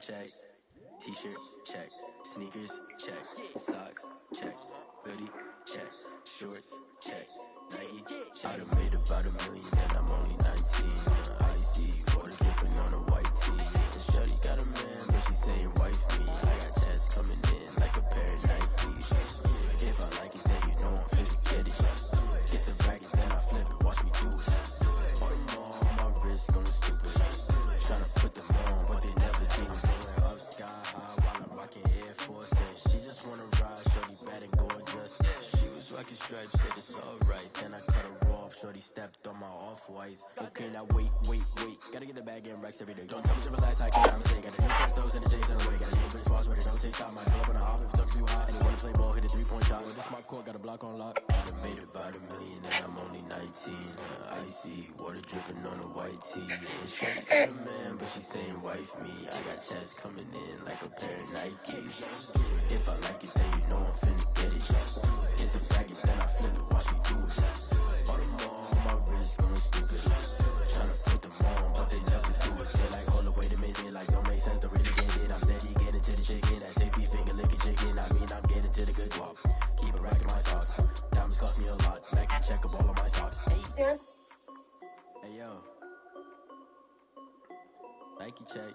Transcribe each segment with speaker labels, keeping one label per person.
Speaker 1: check. T-shirt, check. Sneakers, check. Socks, check. Hoodie, check. Shorts, check. Nike, I done made about $1 million and I'm only 19. Icy, water dripping on a white tee. And shorty got a man, but she saying wife me. I got checks coming in like a pair of Nikes. If I like it, then you know I'm finna get it. Get the bracket, then I flip it, watch me do it. All my wrist going stupid. Tryna put them on, but they never do it. Going up sky high while I'm rocking Air Force. She just wanna ride, shorty bad and gorgeous. She was rocking stripes, said it's alright. Then I cut her off, shorty stepped on my off-whites. Okay, now wait. Gotta get the bag in racks every day. Don't tell me to relax, I can't, I'm saying. Got a new Testos and the J's in the way. Got a new bitch boss, but it don't take time. I pull up on a hop if it's talking too hot. And you wanna play ball, hit a 3-point shot. With this my court, got a block on lock. I done made about $1 million and I'm only 19. Icy, water dripping on a white tee. And she got a man, but she saying wife me. I got checks coming in like a pair of Nikes. If I like it, then you know I'm finna get it. Hit the bracket, then I flip it, watch me do it. All my wrist going stupid. Tryna put them on, but they never do it. They like, hold up, wait a minute, like don't make sense, don't really get it. I'm steady getting to the chicken, that tasty finger licking chicken. I mean, I'm getting to the good guap. Keep a rack in my socks. Diamonds cost me a lot. Nike check up all of my stocks. Hey, hey yo, Nike check.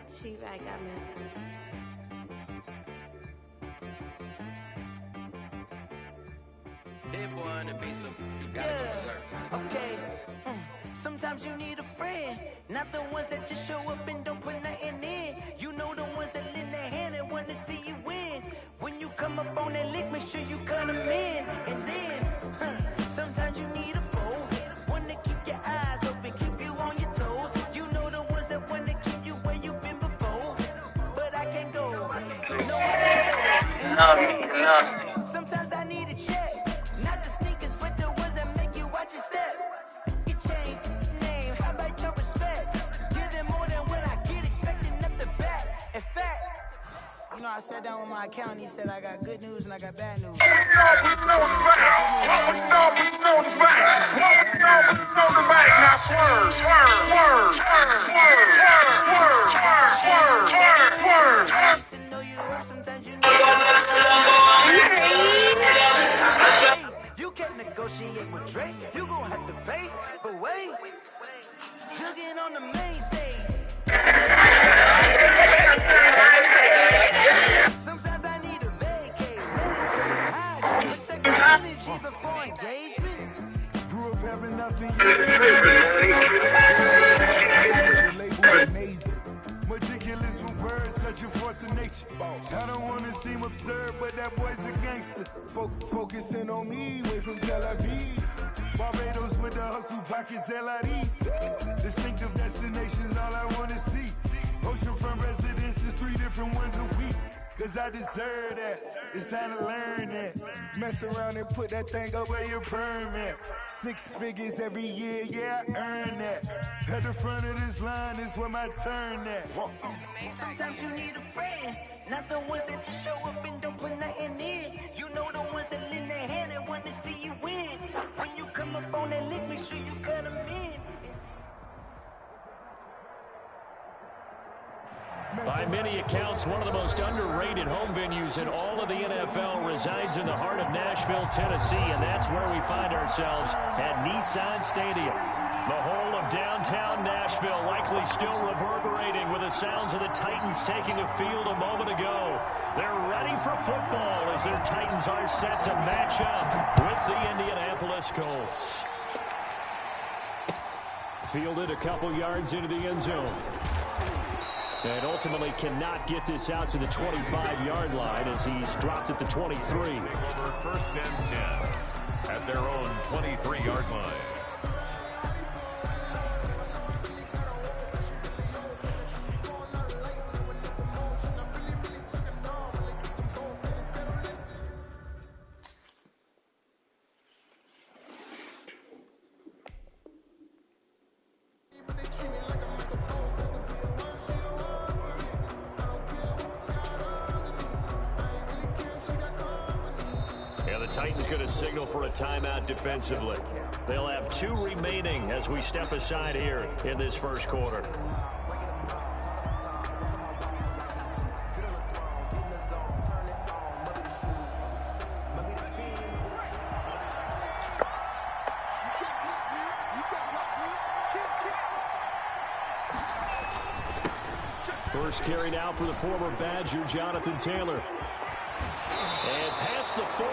Speaker 2: She right, got me.
Speaker 1: Hit boy on the beat, so you gotta go berserk.
Speaker 3: Okay. Sometimes you need a friend, not the ones that just show up and don't put nothing in. You know the ones that lend their hand and want to see you win. When you come up on that lick, make sure you cut them in. And then, sometimes you need a foe, one to keep your eyes open, keep you on your toes. You know the ones that want to keep you where you've been before. But I can't go, no I can't go. Sometimes I need a check, not the sneakers, but the ones that make you watch your step. Your chain, name, how about your respect? Give them more than what I get, expecting up the back. In fact, you know, I sat down with my accountant, he said I got good news and I got bad news. You can't negotiate with Drake, you gon' have to pay, but wait, jugging on the main stage. Sometimes I need a vacate. I protect the energy before engagement.
Speaker 4: Grew up having nothing. Amazing. Meticulous with words, such a force of nature. I don't wanna seem absurd, but that boy's a gangster. Focusing on me, way from Tel Aviv. Barbados with the hustle pockets, LIDs. Distinctive destinations, all I wanna see. Oceanfront residences, 3 different ones a week. Cause I deserve that, it's time to learn that. Mess around and put that thing up where your permit. 6 figures every year, yeah, I earn that. At the front of this line is where my turn at.
Speaker 3: Sometimes you need a friend, not the ones that just show up and don't put nothing in. You know the ones that lend their hand and want to see you win. When you come up on that lick, make sure you cut them in.
Speaker 5: By many accounts, one of the most underrated home venues in all of the NFL resides in the heart of Nashville, Tennessee, and that's where we find ourselves at Nissan Stadium. The whole of downtown Nashville likely still reverberating with the sounds of the Titans taking the field a moment ago. They're ready for football as their Titans are set to match up with the Indianapolis Colts. Fielded a couple yards into the end zone. And ultimately cannot get this out to the 25-yard line as he's dropped at the 23.
Speaker 6: Over 1st and 10 at their own 23-yard line.
Speaker 5: Titans going to signal for a timeout defensively. They'll have 2 remaining as we step aside here in this first quarter. First carry now for the former Badger, Jonathan Taylor. And past the 40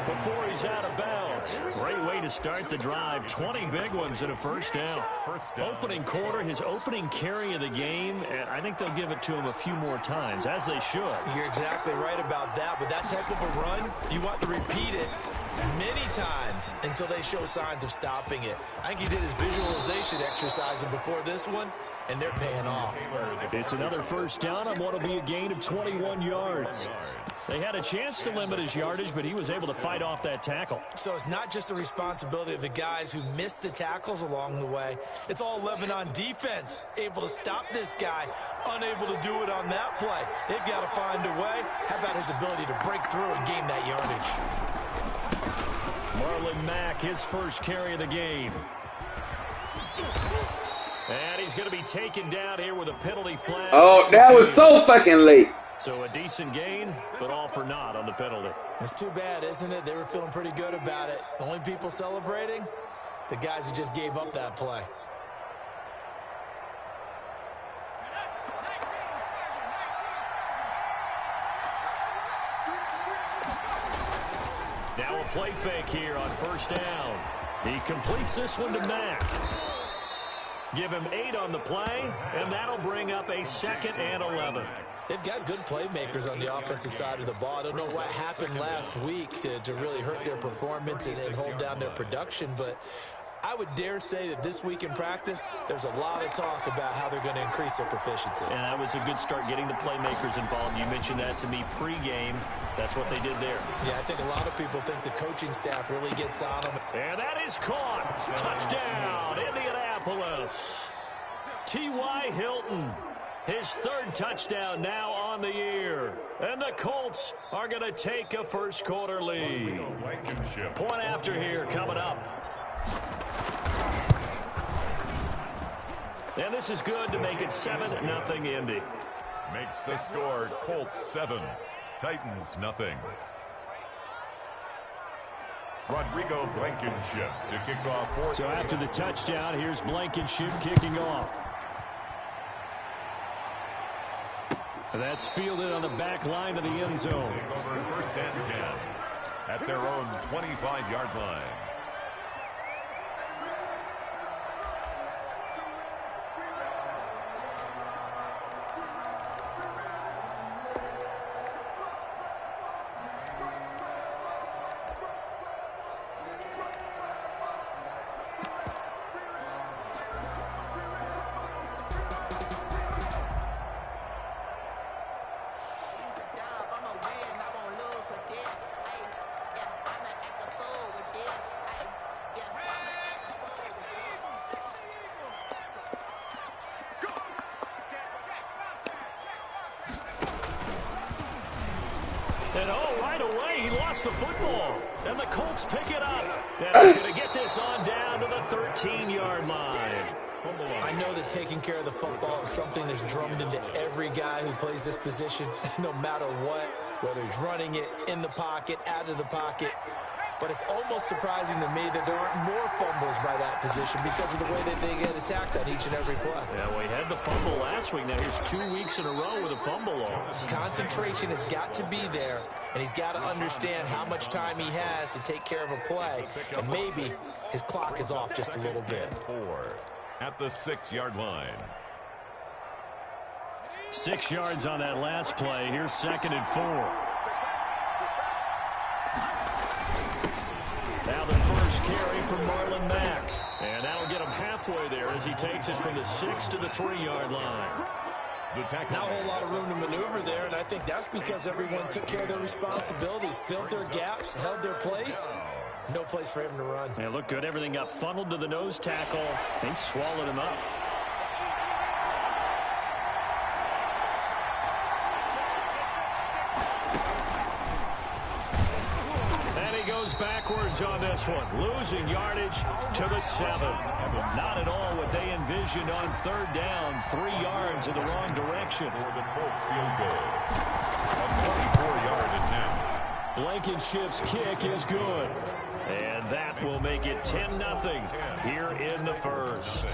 Speaker 5: before he's out of bounds. Great way to start the drive. 20 big ones and a first down. Opening quarter, his opening carry of the game, and I think they'll give it to him a few more times, as they should.
Speaker 2: You're exactly right about that. But that type of a run, you want to repeat it many times until they show signs of stopping it. I think he did his visualization exercises before this one, and they're paying off.
Speaker 5: It's another first down on what will be a gain of 21 yards. They had a chance to limit his yardage, but he was able to fight off that tackle.
Speaker 2: So it's not just the responsibility of the guys who missed the tackles along the way. It's all 11 on defense, able to stop this guy, unable to do it on that play. They've got to find a way. How about his ability to break through and gain that yardage?
Speaker 5: Marlon Mack, his first carry of the game. And he's going to be taken down here with a penalty flag.
Speaker 7: Oh, that was so fucking late.
Speaker 5: So a decent gain, but all for naught on the penalty.
Speaker 2: It's too bad, isn't it? They were feeling pretty good about it. The only people celebrating, the guys who just gave up that play.
Speaker 5: Now a play fake here on first down. He completes this one to Mack. Give him 8 on the play, and that'll bring up a 2nd and 11.
Speaker 2: They've got good playmakers on the offensive side of the ball. I don't know what happened last week to really hurt their performance and hold down their production, but I would dare say that this week in practice, there's a lot of talk about how they're going to increase their proficiency.
Speaker 5: And that was a good start getting the playmakers involved. You mentioned that to me pregame. That's what they did there.
Speaker 2: Yeah, I think a lot of people think the coaching staff really gets on them.
Speaker 5: And that is caught. Touchdown, Indianapolis. T.Y. Hilton. His 3rd touchdown now on the year. And the Colts are going to take a first quarter lead. Point after here coming up. And this is good to make it 7-0 Indy.
Speaker 6: Makes the score Colts 7, Titans nothing. Rodrigo Blankenship to kick off.
Speaker 5: So after the touchdown, here's Blankenship kicking off. That's fielded on the back line of the end zone.
Speaker 6: Over 1st and 10 at their own 25-yard line.
Speaker 5: And right away, he lost the football. And the Colts pick it up. And he's going to get this on down to the 13-yard line.
Speaker 2: I know that taking care of the football is something that's drummed into every guy who plays this position, no matter what, whether he's running it, in the pocket, out of the pocket. But it's almost surprising to me that there aren't more fumbles by that position because of the way that they get attacked on each and every play.
Speaker 5: Yeah, well, he had the fumble last week. Now here's 2 weeks in a row with a fumble loss.
Speaker 2: Concentration has got to be there, and he's got to understand how much time he has to take care of a play, and maybe his clock is off just a little bit.
Speaker 6: 4 at the 6-yard line.
Speaker 5: 6 yards on that last play. Here's 2nd and 4. Now the first carry from Marlon Mack. And that'll get him halfway there as he takes it from the 6 to the 3-yard line.
Speaker 2: Not a whole lot of room to maneuver there, and I think that's because everyone took care of their responsibilities, filled their gaps, held their place. No place for him to run.
Speaker 5: It looked good. Everything got funneled to the nose tackle. They swallowed him up. backwards on this one, losing yardage to the 7. Not at all what they envisioned on third down, 3 yards in the wrong direction.
Speaker 6: For the Colts field goal. A 24-yard attempt.
Speaker 5: Blankenship's kick is good. And that will make it 10-0 here in the first.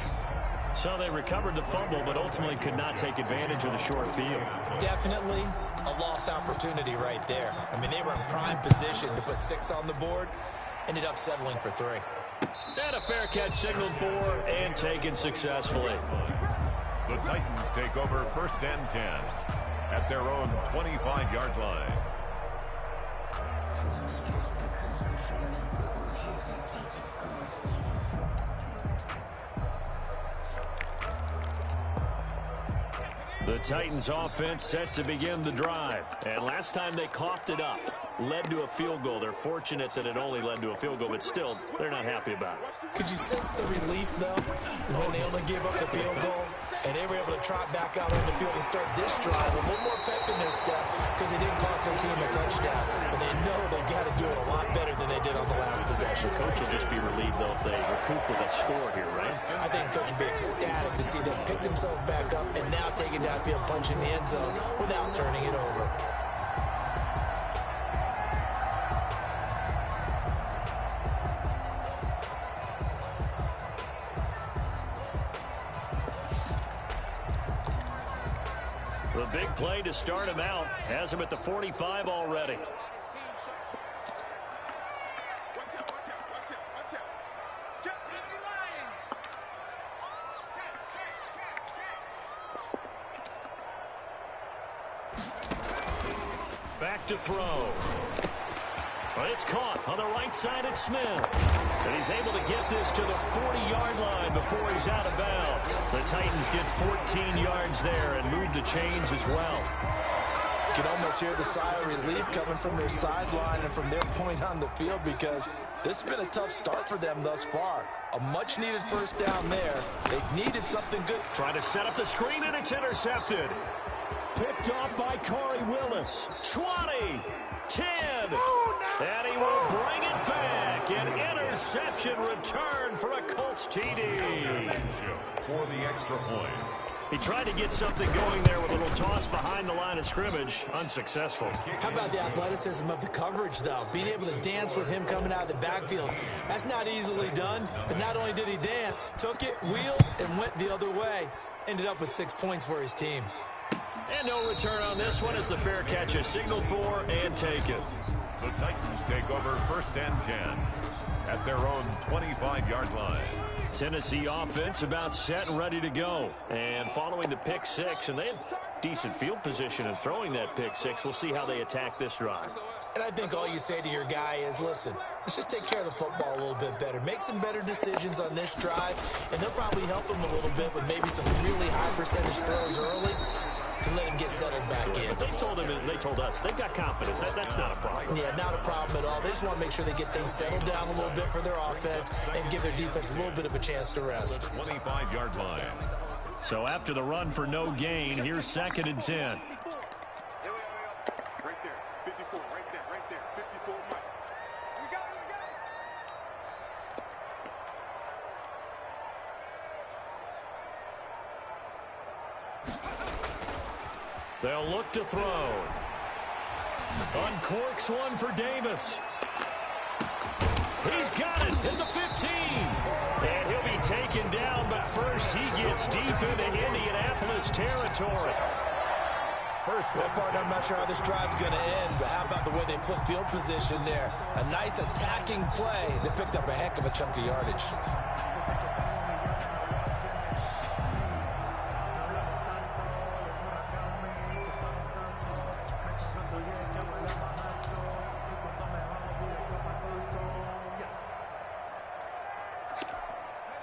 Speaker 5: So they recovered the fumble, but ultimately could not take advantage of the short field.
Speaker 2: Definitely a lost opportunity right there. I mean, they were in prime position to put 6 on the board. Ended up settling for 3.
Speaker 5: And a fair catch signaled for and taken successfully.
Speaker 6: The Titans take over 1st and 10 at their own 25-yard line.
Speaker 5: The Titans offense set to begin the drive. And last time they coughed it up, led to a field goal. They're fortunate that it only led to a field goal, but still, they're not happy about it.
Speaker 2: Could you sense the relief, though, when they only gave up the field goal and they were able to trot back out on the field and start this drive with a little more pep in their step because they didn't cost their team a touchdown. But they know they've got to do it a lot better than they did on the last possession.
Speaker 5: Coach will just be relieved, though, if they recoup with a score here, right?
Speaker 2: I think Coach will be ecstatic to see them pick themselves back up and now take it downfield, punch in the end zone without turning it over.
Speaker 5: The big play to start him out has him at the 45 already. Back to throw. But it's caught on the right side at Smith. And he's able to get this to the 40-yard line before he's out of bounds. The Titans get 14 yards there and move the chains as well.
Speaker 2: You can almost hear the sigh of relief coming from their sideline and from their point on the field because this has been a tough start for them thus far. A much-needed first down there. They've needed something good.
Speaker 5: Trying to set up the screen, and it's intercepted. Picked off by Corey Willis. 20, 10, and he will bring it back. An interception return for a Colts TD.
Speaker 6: For the extra point.
Speaker 5: He tried to get something going there with a little toss behind the line of scrimmage. Unsuccessful.
Speaker 2: How about the athleticism of the coverage, though? Being able to dance with him coming out of the backfield. That's not easily done. But not only did he dance, took it, wheeled, and went the other way. Ended up with 6 points for his team.
Speaker 5: And no return on this one as the fair catch is signaled for and taken.
Speaker 6: The Titans take over 1st and 10 at their own 25-yard line.
Speaker 5: Tennessee offense about set and ready to go. And following the pick 6, and they had decent field position in throwing that pick 6. We'll see how they attack this drive.
Speaker 2: And I think all you say to your guy is, listen, let's just take care of the football a little bit better. Make some better decisions on this drive, and they'll probably help him a little bit with maybe some really high percentage throws early to let him get settled back in.
Speaker 5: They told him, and they told us, they've got confidence. That's not a problem.
Speaker 2: Yeah, not a problem at all. They just want to make sure they get things settled down a little bit for their offense and give their defense a little bit of a chance to rest.
Speaker 6: 25-yard line.
Speaker 5: So after the run for no gain, here's 2nd and 10.
Speaker 8: Right there, 54, right there, 54, Mike. We got it.
Speaker 5: They'll look to throw. Uncorks one for Davis. He's got it at the 15. And he'll be taken down, but first he gets deep into Indianapolis territory.
Speaker 2: That part, I'm not sure how this drive's going to end, but how about the way they flip field position there? A nice attacking play that picked up a heck of a chunk of yardage.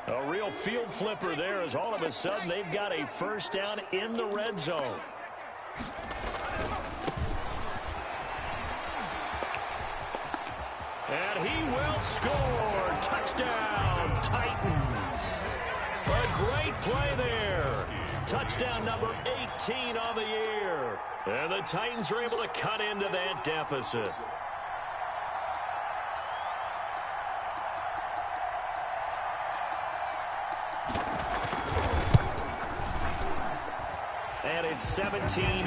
Speaker 5: A real field flipper there as all of a sudden they've got a first down in the red zone. And he will score. Touchdown, Titans. A great play there. Touchdown number 18 on the year. And the Titans are able to cut into that deficit. and it's 17-7.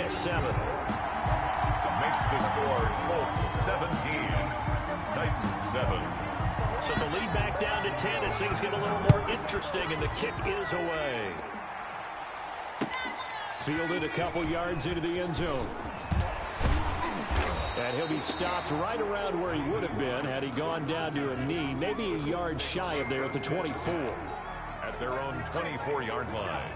Speaker 6: Makes the score Colts 17, Titans 7.
Speaker 5: So the lead back down to 10 as things get a little more interesting, and the kick is away. Fielded a couple yards into the end zone. And he'll be stopped right around where he would have been had he gone down to a knee, maybe a yard shy of there at the 24.
Speaker 6: At their own 24-yard line.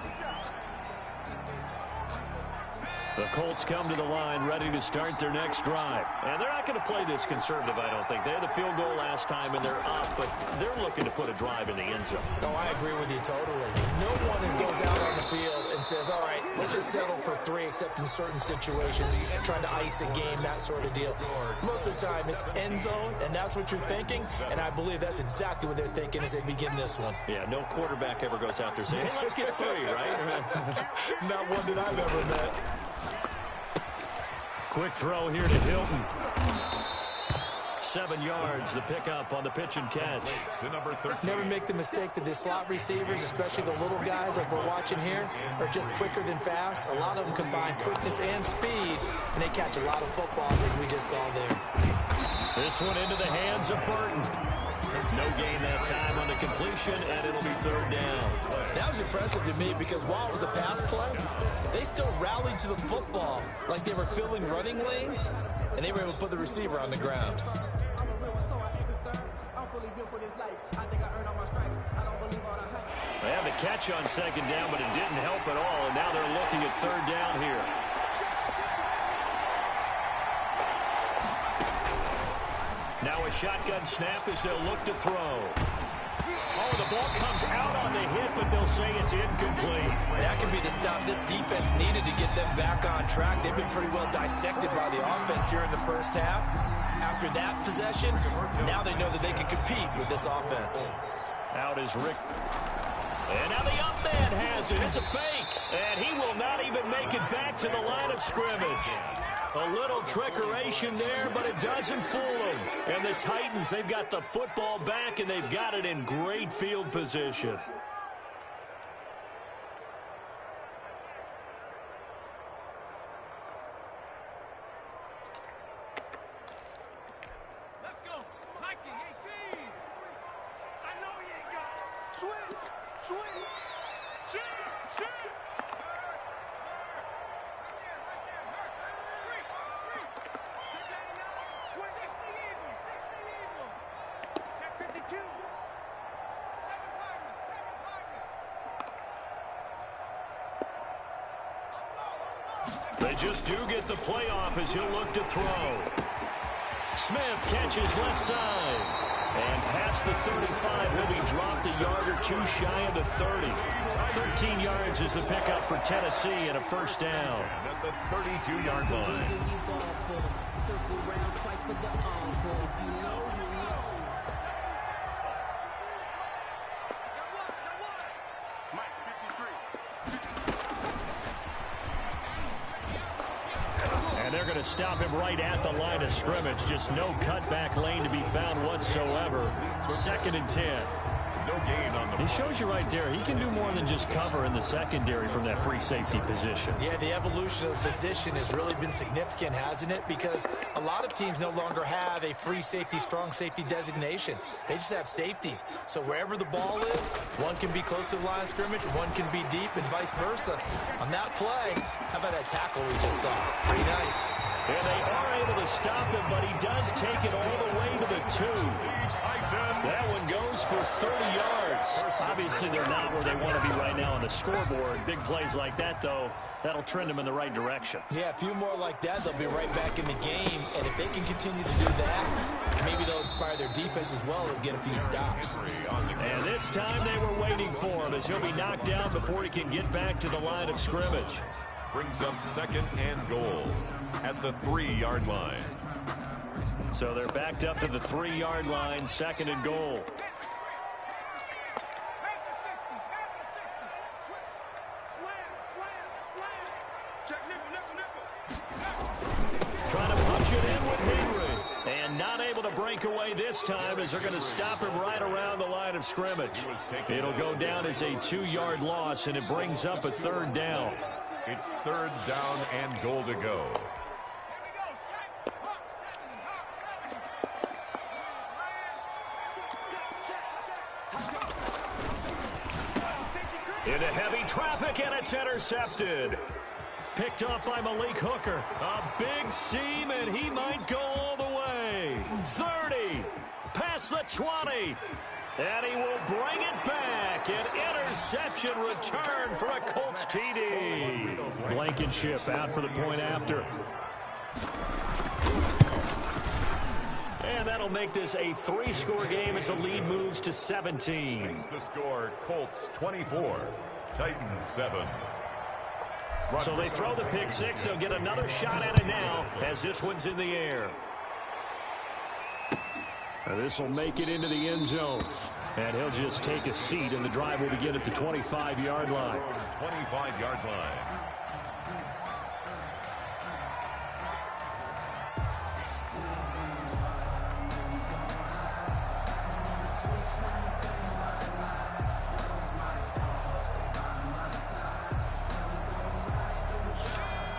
Speaker 5: The Colts come to the line ready to start their next drive. And they're not going to play this conservative, I don't think. They had the field goal last time, and they're up, but they're looking to put a drive in the end zone.
Speaker 2: No, I agree with you totally. No one goes out on the field and says, all right, let's just settle for 3, except in certain situations, trying to ice a game, that sort of deal. Most of the time, it's end zone, and that's what you're thinking, and I believe that's exactly what they're thinking as they begin this one.
Speaker 5: Yeah, no quarterback ever goes out there saying, hey, let's get 3, right?
Speaker 2: Not one that I've ever met.
Speaker 5: Quick throw here to Hilton. 7 yards, the pickup on the pitch and catch.
Speaker 6: To number 13.
Speaker 2: Never make the mistake that the slot receivers, especially the little guys like we're watching here, are just quicker than fast. A lot of them combine quickness and speed, and they catch a lot of footballs, as we just saw there.
Speaker 5: This one into the hands of Burton. No gain that time on the completion, and it'll be 3rd down.
Speaker 2: That was impressive to me because while it was a pass play, they still rallied to the football like they were filling running lanes, and they were able to put the receiver on the ground.
Speaker 5: They had the catch on 2nd down, but it didn't help at all, and now they're looking at 3rd down here. Now a shotgun snap as they'll look to throw. Oh, the ball comes out on the hit, but they'll say it's incomplete.
Speaker 2: That could be the stop this defense needed to get them back on track. They've been pretty well dissected by the offense here in the first half. After that possession, now they know that they can compete with this offense.
Speaker 5: Out is Rick. And now the up man has it. It's a fake. And he will not even make it back to the line of scrimmage. A little trickeration there, but it doesn't fool them. And the Titans, they've got the football back, and they've got it in great field position.
Speaker 8: Let's go. Mikey, 18. I know he ain't got it. Switch. Switch. Shoot. Shoot.
Speaker 5: They just do get the playoff as he'll look to throw. Smith catches left side. And past the 35, he'll be dropped a yard or 2 shy of the 30. 13 yards is the pickup for Tennessee and a 1st down.
Speaker 6: At the 32-yard line.
Speaker 5: They're going to stop him right at the line of scrimmage. Just no cutback lane to be found whatsoever. 2nd and 10.
Speaker 6: No gain on the.
Speaker 5: He shows you right there. He can do more than just cover in the secondary from that free safety position.
Speaker 2: Yeah, the evolution of the position has really been significant, hasn't it? Because a lot of teams no longer have a free safety, strong safety designation. They just have safeties. So wherever the ball is, one can be close to the line of scrimmage, one can be deep, and vice versa. On that play, how about that tackle we just saw? Pretty nice.
Speaker 5: And they are able to stop him, but he does take it all the way to the 2. That one goes for 30 yards. Obviously, they're not where they want to be right now on the scoreboard. Big plays like that, though, that'll trend them in the right direction.
Speaker 2: Yeah, a few more like that, they'll be right back in the game. And if they can continue to do that, maybe they'll inspire their defense as well and get a few stops.
Speaker 5: And this time they were waiting for him as he'll be knocked down before he can get back to the line of scrimmage.
Speaker 6: Brings up 2nd and goal at the 3-yard line.
Speaker 5: So they're backed up to the 3-yard line, 2nd and goal. Trying to punch it in with Henry. And not able to break away this time as they're going to stop him right around the line of scrimmage. It'll go down as a 2-yard loss, and it brings up a 3rd down.
Speaker 6: It's 3rd down and goal to go.
Speaker 5: Into heavy traffic, and it's intercepted. Picked off by Malik Hooker. A big seam, and he might go all the way. 30, past the 20, and he will bring it back. An interception return for a Colts TD. Blankenship out for the point after. And that'll make this a 3-score game as the lead moves to 17.
Speaker 6: The score, Colts 24, Titans 7.
Speaker 5: So they throw the pick six. They'll get another shot at it now as this one's in the air. And this will make it into the end zone. And he'll just take a seat, and the drive will begin at the 25-yard line.
Speaker 6: 25-yard line.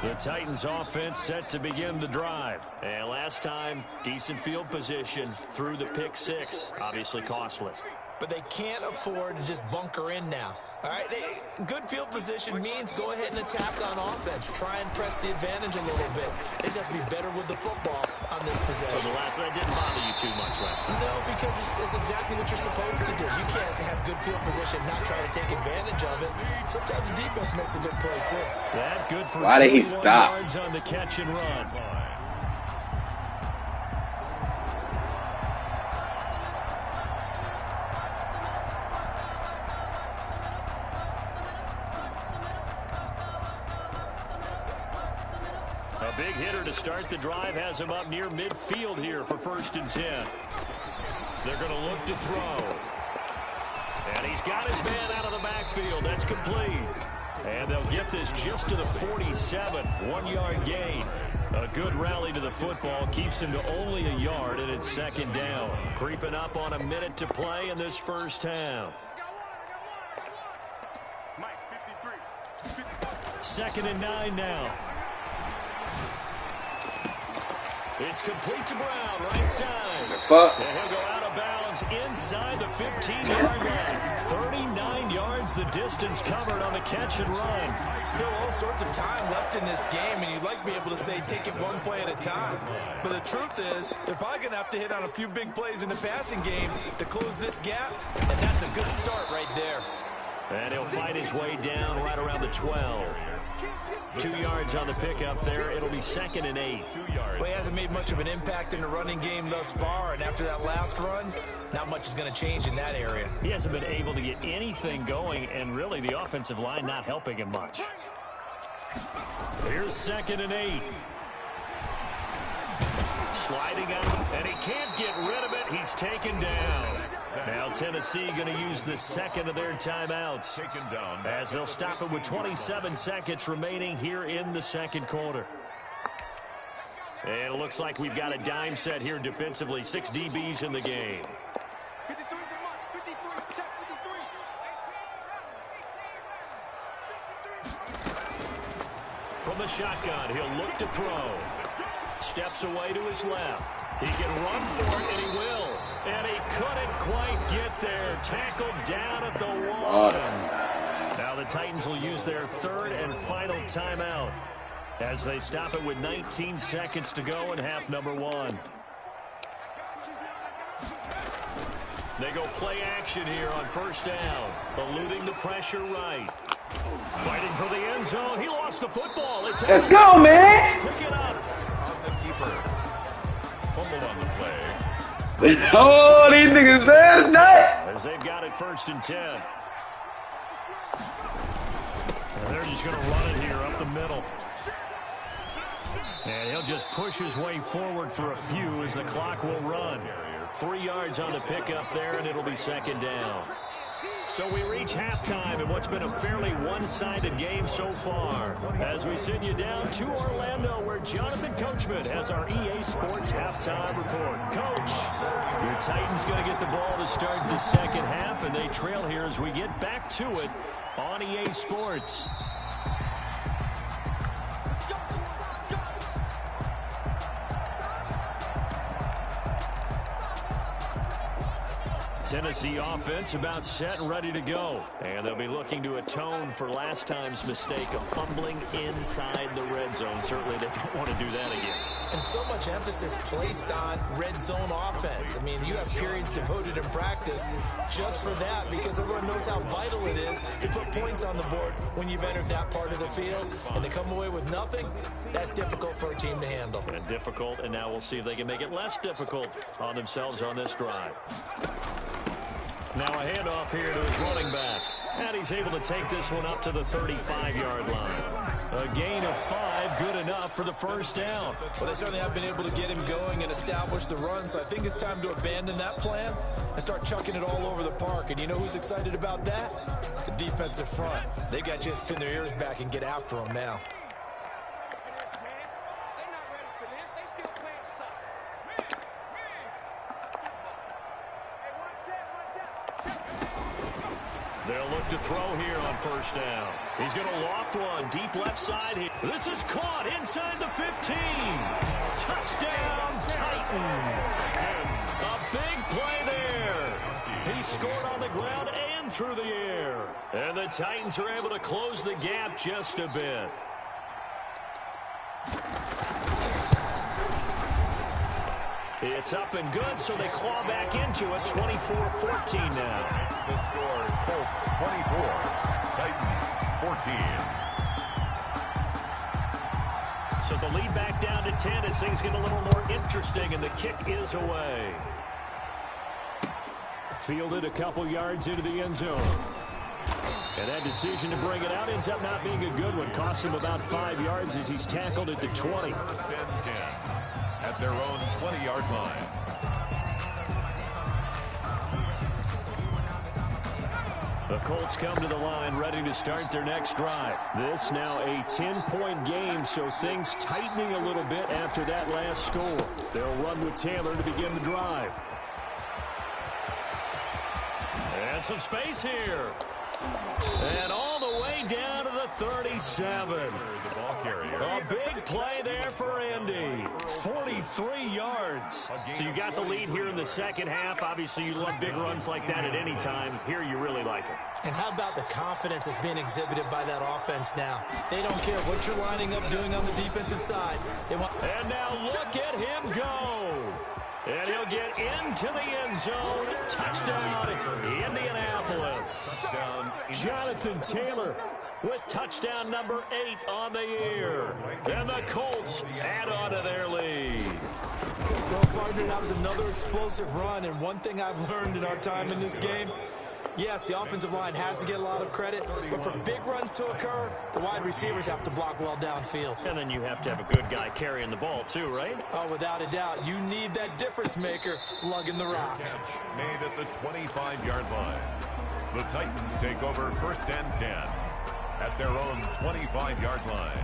Speaker 5: The Titans offense set to begin the drive. And last time, decent field position through the pick six. Obviously costly.
Speaker 2: But they can't afford to just bunker in now. All right, good field position means go ahead and attack on offense. Try and press the advantage a little bit. They just have to be better with the football on this possession.
Speaker 5: So the last one didn't bother you too much last time?
Speaker 2: No, because it's exactly what you're supposed to do. You can't have good field position, not try to take advantage of it. Sometimes the defense makes a good play, too.
Speaker 5: That good for
Speaker 7: Why did he stop?
Speaker 5: yards on the catch and run. A big hitter to start the drive has him up near midfield here for 1st and 10. They're going to look to throw. And he's got his man out of the backfield. That's complete. And they'll get this just to the 47. 1-yard gain. A good rally to the football keeps him to only a yard, and it's 2nd down. Creeping up on a minute to play in this first half. 2nd and 9 now. It's complete to Brown, right side. And he'll go out of bounds inside the 15-yard line. 39 yards the distance covered on the catch and run.
Speaker 2: Still all sorts of time left in this game, and you'd like to be able to say take it one play at a time. But the truth is, they're probably going to have to hit on a few big plays in the passing game to close this gap, and that's a good start right there.
Speaker 5: And he'll fight his way down right around the 12. 2 yards on the pickup there. It'll be 2nd and 8.
Speaker 6: 2 yards.
Speaker 2: Well, he hasn't made much of an impact in the running game thus far, and after that last run, not much is going to change in that area.
Speaker 5: He hasn't been able to get anything going, and really the offensive line not helping him much. Here's 2nd and 8. Sliding out, and he can't get rid of it. He's taken down. Now Tennessee going to use the second of their timeouts
Speaker 6: Taken down.
Speaker 5: as they'll stop it with 27 seconds remaining here in the second quarter. And it looks like we've got a dime set here defensively. 6 DBs in the game. From the shotgun, he'll look to throw. Steps away to his left. He can run for it, and he will. And he couldn't quite get there. Tackled down at the 1. Now the Titans will use their 3rd and final timeout as they stop it with 19 seconds to go in half number 1. They go play action here on 1st down. Eluding the pressure right. Fighting for the end zone. He lost the football.
Speaker 7: Let's go, man.
Speaker 5: Pick it up.
Speaker 6: On the keeper. Fumbled on the play.
Speaker 7: Oh, these niggas, man, nice.
Speaker 5: As they've got it 1st and 10. And they're just going to run it here up the middle. And he'll just push his way forward for a few as the clock will run. 3 yards on the pickup there, and it'll be 2nd down. So we reach halftime in what's been a fairly one-sided game so far. As we send you down to Orlando, where Jonathan Coachman has our EA Sports halftime report. Coach, your Titans going to get the ball to start the second half, and they trail here as we get back to it on EA Sports. Tennessee offense about set and ready to go. And they'll be looking to atone for last time's mistake of fumbling inside the red zone. Certainly they don't want to do that again.
Speaker 2: And so much emphasis placed on red zone offense. I mean, you have periods devoted in practice just for that because everyone knows how vital it is to put points on the board when you've entered that part of the field. And to come away with nothing, that's difficult for a team to handle.
Speaker 5: And difficult, and now we'll see if they can make it less difficult on themselves on this drive. Now a handoff here to his running back. And he's able to take this one up to the 35-yard line. A gain of 5, good enough for the first down.
Speaker 2: Well, they certainly have been able to get him going and establish the run, so I think it's time to abandon that plan and start chucking it all over the park. And you know who's excited about that? The defensive front. They got to just pin their ears back and get after him now.
Speaker 5: They'll look to throw here on first down. He's going to loft one deep left side here. This is caught inside the 15. Touchdown, Titans. A big play there. He scored on the ground and through the air. And the Titans are able to close the gap just a bit. It's up and good, so they claw back into it. 24-14 now.
Speaker 6: Makes the score Colts 24, Titans 14.
Speaker 5: So the lead back down to 10 as things get a little more interesting, and the kick is away. Fielded a couple yards into the end zone. And that decision to bring it out ends up not being a good one. Cost him about 5 yards as he's tackled at the 20.
Speaker 6: 10-10 at their own 20-yard line.
Speaker 5: The Colts come to the line ready to start their next drive. This now a 10-point game, so things tightening a little bit after that last score. They'll run with Taylor to begin the drive. And some space here. And all the way down to the 37.
Speaker 6: The ball carrier.
Speaker 5: A big play there for Indy. 43 yards. So you got the lead here in the second half. Obviously, you love big runs like that at any time. Here, you really like it.
Speaker 2: And how about the confidence that's being exhibited by that offense now? They don't care what you're lining up doing on the defensive side.
Speaker 5: And now look at him go. And he'll get into the end zone. Touchdown, Indianapolis. Jonathan Taylor with touchdown number 8 on the year. And the Colts add on to their lead.
Speaker 2: Well, partner, that was another explosive run. And one thing I've learned in our time in this game, yes, the offensive line has to get a lot of credit, but for big runs to occur, the wide receivers have to block well downfield.
Speaker 5: And then you have to have a good guy carrying the ball too, right?
Speaker 2: Oh, without a doubt. You need that difference maker lugging the rock.
Speaker 6: Catch made at the 25-yard line. The Titans take over first and 10 at their own 25-yard line.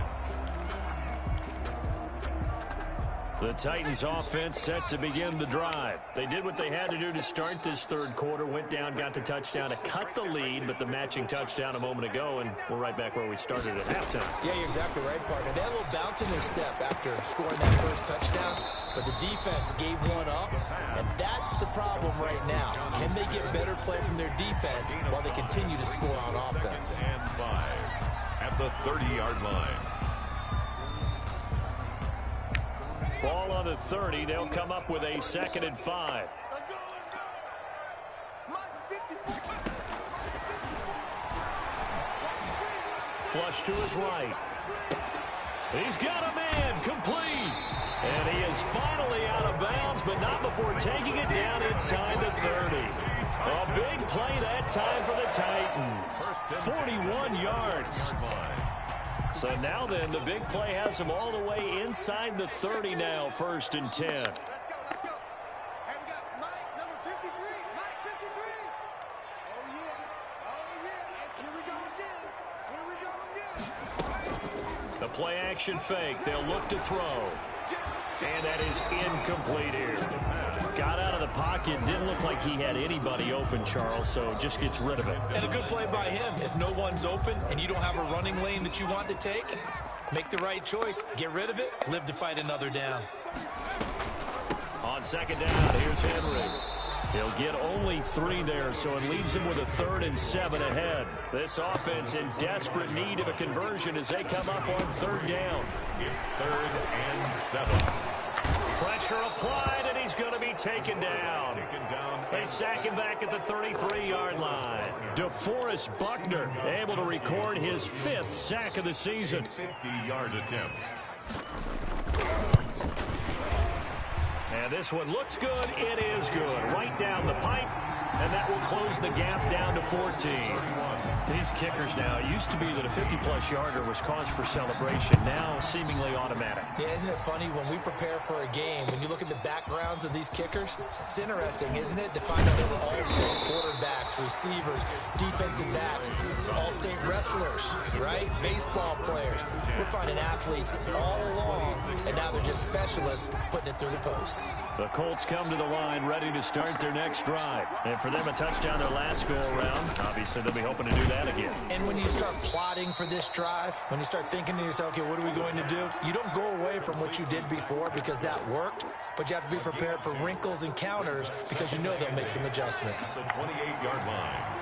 Speaker 5: The Titans offense set to begin the drive. They did what they had to do to start this third quarter. Went down, got the touchdown to cut the lead, but the matching touchdown a moment ago, and we're right back where we started at halftime.
Speaker 2: Yeah, you're exactly right, partner. They had a little bounce in their step after scoring that first touchdown, but the defense gave one up, and that's the problem right now. Can they get better play from their defense while they continue to score on offense?
Speaker 6: And 5 at the 30-yard line.
Speaker 5: Ball on the 30. They'll come up with a 2nd and 5. Flush to his right. He's got a man complete. And he is finally out of bounds, but not before taking it down inside the 30. A big play that time for the Titans. 41 yards. So now then, the big play has him all the way inside the 30 now, 1st and 10.
Speaker 8: Let's go. And we got Mike, number 53. Mike, 53. Oh, yeah. And here we go again.
Speaker 5: The play action fake. They'll look to throw. And that is incomplete here. Got out of the pocket. Didn't look like he had anybody open, Charles, so just gets rid of it.
Speaker 2: And a good play by him. If no one's open and you don't have a running lane that you want to take, make the right choice. Get rid of it. Live to fight another down.
Speaker 5: On 2nd down, here's Henry. He'll get only 3 there, so it leaves him with a 3rd and 7 ahead. This offense in desperate need of a conversion as they come up on 3rd down.
Speaker 6: It's 3rd and 7.
Speaker 5: Pressure applied, and he's going to be taken down. They sack him back at the 33-yard line. DeForest Buckner able to record his 5th sack of the season.
Speaker 6: 50-yard attempt.
Speaker 5: And this one looks good. It is good. Right down the pipe. And that will close the gap down to 14. These kickers now, it used to be that a 50-plus yarder was cause for celebration. Now seemingly automatic.
Speaker 2: Yeah, isn't it funny when we prepare for a game, when you look at the backgrounds of these kickers, it's interesting, isn't it, to find out they were all-state quarterbacks, receivers, defensive backs, all-state wrestlers, right? Baseball players. We're finding athletes all along, and now they're just specialists putting it through the posts.
Speaker 5: The Colts come to the line ready to start their next drive. And for them, a touchdown their last go-around. Obviously, they'll be hoping to do that again.
Speaker 2: And when you start plotting for this drive, when you start thinking to yourself, okay, what are we going to do? You don't go away from what you did before because that worked, but you have to be prepared for wrinkles and counters because you know they'll make some adjustments.
Speaker 6: The 28-yard line.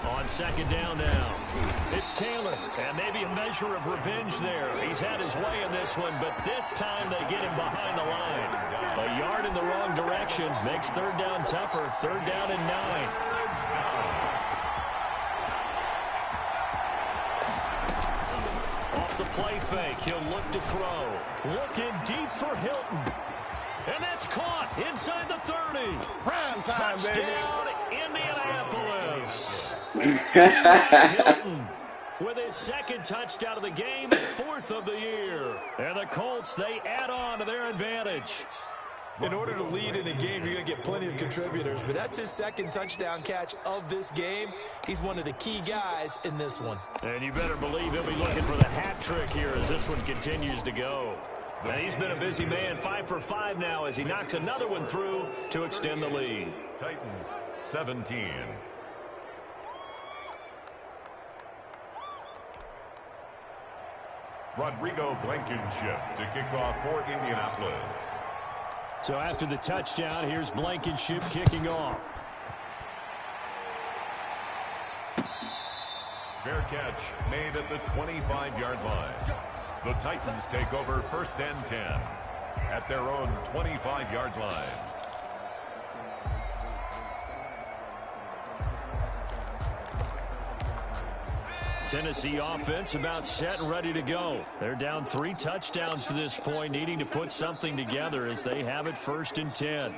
Speaker 5: On 2nd down now, it's Taylor, and maybe a measure of revenge there. He's had his way in this one, but this time they get him behind the line. A yard in the wrong direction makes 3rd down tougher. 3rd down and 9. Off the play fake, he'll look to throw. Looking deep for Hilton. And that's caught inside the 30.
Speaker 8: Prime time,
Speaker 5: Touchdown, Indianapolis. Hilton with his 2nd touchdown of the game, 4th of the year. And the Colts, they add on to their advantage.
Speaker 2: In order to lead in a game, you're going to get plenty of contributors, but that's his 2nd touchdown catch of this game. He's one of the key guys in this one.
Speaker 5: And you better believe he'll be looking for the hat trick here as this one continues to go. And he's been a busy man, 5 for 5 now as he knocks another one through to extend the lead.
Speaker 6: Titans 17. Rodrigo Blankenship to kick off for Indianapolis.
Speaker 5: So after the touchdown, here's Blankenship kicking off.
Speaker 6: Fair catch made at the 25-yard line. The Titans take over 1st and 10 at their own 25-yard line.
Speaker 5: Tennessee offense about set and ready to go. They're down 3 touchdowns to this point, needing to put something together as they have it 1st and 10.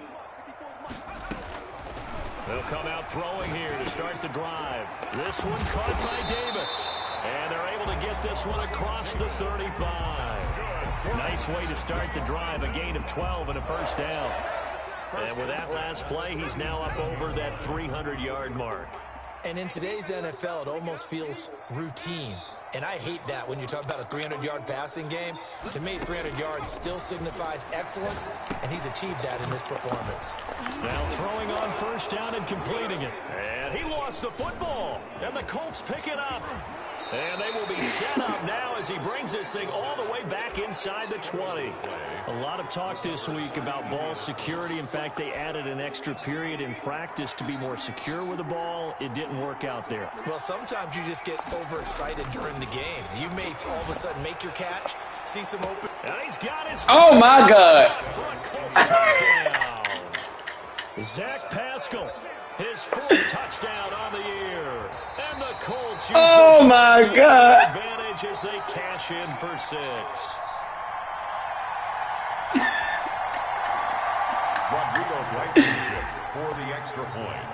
Speaker 5: They'll come out throwing here to start the drive. This one caught by Davis. And they're able to get this one across the 35. Nice way to start the drive, a gain of 12 and a 1st down. And with that last play, he's now up over that 300-yard mark.
Speaker 2: And in today's NFL, it almost feels routine. And I hate that when you talk about a 300-yard passing game. To me, 300 yards still signifies excellence, and he's achieved that in this performance.
Speaker 5: Now throwing on 1st down and completing it. And he lost the football. And the Colts pick it up. And they will be set up now as he brings this thing all the way back inside the 20. A lot of talk this week about ball security. In fact, they added an extra period in practice to be more secure with the ball. It didn't work out there.
Speaker 2: Well, sometimes you just get overexcited during the game. You may all of a sudden make your catch, see some open.
Speaker 5: And he's got his...
Speaker 7: Oh, my God.
Speaker 5: Zach Pascal, his 4th touchdown on the year. And the Colts use
Speaker 7: oh, my God.
Speaker 5: advantage as they cash in for 6.
Speaker 6: Rodrigo Blankenship for the extra point.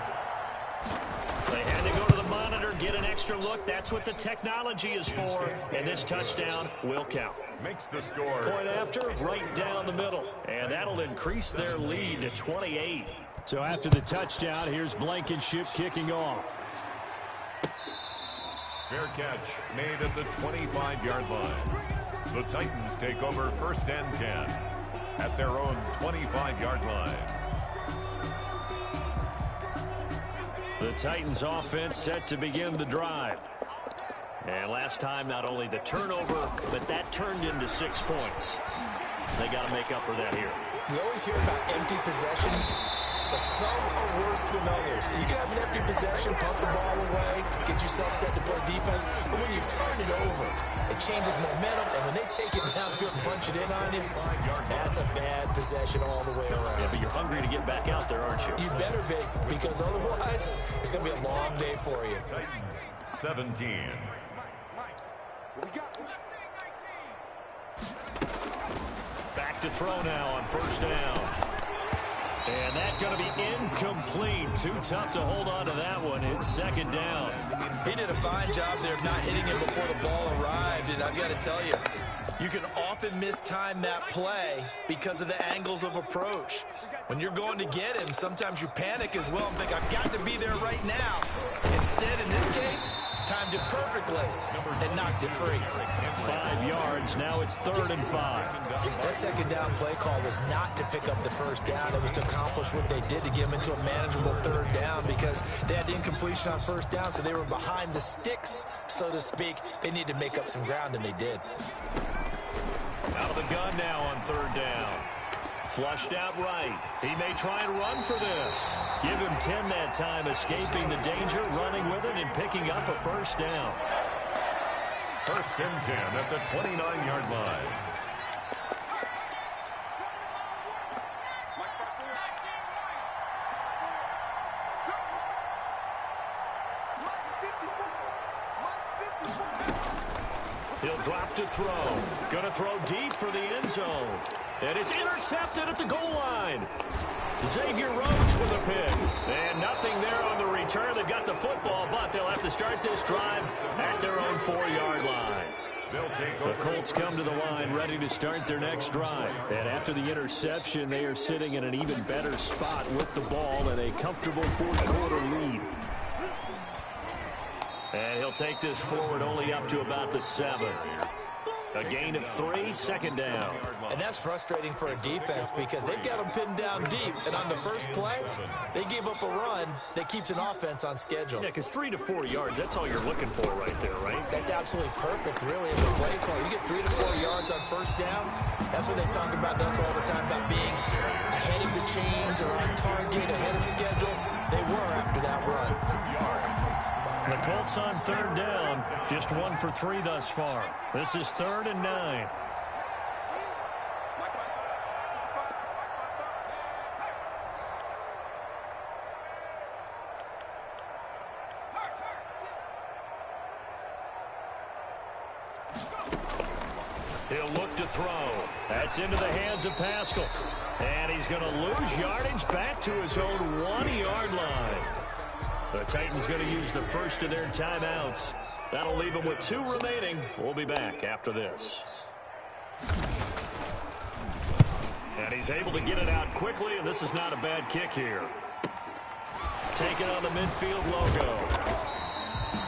Speaker 5: They had to go to the monitor, get an extra look. That's what the technology is for. And this touchdown will count.
Speaker 6: Makes the score.
Speaker 5: Point after, right down the middle. And that'll increase their lead to 28. So after the touchdown, here's Blankenship kicking off.
Speaker 6: Fair catch made at the 25-yard line. The Titans take over 1st and 10 at their own 25-yard line.
Speaker 5: The Titans offense set to begin the drive. And last time, not only the turnover, but that turned into 6 points. They got to make up for that here.
Speaker 2: We always hear about empty possessions, but some are worse than others. You can have an empty possession, pump the ball away, get yourself set to play defense, but when you turn it over, it changes momentum, and when they take it downfield and punch it in on you, that's a bad possession all the way around.
Speaker 5: Yeah, but you're hungry to get back out there, aren't you?
Speaker 2: You better be, because otherwise, it's going to be a long day for you.
Speaker 6: Titans 17.
Speaker 5: Back to throw now on first down. And that's going to be incomplete. Too tough to hold on to that one. It's second down.
Speaker 2: He did a fine job there of not hitting him before the ball arrived, and I've got to tell you, you can often mistime that play because of the angles of approach. When you're going to get him, sometimes you panic as well and think, I've got to be there right now. Instead, in this case, timed it perfectly and knocked it free.
Speaker 5: 5 yards. Now it's 3rd and 5.
Speaker 2: That second down play call was not to pick up the first down. It was to accomplish what they did to get them into a manageable 3rd down because they had incompletion on first down, so they were behind the sticks, so to speak. They needed to make up some ground, and they did.
Speaker 5: Out of the gun now on 3rd down. Flushed out right. He may try and run for this. Give him 10 that time, escaping the danger, running with it, and picking up a first down.
Speaker 6: 1st and 10 at the 29-yard line.
Speaker 5: He'll drop to throw. Gonna throw deep for the end zone. And it's intercepted at the goal line. Xavier Rhodes with a pick. And nothing there on the return. They've got the football, but they'll have to start this drive at their own 4-yard line. The Colts come to the line ready to start their next drive. And after the interception, they are sitting in an even better spot with the ball and a comfortable 4th-quarter lead. And he'll take this forward only up to about the 7. A gain of 3, second down.
Speaker 2: And that's frustrating for a defense because they've got them pinned down deep. And on the first play, they gave up a run that keeps an offense on schedule.
Speaker 5: Yeah, because 3 to 4 yards, that's all you're looking for right there, right?
Speaker 2: That's absolutely perfect, really, as a play call. You get 3 to 4 yards on first down. That's what they talk about us all the time, about being ahead of the chains or on target, ahead of schedule. They were after that run.
Speaker 5: The Colts on 3rd down, just 1 for 3 thus far. This is 3rd and 9. He'll look to throw. That's into the hands of Pascal. And he's going to lose yardage back to his own 1-yard line. The Titans going to use the first of their timeouts. That'll leave them with 2 remaining. We'll be back after this. And he's able to get it out quickly, and this is not a bad kick here. Taking on the midfield logo.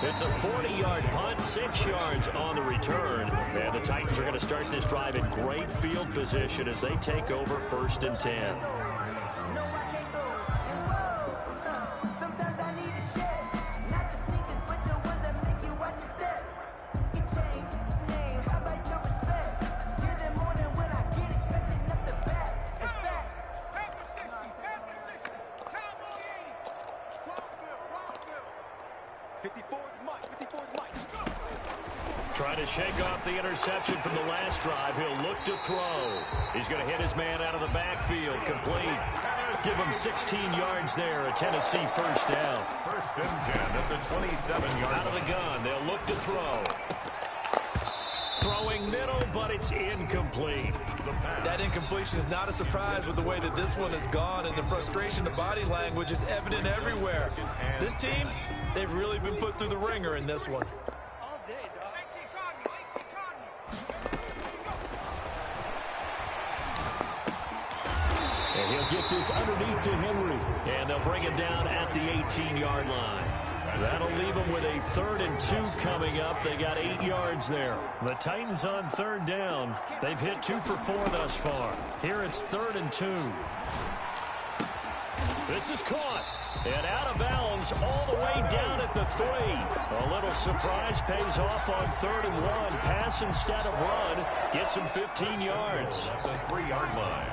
Speaker 5: It's a 40-yard punt, 6 yards on the return. And the Titans are going to start this drive in great field position as they take over 1st and 10. Trying to shake off the interception from the last drive. He'll look to throw. He's going to hit his man out of the backfield. Complete. Give him 16 yards there. A Tennessee first down.
Speaker 6: 1st and 10 at the 27-yard.
Speaker 5: Out of the gun. They'll look to throw. Throwing middle, but it's incomplete.
Speaker 2: That incompletion is not a surprise with the way that this one has gone, and the frustration, the body language is evident everywhere. This team, they've really been put through the ringer in this one.
Speaker 5: And he'll get this underneath to Henry. And they'll bring him down at the 18-yard line. That'll leave them with a 3rd and 2 coming up. They got 8 yards there. The Titans on 3rd down. They've hit 2 for 4 thus far. Here it's 3rd and 2. This is caught. And out of bounds all the way down at the 3. A little surprise pays off on 3rd and 1. Pass instead of run. Gets him 15 yards.
Speaker 6: At the 3-yard line.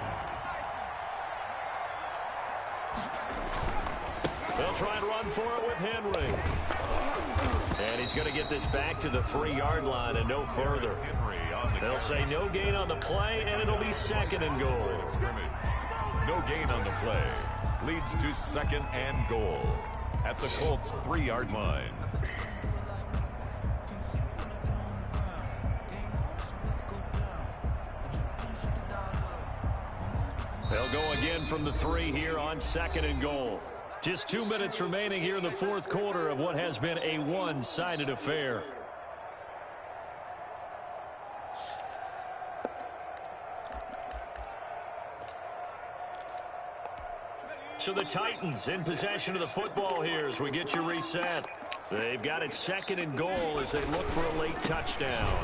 Speaker 5: try and run for it with Henry. And he's going to get this back to the 3-yard line and no further. They'll say no gain on the play, and it'll be 2nd and goal.
Speaker 6: No gain on the play. Leads to 2nd and goal at the Colts' 3-yard line.
Speaker 5: They'll go again from the 3 here on 2nd and goal. Just 2 minutes remaining here in the 4th quarter of what has been a one-sided affair. So the Titans in possession of the football here as we get you reset. They've got it 2nd and goal as they look for a late touchdown.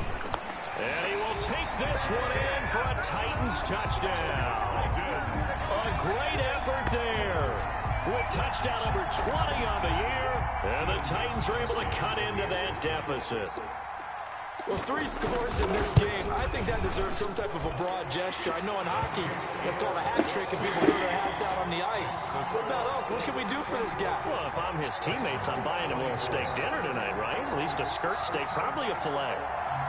Speaker 5: And he will take this one in for a Titans touchdown. A great effort there with touchdown number 20 on the year. And the Titans are able to cut into that deficit.
Speaker 2: Well, 3 scores in this game, I think that deserves some type of a broad gesture. I know in hockey, that's called a hat trick, and people throw their hats out on the ice. What about us? What can we do for this guy?
Speaker 5: Well, if I'm his teammates, I'm buying him a little steak dinner tonight, right? At least a skirt steak, probably a filet.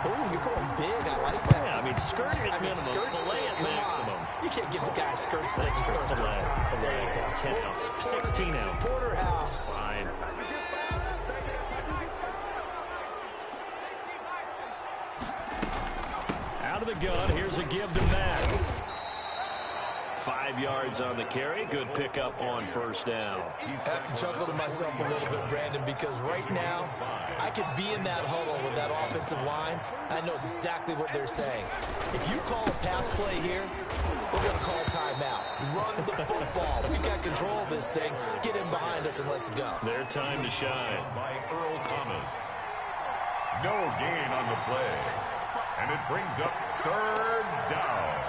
Speaker 2: Oh, you're going big. I like that.
Speaker 5: Yeah, I mean, skirt at minimum, filet at maximum.
Speaker 2: You can't give the guy a skirt steak.
Speaker 5: Filet, 10 ounce, 16 ounce.
Speaker 2: Porterhouse.
Speaker 5: Fine. Out of the gun, here's a give to Mack. 5 yards on the carry. Good pickup on 1st down.
Speaker 2: I have to chuckle to myself a little bit, Brandon, because right now, I could be in that huddle with that offensive line. I know exactly what they're saying. If you call a pass play here, we're going to call timeout. Run the football. We got control of this thing. Get in behind us and let's go.
Speaker 5: Their time to shine.
Speaker 6: By Earl Thomas. No gain on the play. And it brings up 3rd down.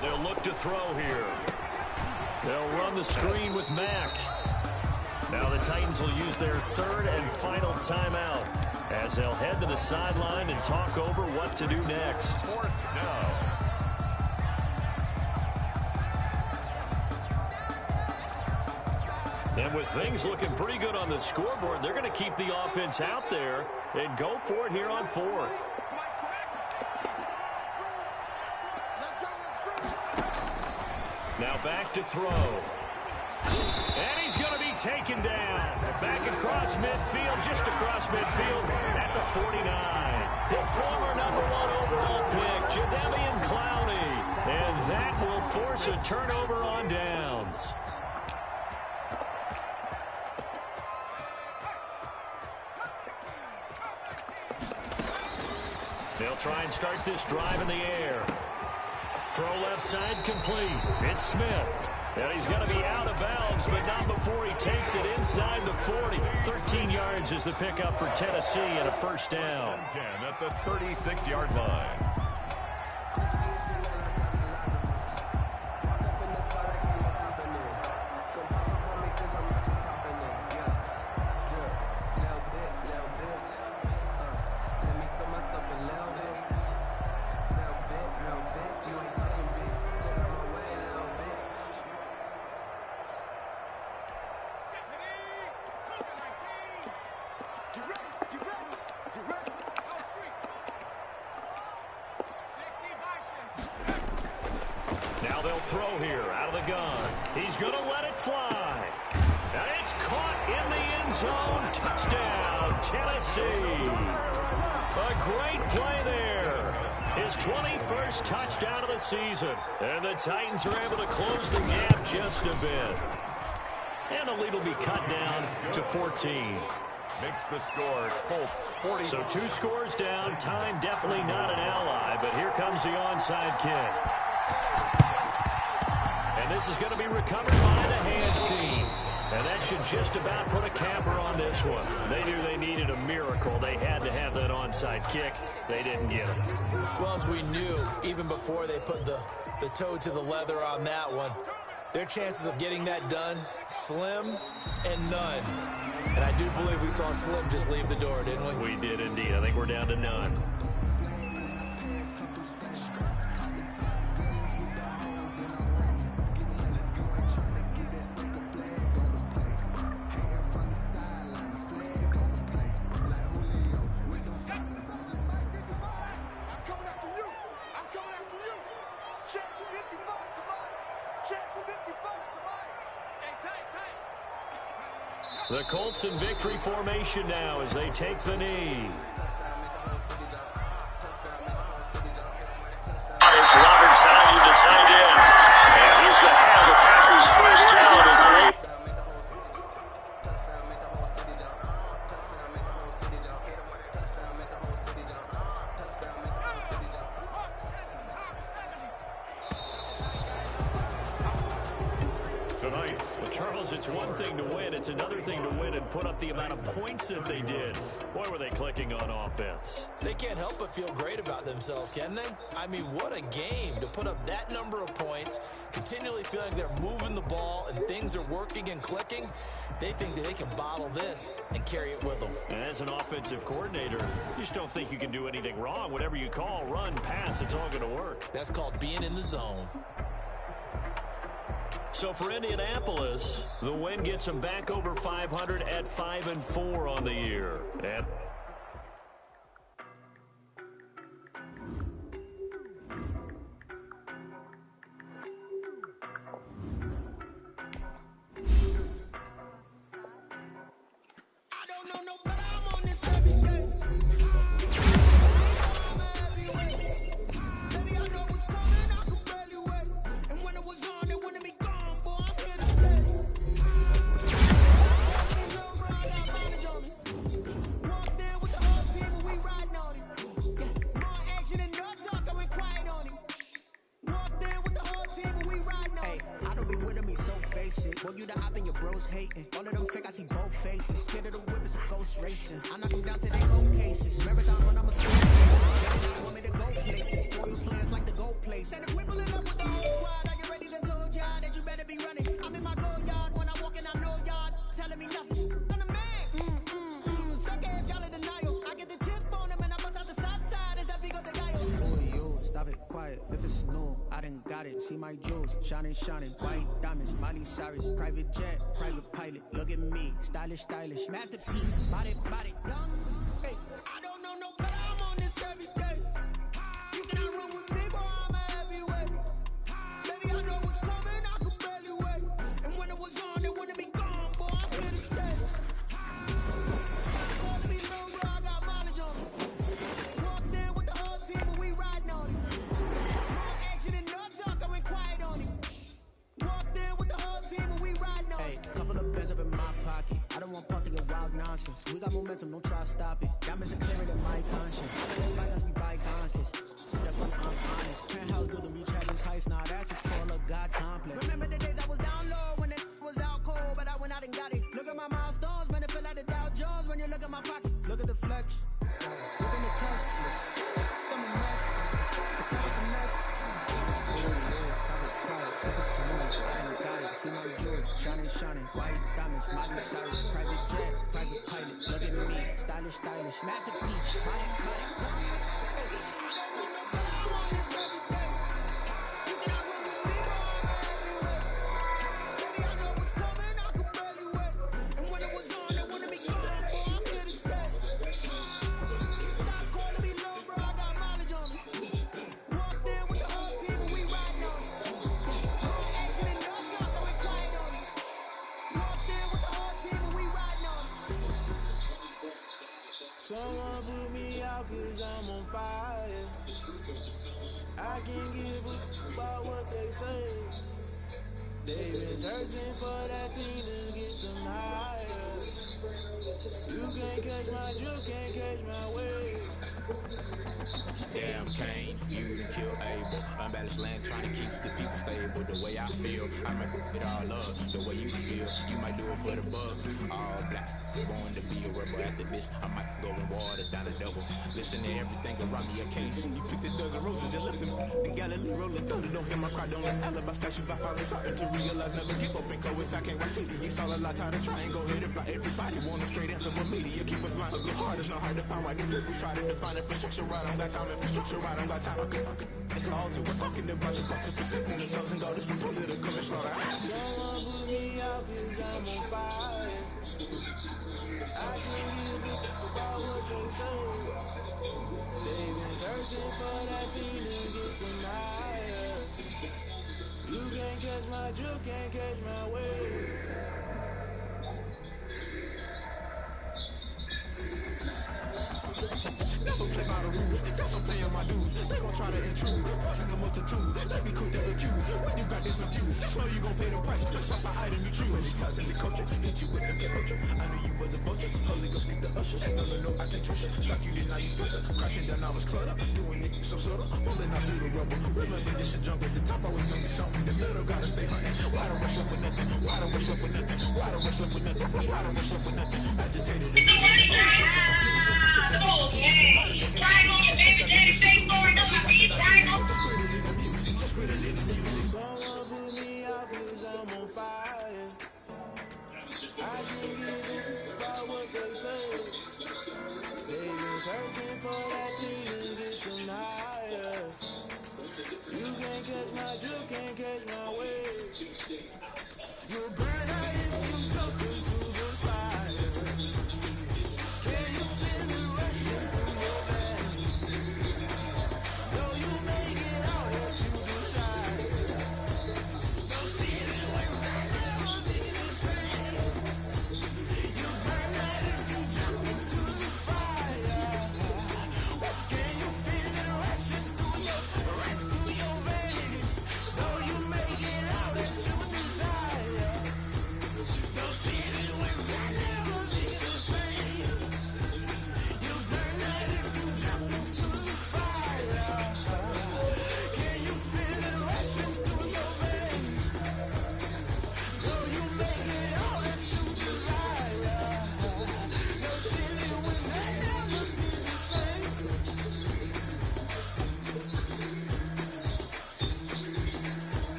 Speaker 5: They'll look to throw here. They'll run the screen with Mack. Now the Titans will use their 3rd and final timeout as they'll head to the sideline and talk over what to do next.
Speaker 6: 4th down.
Speaker 5: And with things looking pretty good on the scoreboard, they're going to keep the offense out there and go for it here on 4th. Now back to throw. And he's going to be taken down. Back across midfield, just across midfield at the 49. The former #1 overall pick, Jadeveon Clowney. And that will force a turnover on downs. They'll try and start this drive in the air. Throw left side complete. It's Smith. And he's going to be out of bounds, but not before he takes it inside the 40. 13 yards is the pickup for Tennessee and a 1st down.
Speaker 6: 10 at the 36-yard line.
Speaker 5: Now they'll throw here out of the gun. He's going to let it fly. And it's caught in the end zone. Touchdown, Tennessee. A great play there. His 21st touchdown of the season. And the Titans are able to close the gap just a bit. And the lead will be cut down to 14.
Speaker 6: Makes the score Colts 40.
Speaker 5: So 2 scores down. Time definitely not an ally, but here comes the onside kick. And this is going to be recovered by the hands team. And that should just about put a capper on this one. They knew they needed a miracle. They had to have that onside kick. They didn't get it.
Speaker 2: Well, as we knew, even before they put the toe to the leather on that one, their chances of getting that done, slim and none. And I do believe we saw Slim just leave the door, didn't we?
Speaker 5: We did indeed. I think we're down to none.
Speaker 8: Check 55, come on. Check 55, come on. Hey, tight.
Speaker 5: The Colts in victory formation now as they take the knee.
Speaker 9: It's Robert Tonyan, the tight end. And he's going to have the Packers' first down as they...
Speaker 5: Tonight, well, Charles, it's one thing to win. It's another thing to win and put up the amount of points that they did. Boy, were they clicking on offense.
Speaker 2: They can't help but feel great about themselves, can they? I mean, what a game to put up that number of points, continually feeling they're moving the ball and things are working and clicking. They think that they can bottle this and carry it with them.
Speaker 5: And as an offensive coordinator, you just don't think you can do anything wrong. Whatever you call, run, pass, it's all going to work.
Speaker 2: That's called being in the zone.
Speaker 5: So for Indianapolis, the win gets them back over 500 at 5-4 on the year. And
Speaker 10: Boy, you the op and your bros hating. All of them fake, I see both faces. Scared of the whip, it's a ghost racing. I knock them down to their cold cases. Marathon when I'm a school chaser. They want me to go places. Spoil plans like the gold place. And if we pulling up with the whole squad, are you ready to told y'all that you better be running? I'm in my go yard when I walk in, I know y'all telling me nothing. I'm the man. Suck ass, y'all in denial. I get the chip on him and I bust out the south side. Is that Vigo the guy? Oh, you, stop it, quiet. If it's new, I done got it. See my jewels, shining, white diamonds, Miley Cyrus, private jet, private pilot. Look at me, stylish, masterpiece, body, young. Hey, I don't know no better. I'm on this every day. You cannot run with me, boy. I'm a heavyweight. Baby, I know what's coming. I could barely wait. And when it was on, they wanted me gone, boy. I'm here to stay. Stop calling me little bro. I got mileage on me. Walked in with the whole team, and we riding on it. No action and no talk. I went quiet on it. Walked in with the whole team and we riding on it. Hey, couple of bands up in my pocket. I don't want pause to get wild nonsense. We got momentum, don't try to stop it. Diamonds are clearer than my conscience. Bygones be bygones. That's when I'm honest. Penthouse building, reach heaven's heights. Now that's what's called a God complex. Remember the days I was down low when it was out cold, but I went out and got it. Look at my milestones, man, it feel like the Dow Jones when you look at my pocket. Look at the flex. Look at the Teslas. I'm a mess. It's all a finesse. Stop it, quiet. If it's smooth, I done got it. See my jewels, shining, white diamonds, Miley Cyrus, private jet, private pilot. Look at me, stylish, masterpiece, body.
Speaker 11: Someone put me out cause I'm on fire. I can't give a about what they say. They've been searching for that thing to get them higher. You can't catch my drift, can't catch my wave.
Speaker 12: Damn Kane, you done kill Abel. Unbalanced land trying to keep the people stable. The way I feel, I might it all up. The way you feel, you might do it for the buck. All black, born to be a rebel. After this, I might go and water down the double. Listen to everything around me, a case. You picked a dozen roses and left them in Galilee rolling thunder. Don't hear my cry, don't let alibi special. I finally starting to realize never give up and co-its. I can't watch TV. It's all a lot, tired of trying, go ahead and fly. Everybody want a straight answer, but media keep us blind. It's hard, it's not hard to find why the people try to define infrastructure right. I don't got time, infrastructure right. I don't got time, I could it's all to we're talking about you, about to protecting themselves and daughters from political and slaughter.
Speaker 11: Someone put me out cause I'm on fire. I can't give a about what they say. They've been searching for that thing to get them higher. drift, can't catch my wave. Never play by the rules, guess I'm playing my dues. They gon' try to intrude, poison the multitude. Let me cook the accused, when you got this abuse, just know you gon' pay the price. Let's shop the item you choose. Many times in the culture, hit you with the culture. I knew you was a vulture, Holy Ghost get the ushers. No, I can't trust you. Shock you, then now you fluster. Crashing down, I was cluttered, doing it so subtle. Falling out through the rubble. Remember this a jump at the top, I was gonna get something. The middle gotta stay hunting. Why the rush left for nothing? Why the rush left for nothing? Why the rush left for nothing? Why the rush left for nothing? Agitated and just put it in the music. Someone put me out 'cause I'm on fire. I can get it about what they say. They been searching for that thing to get them higher. You can't catch my drift, can't catch my wave. You'll burn out if you jump into the fire. Can you feel it rushing through your veins? Though you make it out as you desire. Don't see it when I never be the same. You burn out if you jump into the fire. Can you feel it rushing through your veins? Though you make it out as you desire. Don't see it when I never be the same. You burn out if you jump into the fire. Can you feel it rushing through your veins? Though you make it all that you desire. No silly when I never be the same.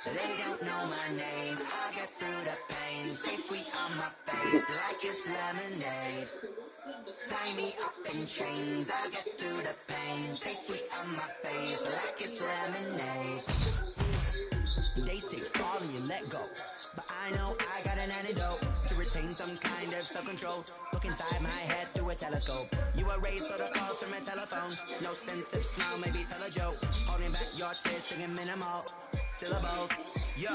Speaker 3: They don't know my name, I get through the pain. Taste sweet on my face like it's lemonade. Tie me up in chains, I get through the pain. Taste sweet on my face like it's lemonade. They say fall and you let go, but I know I got an antidote to retain some kind of self-control. Look inside my head through a telescope. You were raised for the calls from a telephone. No sense of smile, maybe tell a joke. Holding back your tears, singing minimal syllables. Yeah,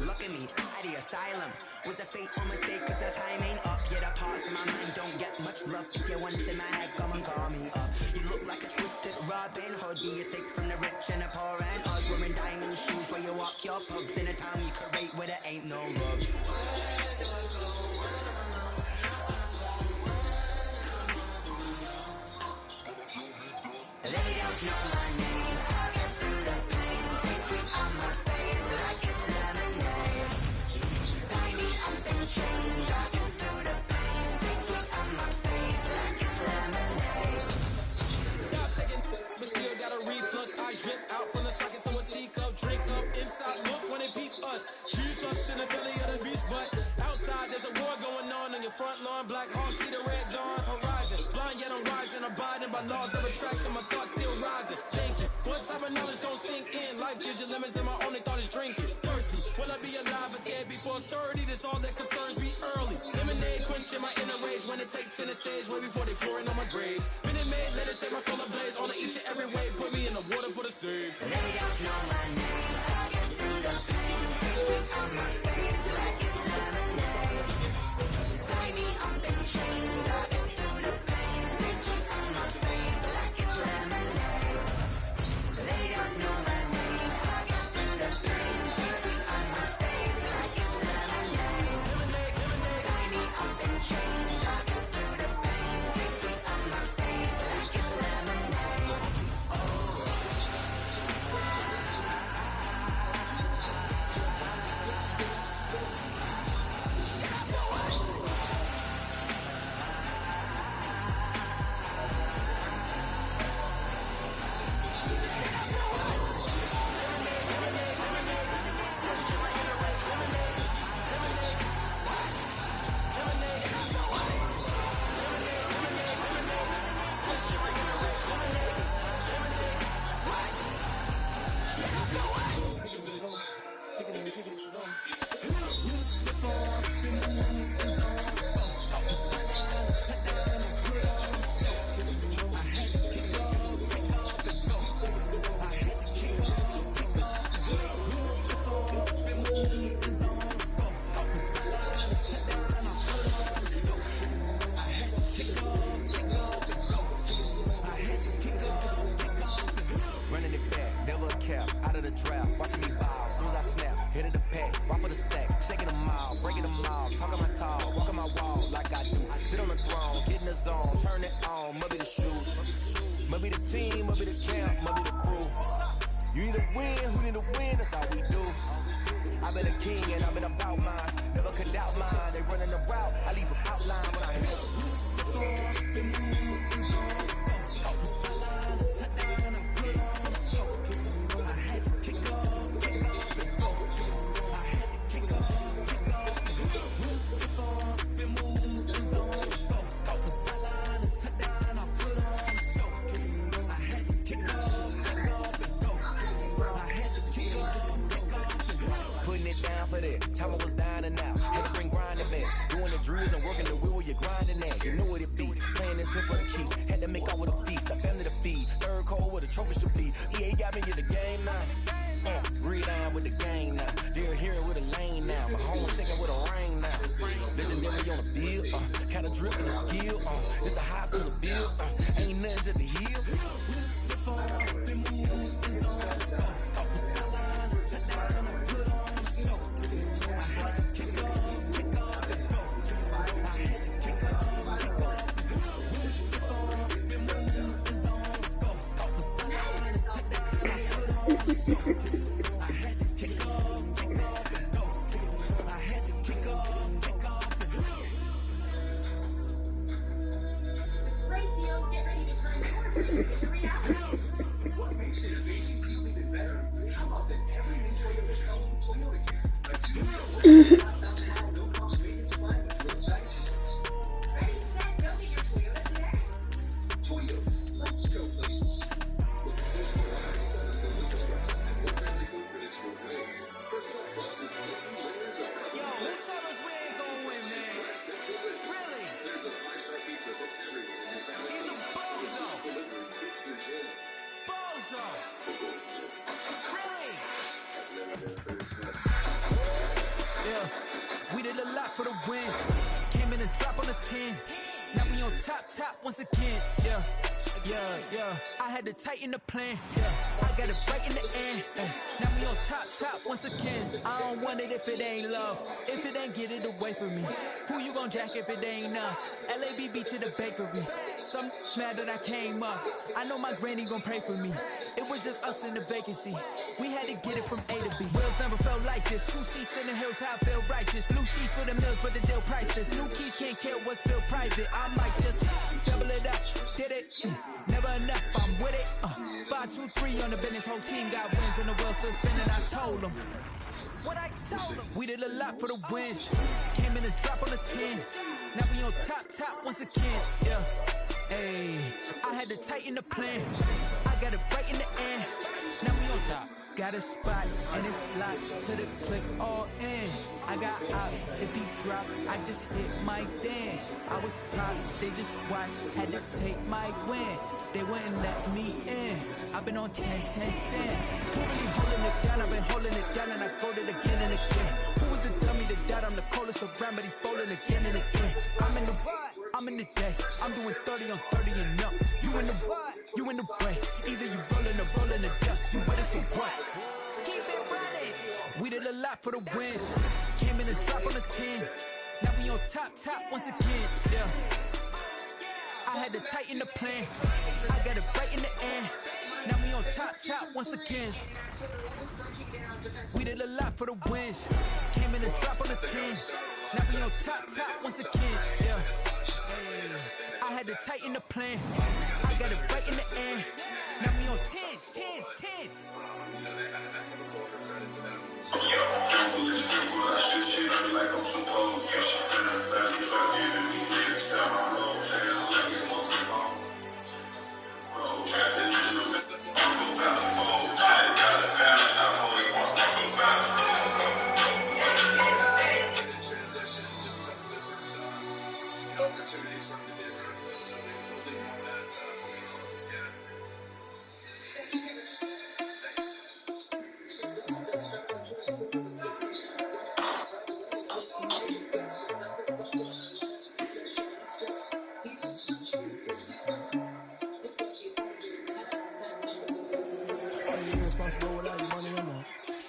Speaker 3: look at me, at the asylum. Was a fateful mistake cause the time ain't up. Yet a pause in my mind, don't get much love. If you want in my head, come and call me up. You look like a twisted Robin Hood. Do you take from the rich and the poor and us? Wearing diamond shoes where you walk your pugs. In a town you create where there ain't no love. They don't know my name, I get through the pain. Taste sweet on my face like it's lemonade. Tie me up in chains, I get through the pain. Taste sweet on my face like it's lemonade.
Speaker 11: Stop taking, but still got a reflux. I drip out from the socket to a teacup. Drink up inside, look when they peep us. Choose us in the belly of the beast, but outside there's a war going on your front lawn. Black Hawk, see the red dawn horizon. Blind yet I'm rising, abiding by laws of attraction. My thoughts still rising. Thank you. What type of knowledge don't sink in? Life gives you lemons and my only thought is drinking. Thirsty, will I be alive again before 30? That's all that concerns me early. Lemonade quenching my inner rage when it takes center stage. Way before they pouring on my grave. Minute Maid, let it set my soul ablaze. On each and every way, put me in the water for the save.
Speaker 3: They don't know my name, I get through the pain. Taste sweet on my face like it's lemonade. Tie me up in chains, I get through the pain. Taste sweet on my face like it's lemonade. They don't know my name, I get through the pain. Taste sweet on my face like it's lemonade. Tie me up in chains, I get through the pain. Taste sweet on
Speaker 12: Might be the team, might be the camp, might be the crew. You need to win, who need to win, that's all we do. I've been a king and I've been about mine. Never could doubt mine. They running the route, I leave them outline when I hit them. Time I was dying and out. Had to bring grinding back. Doing the drills and working the wheel, you're grinding that. You know what it be. Playing this here for the keeps. Had to make off with a feast. A family to feed. Third cold where the trophy should be. EA got me in the game now. Reline with the game now. They're here with a lane now. My home second with a rain now. Legendary on the field. Kind of drip is a skill. It's the high school of bill. Ain't nothing just the heel.
Speaker 13: What makes it amazing deal even better? How about that every new Toyota comes with Toyota Care? A 2-year, 1,000-mile no-cost maintenance plan with roadside assistance.
Speaker 14: Ready, set, go get your Toyota today.
Speaker 13: Toyota, let's go places.
Speaker 10: Yo, who told us we ain't gonna win, man? Really?
Speaker 13: There's a 5-star pizza for everyone.
Speaker 10: He's a bozo. Bozo. Really? Yeah, we did a lot for the wins. Came in and drop on the 10. Now we on top once again. Yeah. I had to tighten the plan. Yeah, I got it right in the end. Now we on top once again. I don't want it if it ain't love. If it ain't, get it away from me. Who you gon' jack if it ain't us? LABB to the bakery. Some mad that I came up. I know my granny gon' pray for me. It was just us in the vacancy. We had to get it from A to B. Wheels never felt like this. 2 seats in the hills, how I feel righteous. Blue sheets for the mills, but the deal priceless. New keys can't kill what's built private. I might just double it up. Did it? Never enough, I'm with it. 5, 2, 3 on the business. Whole team got wins and the wheels still spinning. I told them what I told them. We did a lot for the wins. Came in and drop on the 10. Now we on top once again. Yeah. Hey, I had to tighten the plan. I got it right in the end. Now we on top. Got a spot and it's locked to the click all in. I got ops. If he drop, I just hit my dance. I was top, they just watched. Had to take my wins. They wouldn't let me in. I've been on 10 cents. Who really holding it down? I've been holding it down and I fold it again and again. Who was the dummy that died? I'm the coldest around, but he folding again and again. I'm in the what? I'm in the day. I'm doing 30 on 30 and up. You in the what? You in the way. Either you rolling the dust. You better say what? Keep it running. We did a lot for the wins. Came in and drop on the 10. Now we on top once again. Yeah. I had to tighten the plan. I got it right in the end. Now we on top once again. We did a lot for the wins. Came in and drop on the 10. Now we on top once again. Yeah. I had to tighten the plan. I got it right in the end. Now we on 10.
Speaker 11: Irresponsible without your money or not.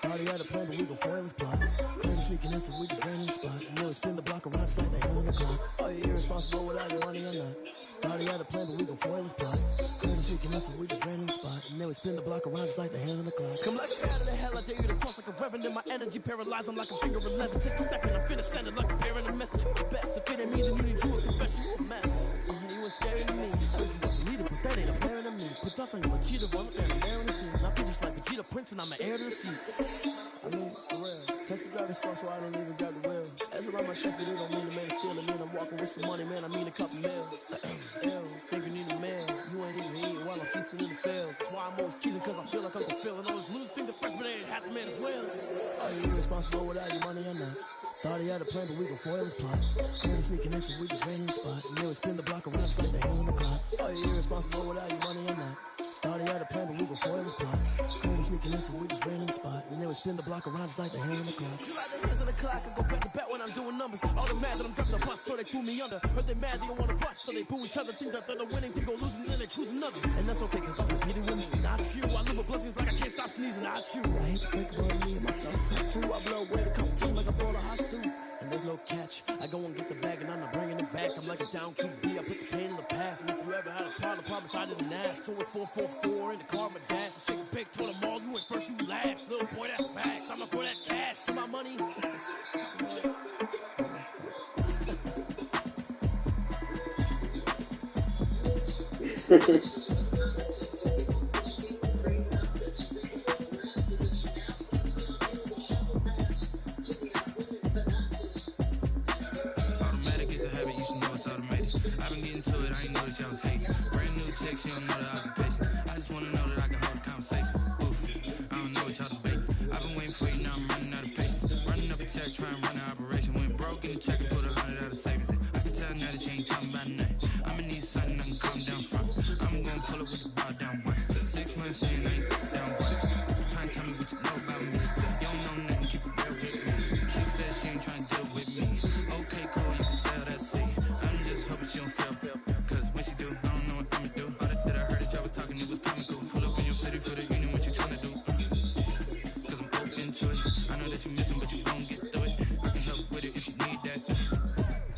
Speaker 11: Already had a plan, but we gon' forever plot. Crazy freaking us, so we just ran in the spot. You know, spin the block around just like they hang in the clock. Are you irresponsible without your money or not? Thought he had a plan, but we gon' foil his plot. Couldn't chicken us, so we just ran in the spot. And then we spin the block around just like the hands on the clock. Come like out of the hell, I dare you to cross like a reverend. In my energy paralyzed, I'm like a finger 11. Take a second, I'm finna send it like a bear in a message. The best, if it ain't me, then you need you a confession. You a mess. You was scary to me. I heard you was a leader, but that ain't apparent to me. Put thoughts on you, a cheater, one and I'm there in the scene. I feel just like Vegeta Prince, and I'm an heir to the seat. I mean, for real. Test the driving sauce, so I don't even grab the wheel. As around my chest, but it don't mean the man is stealing. Mean I'm walking with some money, man. I mean a couple mil. Ew, think you need a man. You ain't even eating while I'm feasting in the field. That's why I'm always cheating, cause I feel like I'm fulfilling. Always lose, think the freshman ain't half the man as well. Are you irresponsible without your money or not? Thought he had a plan, but we gon' foil his plot. Couldn't sneaking in, so we just ran in the spot. And then we spin the block around just like the hands on the clock. Are you irresponsible without your money or not? Thought he had a plan, but we gon' foil his plot. Couldn't sneaking in, so we just ran in the spot. And then we spin the block around just like the hands on the clock. You like the hands on the clock, I go back to back when I'm doing numbers. All the mad that I'm dropping the bus, so they threw me under. Heard they mad, they don't wanna bust, so they boo each other. Think that they're the winning, think go losing, then they choose another. And that's okay, cause I'm competing with me, not you. I live with blessings like I can't stop sneezing, not you. I hate to break up me and myself tattoo. I blow away the competition like I bought a hot suit. And there's no catch. I go and get the bag and I'm not bringing it back. I'm like a down QB. I put the pain in the past. And if you ever had a problem, promise I didn't ask. So it's 444 in the car, my dash. I shake a big, told them all, you went first, you last. Little boy, that's facts. I'ma pour that cash to my money.
Speaker 12: Automatic is a habit, you should know it's automated. I've been getting to it, I ain't noticed y'all was hating. Brand new chicks, you don't know that I've been patient. I just wanna know that I can hold a conversation. Ooh, I don't know what y'all debate. I've been waiting for you, now I'm running out of patience. Running up a check, try and run an operation. Went broke in the check and put 100 out of savings. I can tell now that you ain't talking about nothing. I'ma need something I can calm down from. I'm gonna pull it with the bar down one. 6 months saying I ain't down one. Trying to tell me what you know about me. You don't know nothing, keep it real with me. She said she ain't trying to deal with me. Okay, cool, you can sell that seat. I'm just hoping she don't feel. Cause when she do, I don't know what I'ma do. All that I heard that y'all was talking, it was comical. Pull up in your city for the union, what you trying to do? Cause I'm open to it. I know that you missing, but you gon' get through it. I can help with it if you need that.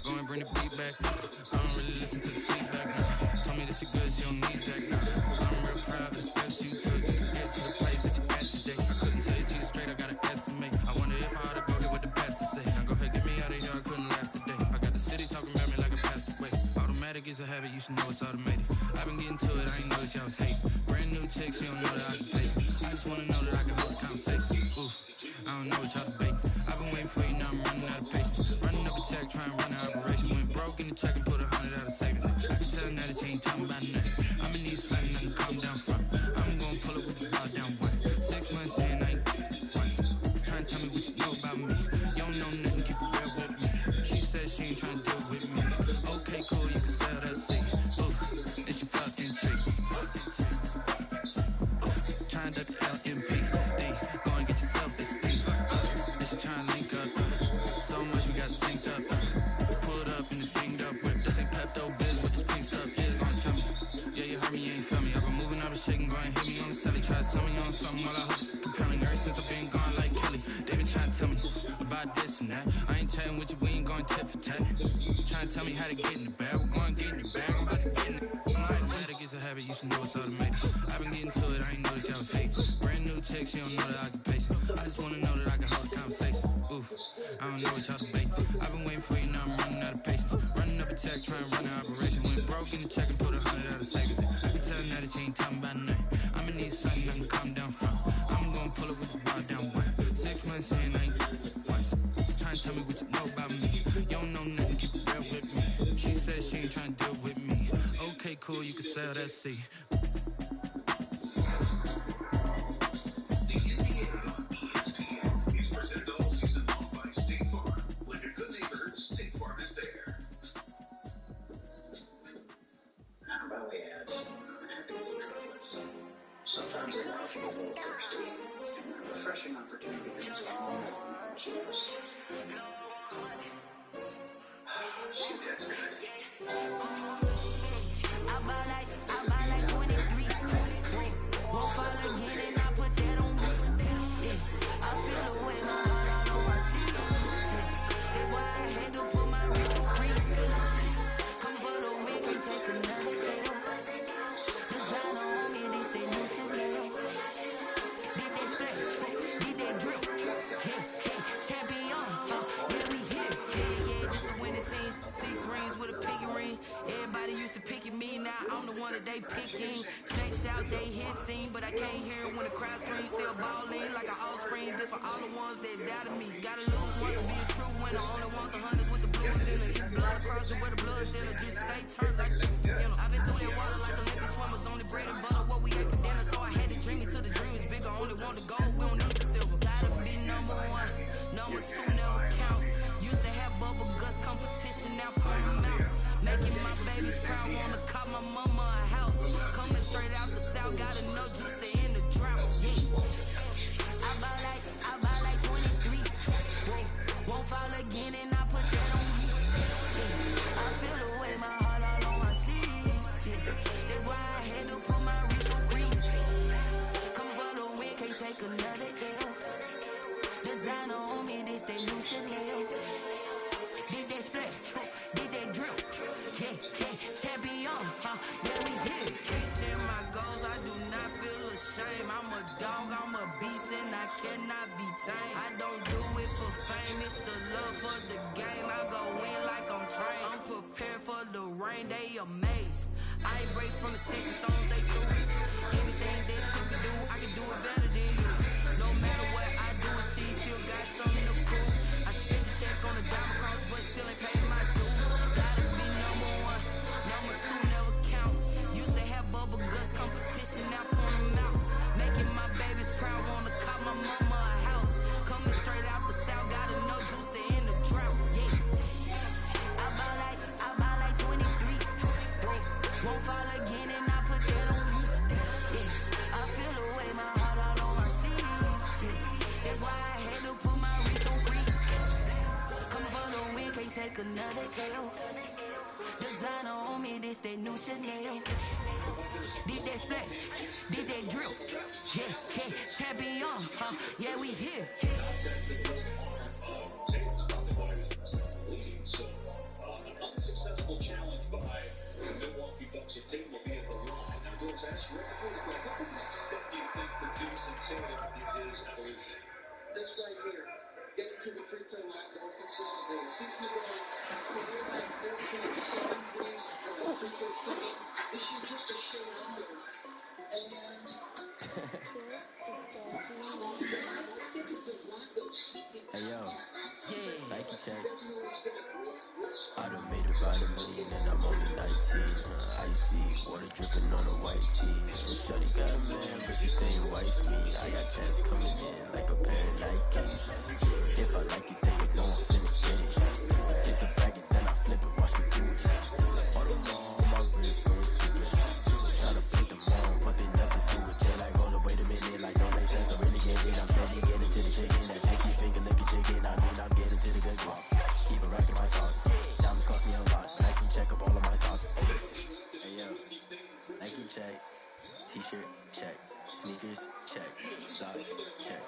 Speaker 12: Go and bring the beat back. I don't really listen to the feedback now. Told me that she good, she don't need that now. I'm real proud, especially you took just to get to the place that you at today. I couldn't tell you to you straight, I gotta estimate. I wonder if I ought to go get what the best to say. Now go ahead, get me out of here, I couldn't last a day. I got the city talking about me like I passed away. Automatic is a habit, you should know it's automated. I've been getting to it, I ain't noticed y'all was hating. Brand new chicks, you don't know that I can pay. I just wanna know that I can hold a conversation. Ooh, I don't know what y'all debate. I've been waiting for you, now I'm running out of patience. Running up a check, try and run an operation. Went broke in the check and put 100 out of savings. I can tell now that you ain't talking about nothing. I'ma need something I can calm down from. I'm gonna pull it with the bar down one. 6 months saying I ain't once. Trying to tell me what you know about me. You don't know nothing, keep it real with me. She said she ain't trying to deal with me. Okay, cool, you can sell that seat. Ooh, it's your fucking trick. Trying to LMPD. Go and get yourself this thing. It's trying to link up. So much we got synced up. Pulled up in the dinged up whip. This ain't Pepto Biz, what this pink stuff is. Gonna tell me. Yeah, you heard me, you ain't feel me. I've been moving, I've been shaking, go and hit me on the celly. Try to sell me on something while I hope. Compelling ever since I've been gone like Kelly. They been trying to tell me about this and that. I ain't chatting with you, we ain't going tit for tat. Trying to tell me how to get in the bag. We're going to get in the bag, I'm about to get in it. Automatic is a habit, you should know it's automated. I've been getting to it, I ain't noticed y'all was hating. Brand new chicks, you don't know that I can patient. I just wanna know that I can hold a conversation. Ooh, I don't know what y'all debate. I've been waiting for you, now I'm running out of patience. Running up a check, try and run an operation. Went broke in the check and put 100 out of savings. I can tell now that you ain't talking about nothing. I'ma need something I can calm down from. I'm gonna pull it with the bar down one. 6 months saying I ain't once. Trying to tell me what you know about me. You don't know nothing, keep it real with me. She said she ain't trying to deal with me. Okay, cool, you can sell that seat.
Speaker 13: Sometimes they laugh a little thirsty. Refreshing opportunity to juice. See, that's good.
Speaker 10: I buy like 23. Won't fall again and I put that on me. Yeah. I feel the way my heart all on my sleeve. That's why I had to put my wrist on crease. Come for the win, can't take a nap.
Speaker 15: one that they picking. Snakes out, they hissing, but I can't hear when the crowd screams. Still balling like an offspring. This for all the ones that doubted me. Gotta lose once to be a true winner. Only want the hunters with the blues in it. Eat blood across it where the blood dealer. Just stay turned like I've been through that water like Olympic swimmers. Only bread and butter, what we ate for dinner. So I had to dream it till the dream is bigger. Only want the gold, we don't need the silver. Gotta be number one, number two never count. Used to have bubble guts competition, now pour them out. Making my babies proud, wanna call my mama a house. Coming straight out the south, gotta know just to end the drought. Yeah. I buy like 23. Won't fall again and I put that on me. Yeah. I feel the way my heart all on my sleeve. Yeah. That's why I had to put my wrist on freeze. Come for the win, can't take another L. Designer on me, this that new Chanel. Did that split, did that drill. Yeah, champion, yeah, we here. Reaching my goals, I do not feel ashamed. I'm a dog, I'm a beast, and I cannot be tamed. I don't do it for fame, it's the love for the game. I go in like I'm trained. I'm prepared for the rain, they amazed. I ain't break from the sticks and stones they threw. Anything that you can do, I can do it better than you. No matter what I do, achieve, still got something to prove. I spent the check on the diamond cross, but still ain't paid my dues. Gotta be number one, number two never count. Used to have bubble guts competition, now point them out. Making my babies proud, wanna call my mama a house. Coming straight out the south, gotta know just to end the drought. Yeah, I buy like 23. Won't fall again and I put that on me. Yeah, I feel the way my heart all on my sleeve. Yeah, that's why I had to put my wrist on freeze. Coming for the win, can't take another L. Designer on me, this that new Chanel. Did that split, did that drill. Yeah, champion, yeah, we here.
Speaker 13: Unsuccessful challenge by the Milwaukee Bucks. The Tatum will be at the line. Now goes ask Rick quarterback, what's the next step do you think for Jason Tatum in his evolution?
Speaker 16: This right here, getting to the free throw line more consistently. Season ago, career at 4.7 threes free throw per game. This year, just a shade under. And
Speaker 1: Hey yo, Nike check. I done made about $1 million and I'm only 19. Icy, water dripping on a white tee. And shorty got a man, but she saying wife's me. I got chance coming in like a pair of Nikes. If I like it, then you know I'm finna get it. Get the bag and then I flip it, watch me do it. All the more on my wrist, going stupid. Tryna put them on, but they never do it. They like, hold up, wait a minute, like don't make sense. I really get it. I'm steady getting to the chicken. That tasty finger licking chicken. I mean, I'm getting to the good guap. Keep it rocking my sauce. Diamonds cost me a lot, but I can check up all of my stocks. Hey yo, Nike check, t-shirt check, sneakers check, socks check,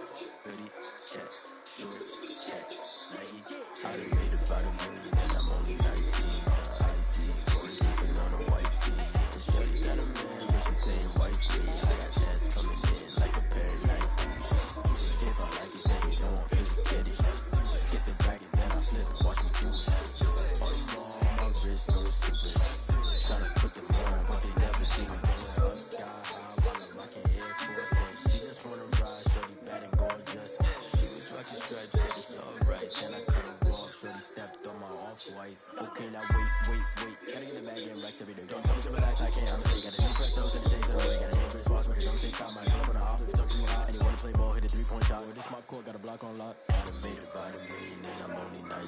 Speaker 1: hoodie check, shorts check, Nike. I done made about $1 million and I'm only 19. I see boys dripping on a white tee. And shorty got a man, but she saying wife me. I got chance coming in like a pair of Nikes. If I like it, then you know I'm finna get it. Get the bag and then I flip it, watch me do it. All the more on my wrist, going stupid. Tryna put them on, but they never do it. Going up sky high while I'm rocking Air Force. And she just wanna ride, shorty bad and gorgeous. She was rocking stripes, said it's alright. Then I cut her off, shorty stepped on my off-whites. Okay, now wait. Gotta get the bag and racks every day. Don't tell me to relax, I can't, I'm saying. Got a new press nose and a chase in the way. Got a name, Chris Watts with it, don't take time. I pull up on the hop, if it's too hot. And you wanna play ball, hit a 3-point shot. With this mock court, got a block on lock. I done made about $1 million and I'm only 19.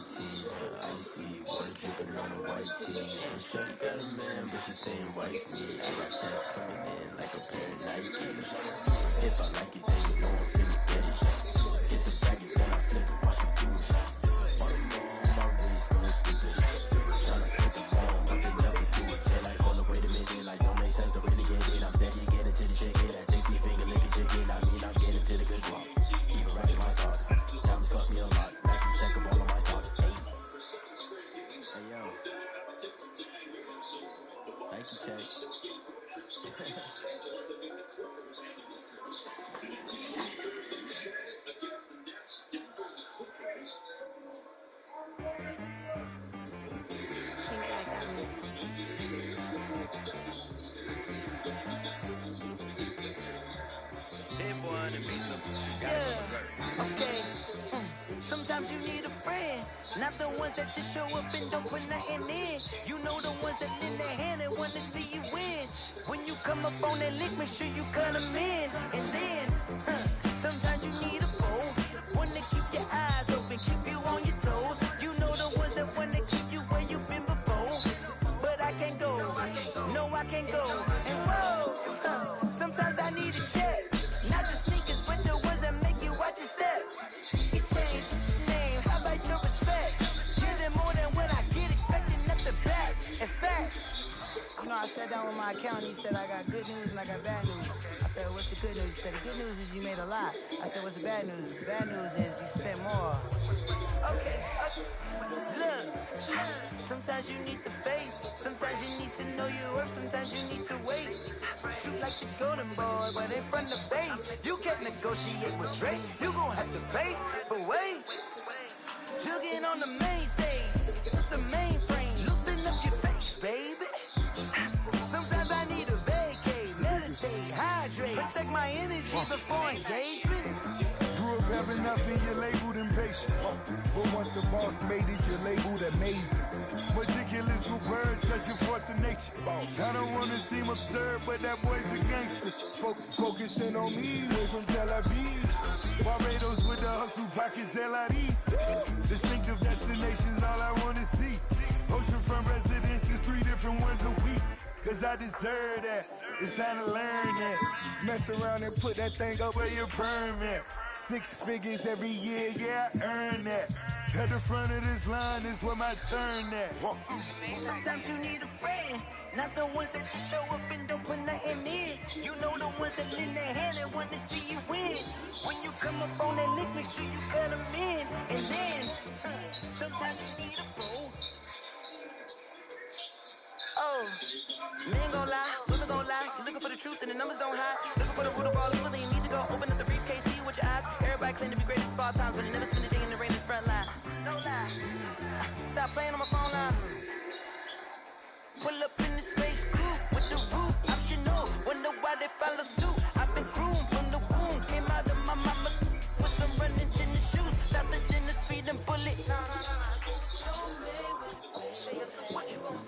Speaker 1: Icy, water dripping on a white tee. And shorty got a man, but she saying wife me. I got chance coming in like a pair of Nikes. If I like it, then you know I'm finna get it. Get the bag and then I flip it, watch me do it. All the more on my wrist, going stupid. Tryna put them on, but they never do it. They like, hold up, wait a minute, like don't make sense to really get it. I'm steady getting to the chicken, that tasty finger licking chicken. I mean, I'm getting to the good guap. Keep it rocking my sauce. Diamonds cost me a lot. Nike check up all of my stocks. Hey yo, Nike check.
Speaker 3: Yeah, okay. Sometimes you need a friend, not the ones that just show up and don't put nothing in. You know the ones that lend their hand and want to see you win. When you come up on that lick, make sure you cut them in. And then, sometimes you need a foe, one to keep your eyes open, keep you on your toes. You know the ones that want to keep you where you've been before. But I can't go, no I can't go. And whoa, sometimes I need a check, not the sneakers, but the ones that make you watch your step. It changed name, how about your respect? Giving more than what I get, expecting nothing back. In fact, you know, I sat down with my accountant, he said I got good news and I got bad news. I said, what's the good news? He said, the good news is you made a lot. I said, what's the bad news? The bad news is you spent more. Okay. Look, sometimes you need the faith, sometimes you need to know your worth, sometimes you need to wait. Shoot like the golden boy, but in front of face. You can't negotiate with Drake, you gon' have to pay. But wait, jugging on the main stage, the mainframe, loosen up your face, baby. Sometimes I need a vacate, meditate, hydrate, protect my energy before engagement.
Speaker 4: Grew up having nothing, you're labeled impatient. But once the boss made it, you're labeled amazing. Ridiculous with words, such a force of nature. I don't wanna seem absurd, but that boy's a gangster. Focusing on me, way from Tel Aviv. Barbados with the hustle pockets, LIDs. Distinctive destinations, all I wanna see. Oceanfront residences, 3 different ones a week. Cause I deserve that, it's time to learn that. Mess around and put that thing up where your permit. 6 figures every year, yeah, I earn that. At the front of this line is where my turn at.
Speaker 3: Sometimes you need a friend, not the ones that just show up and don't put nothing in. You know the ones that lend their hand and want to see you win. When you come up on that lick, make sure you cut them in. And then, sometimes you need a fool. Oh, men gon' lie, women gon' lie. You looking for the truth and the numbers don't hide. Looking for the root of all evil, then you need to go open up the briefcase, see with your eyes. Everybody claim to be greatest of all times, but they never spend a day in the rain in the front line. No lie. Stop playing on my phone line. Pull up in the space coupe with the roof optional. Wonder why they follow suit. I've been groomed from the womb, came out of my mama with some running tennis shoes, faster than the speeding bullet. What you want?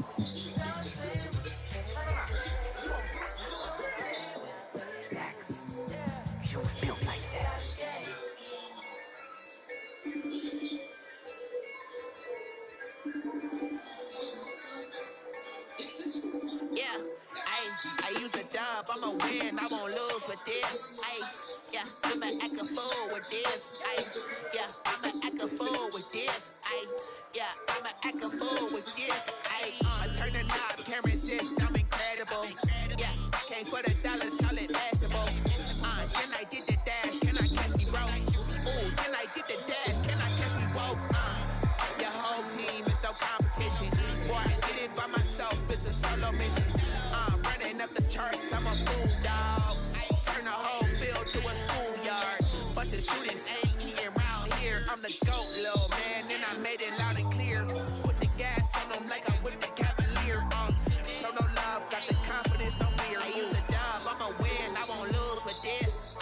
Speaker 17: Yeah, I use a dub, I'ma win, I won't lose with this. Yeah, I'ma act a fool with this. Yeah, I'ma act a fool with this. Yeah, I'ma act a fool with this. I turn the knob, camera says I'm incredible. Yeah, came for the dollars, call it vegetable. Then I did the dash, can I catch me roll? Ooh, then I did the dash, can I catch me roll? Your whole team is no competition. Boy, I did it by myself, it's a solo mission. Running up the charts, I'm a fool, dog. Turn the whole field to a schoolyard. Bunch of students ain't eating around here. I'm the GOAT, little man, and I made it loud and clear. Put the gas on them like I'm with the Cavalier. Show no love, got the confidence, no fear. I use a dub, I'ma win, I won't lose with this.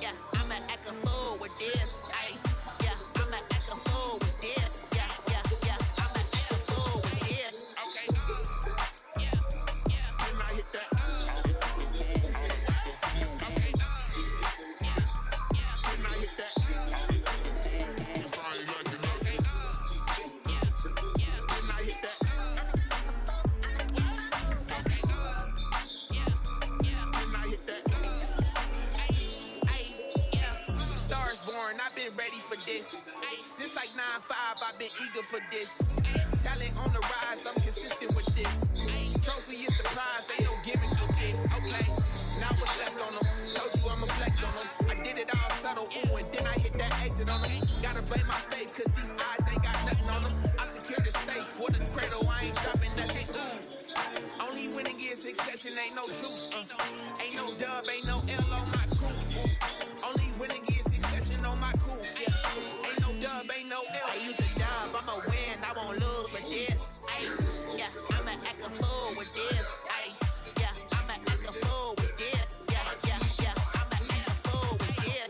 Speaker 17: Yeah, I'ma act a fool with this. Yeah, I'ma act a fool with this. Yeah, I'ma act a fool with this. Okay. Can I hit that? Okay. Can I hit that? Yes, I ain't like it. Okay. Can I hit that? Okay. Can I hit that? Stars born, I've been ready for this. Since like 9-5, I've been eager for this. Talent on the rise, I'm consistent with this. Trophy is the prize, ain't no gimmicks with this. Okay, now what's left on them? Told you I'ma flex on them. I did it all subtle, ooh, and then I hit that exit on them. Gotta blame my faith, cause these eyes ain't got nothing on them. I secure the safe for the cradle, I ain't dropping nothing. Ooh. Only winning is exception, ain't no truce. Ain't no dub, ain't no L on my crew. Only winning is exception on my crew. Yeah. Ain't no dub, ain't no L. I use a dub, I'ma win, I won't lose with this. Yeah, I'ma act a fool with this. Yeah, I'ma act a fool with this. Yeah, I'ma act a fool with this.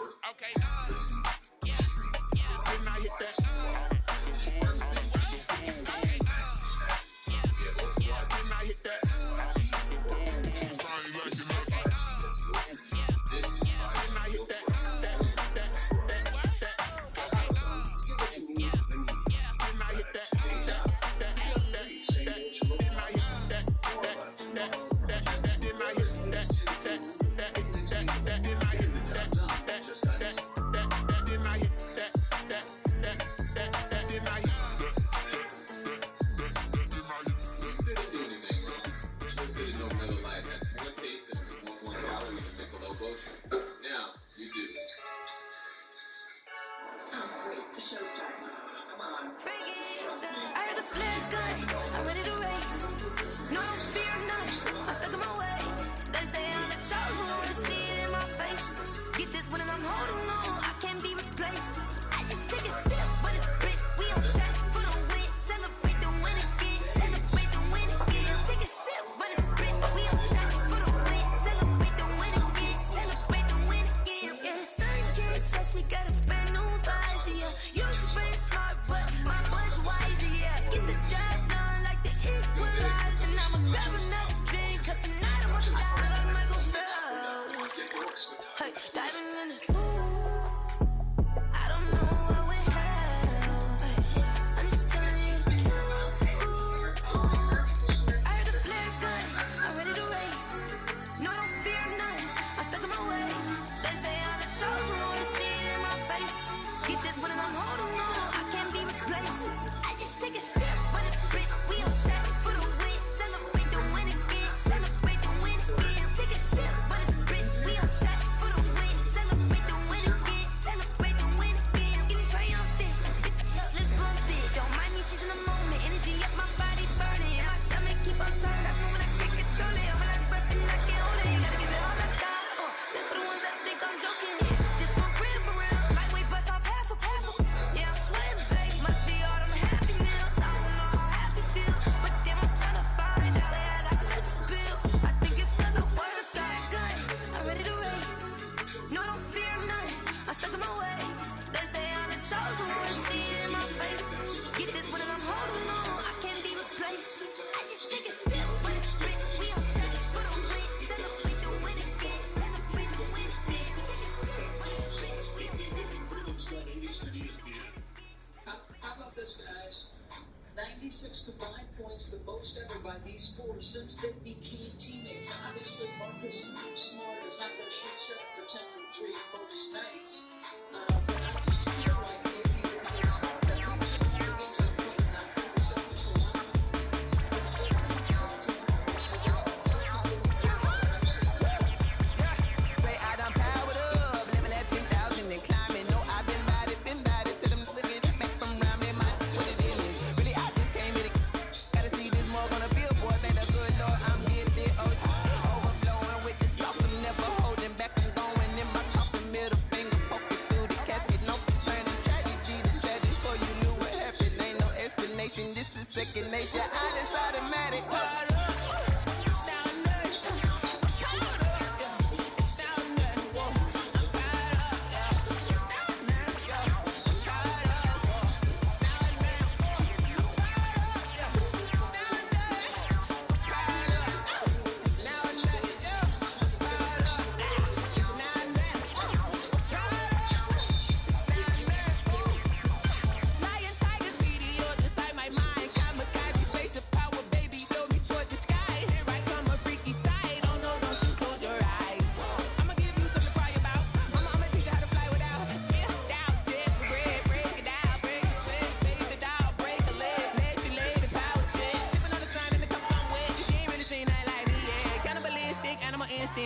Speaker 17: nature, I just automatic.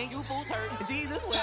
Speaker 17: You fools hurt. Jesus will.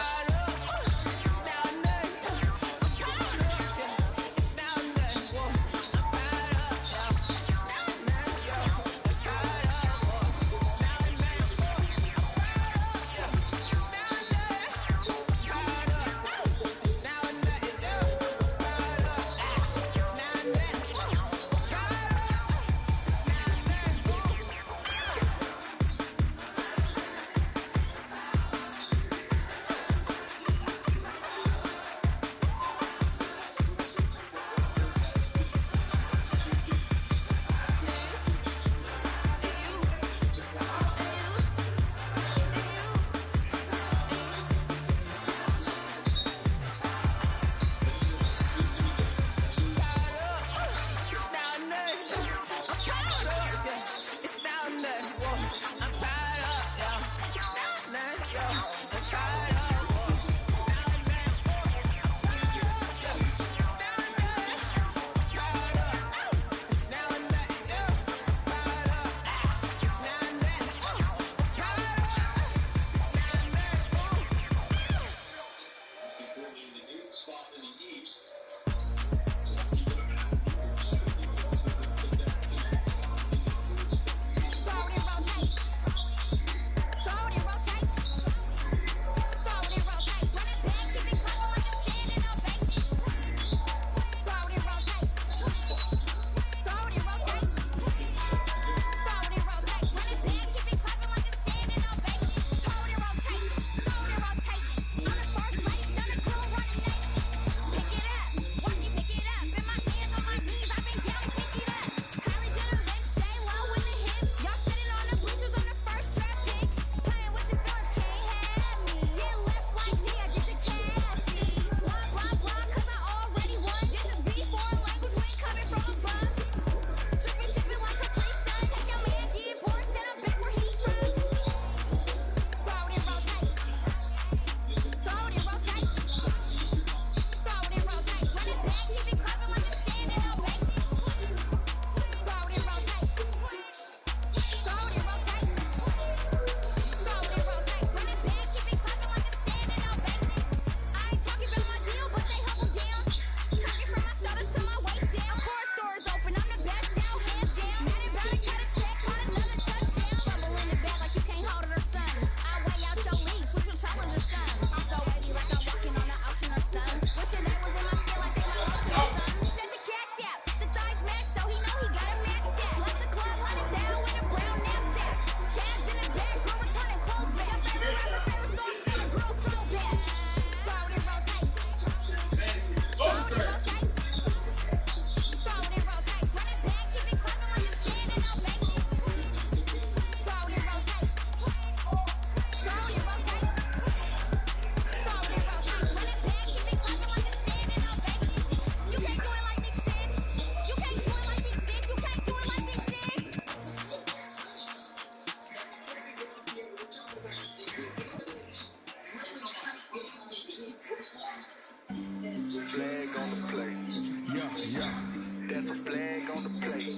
Speaker 18: That's a flag on the plate.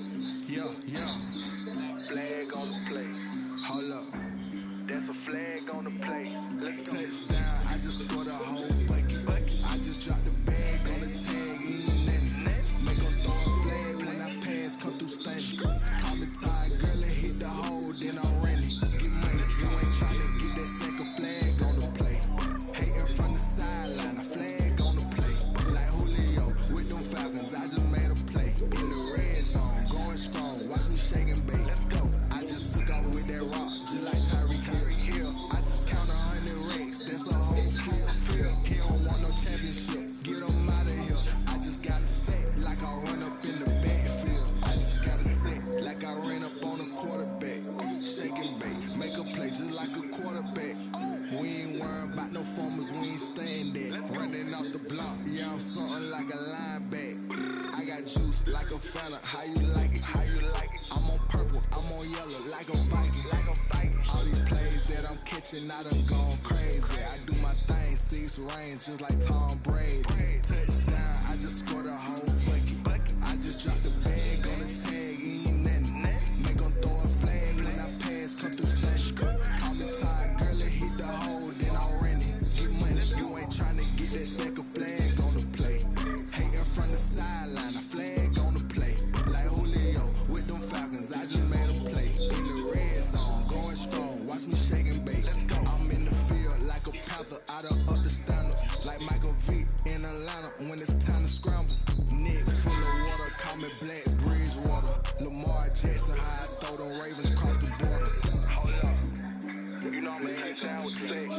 Speaker 18: Flag on the plate. Hold up. That's a flag on the plate. Let's go. Touchdown. I just scored a whole bucket. I just dropped the bag on the tag. Make them throw a flag when I pass. Come through stunning. Call me tired, girl, and hit the hole. Then I'm running. Get money. You ain't trying to get that second flag on the plate. Hating from the sideline. A flag on the plate. Like Julio with them Falcons. I just made a play. In the red zone. Going strong. Watch me shaking. Running off the block, yeah, I'm something like a linebacker. I got juice like a Fanta, how you like it? I'm on purple, I'm on yellow, like a Viking. All these plays that I'm catching, I done gone crazy. I do my thing, 6 range, just like Tom Brady. Touchdown, I just scored a whole bucket. I just dropped the bag on the tag, ain't nothing. Make 'em throw a flag when I pass, come through stunning. Call me Todd Gurley, hit the hole, then I'm running. Get money, you ain't tryna get that second flag on the play. Hating from the sideline, a flag on the play. Like Julio with them Falcons, I just made a play. In the red zone, going strong, watch me shake and bake. I'm in the field like a panther, I done up the standards. Like Michael Vick in Atlanta when it's time to scramble. Neck full of water, call me Black Bridgewater. Lamar Jackson, how I throw them Ravens across the border. Hold up, you know I'm a touchdown with the sack.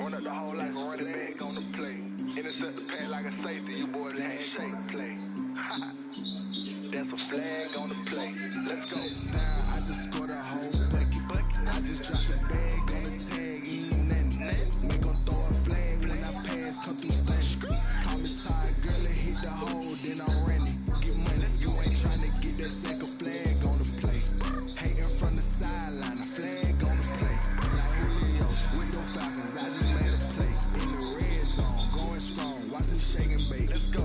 Speaker 18: Run up the hole like a running back on the play. Intercept the pad like a safety, you boys handshake play. That's a flag on the play. Let's go. Touchdown, I just scored a whole bucket. I just dropped the bag on the tag, ain't nothing. Make 'em throw a flag when I pass, come through stunning. Call me Todd Gurley, hit the hole, then I'm running. Get money, you ain't tryna get that second flag on the play. Hating from the sideline, a flag on the play. Like Julio with them Falcons, I just made a play. In the red zone, going strong, watch me shake and bake. Let's go.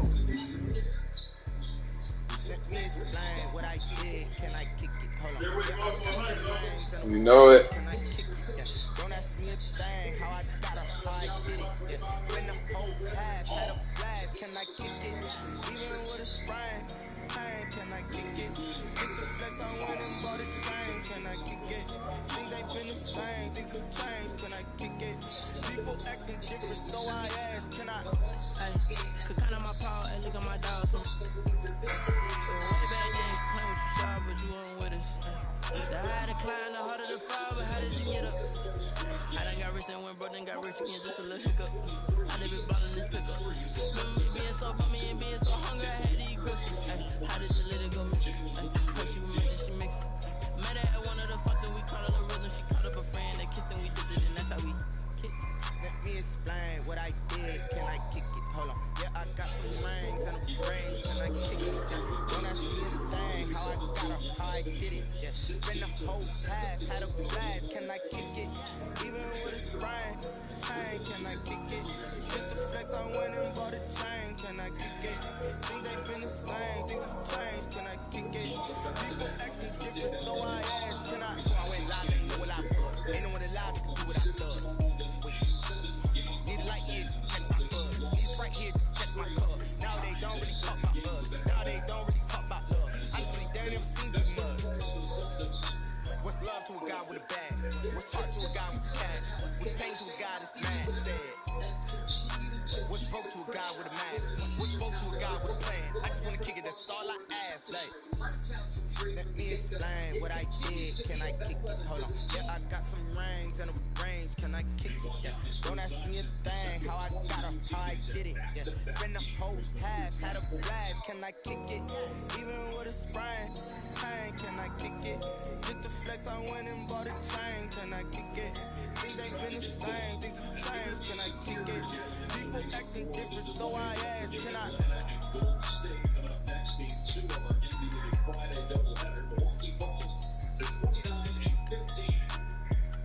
Speaker 10: Let me explain what I did. Can I kick it? Hold on.
Speaker 7: You know it.
Speaker 10: Can I kick it? Yeah. Don't ask me a thing. How I got up, how I did it. Yeah. When the whole half had a flag, can I kick it? Even with a sprain, pain, can I kick it? Kick the flex, I went and bought a chain. Can I kick it? Things ain't been the same. Things have changed. Can I kick it? People acting different, so I ask, can I?
Speaker 15: Ay, could count on my power and look at my dog. So way back then, playing with you sharp, but you weren't with us. The higher the climb, the harder the fall, but how did you get up? I done got rich, then went broke, then got rich again, just a little hiccup. I done been ballin' this pickup. Remember me being so bummy and being so hungry, I had to eat groceries. How did you let it go miss? Push you with me, she mix it. Met her at one of the functions, we called her the rhythm. She called up a friend, they kissed and we dipped it, and that's how we kicked.
Speaker 10: Let me explain what I did. Can I kick it? Hold on. Yeah, I got some rings and a brain. Can I kick it? Don't ask me a thing. How I got up, how I did it. Yeah, been the whole half, had a blast. Can I kick it? Even with a sprain, pain. Can I kick it? Hit the flex, I went and bought a chain. Can I kick it? Things ain't been the same. Things have changed. Can I kick it? People acting different, so I asked. Can I? So I went live and know what I put. Ain't no one alive can do what I love. Need a light years, check my buzz. These right here, check my cup. Now they don't really talk about us. Now they don't really talk about love. Honestly, they never seen too much. What's love to a guy with a bag? What's heart to a guy with cash? What's pain to a guy that's mad? Said. What's broke to a guy with a mask? What's broke to a guy with a plan? I just wanna kick it, that's all I ask. Like, let me explain what I did. Can I kick it? Hold on. Yeah, I got some rings and a range. Can I kick it? Yeah. Don't ask me a thing. How I got up, how I did it. Yeah. Been the whole half, had a blast. Can I kick it? Even with a sprain, pain. Can I kick it? Hit the flex, I went and bought a chain. Can I kick it? Things ain't been the same. Things have changed. Can I kick it? People acting different, so I ask. Can I?
Speaker 13: Next game 2 of our NBA Friday doubleheader. Milwaukee falls to 29-15.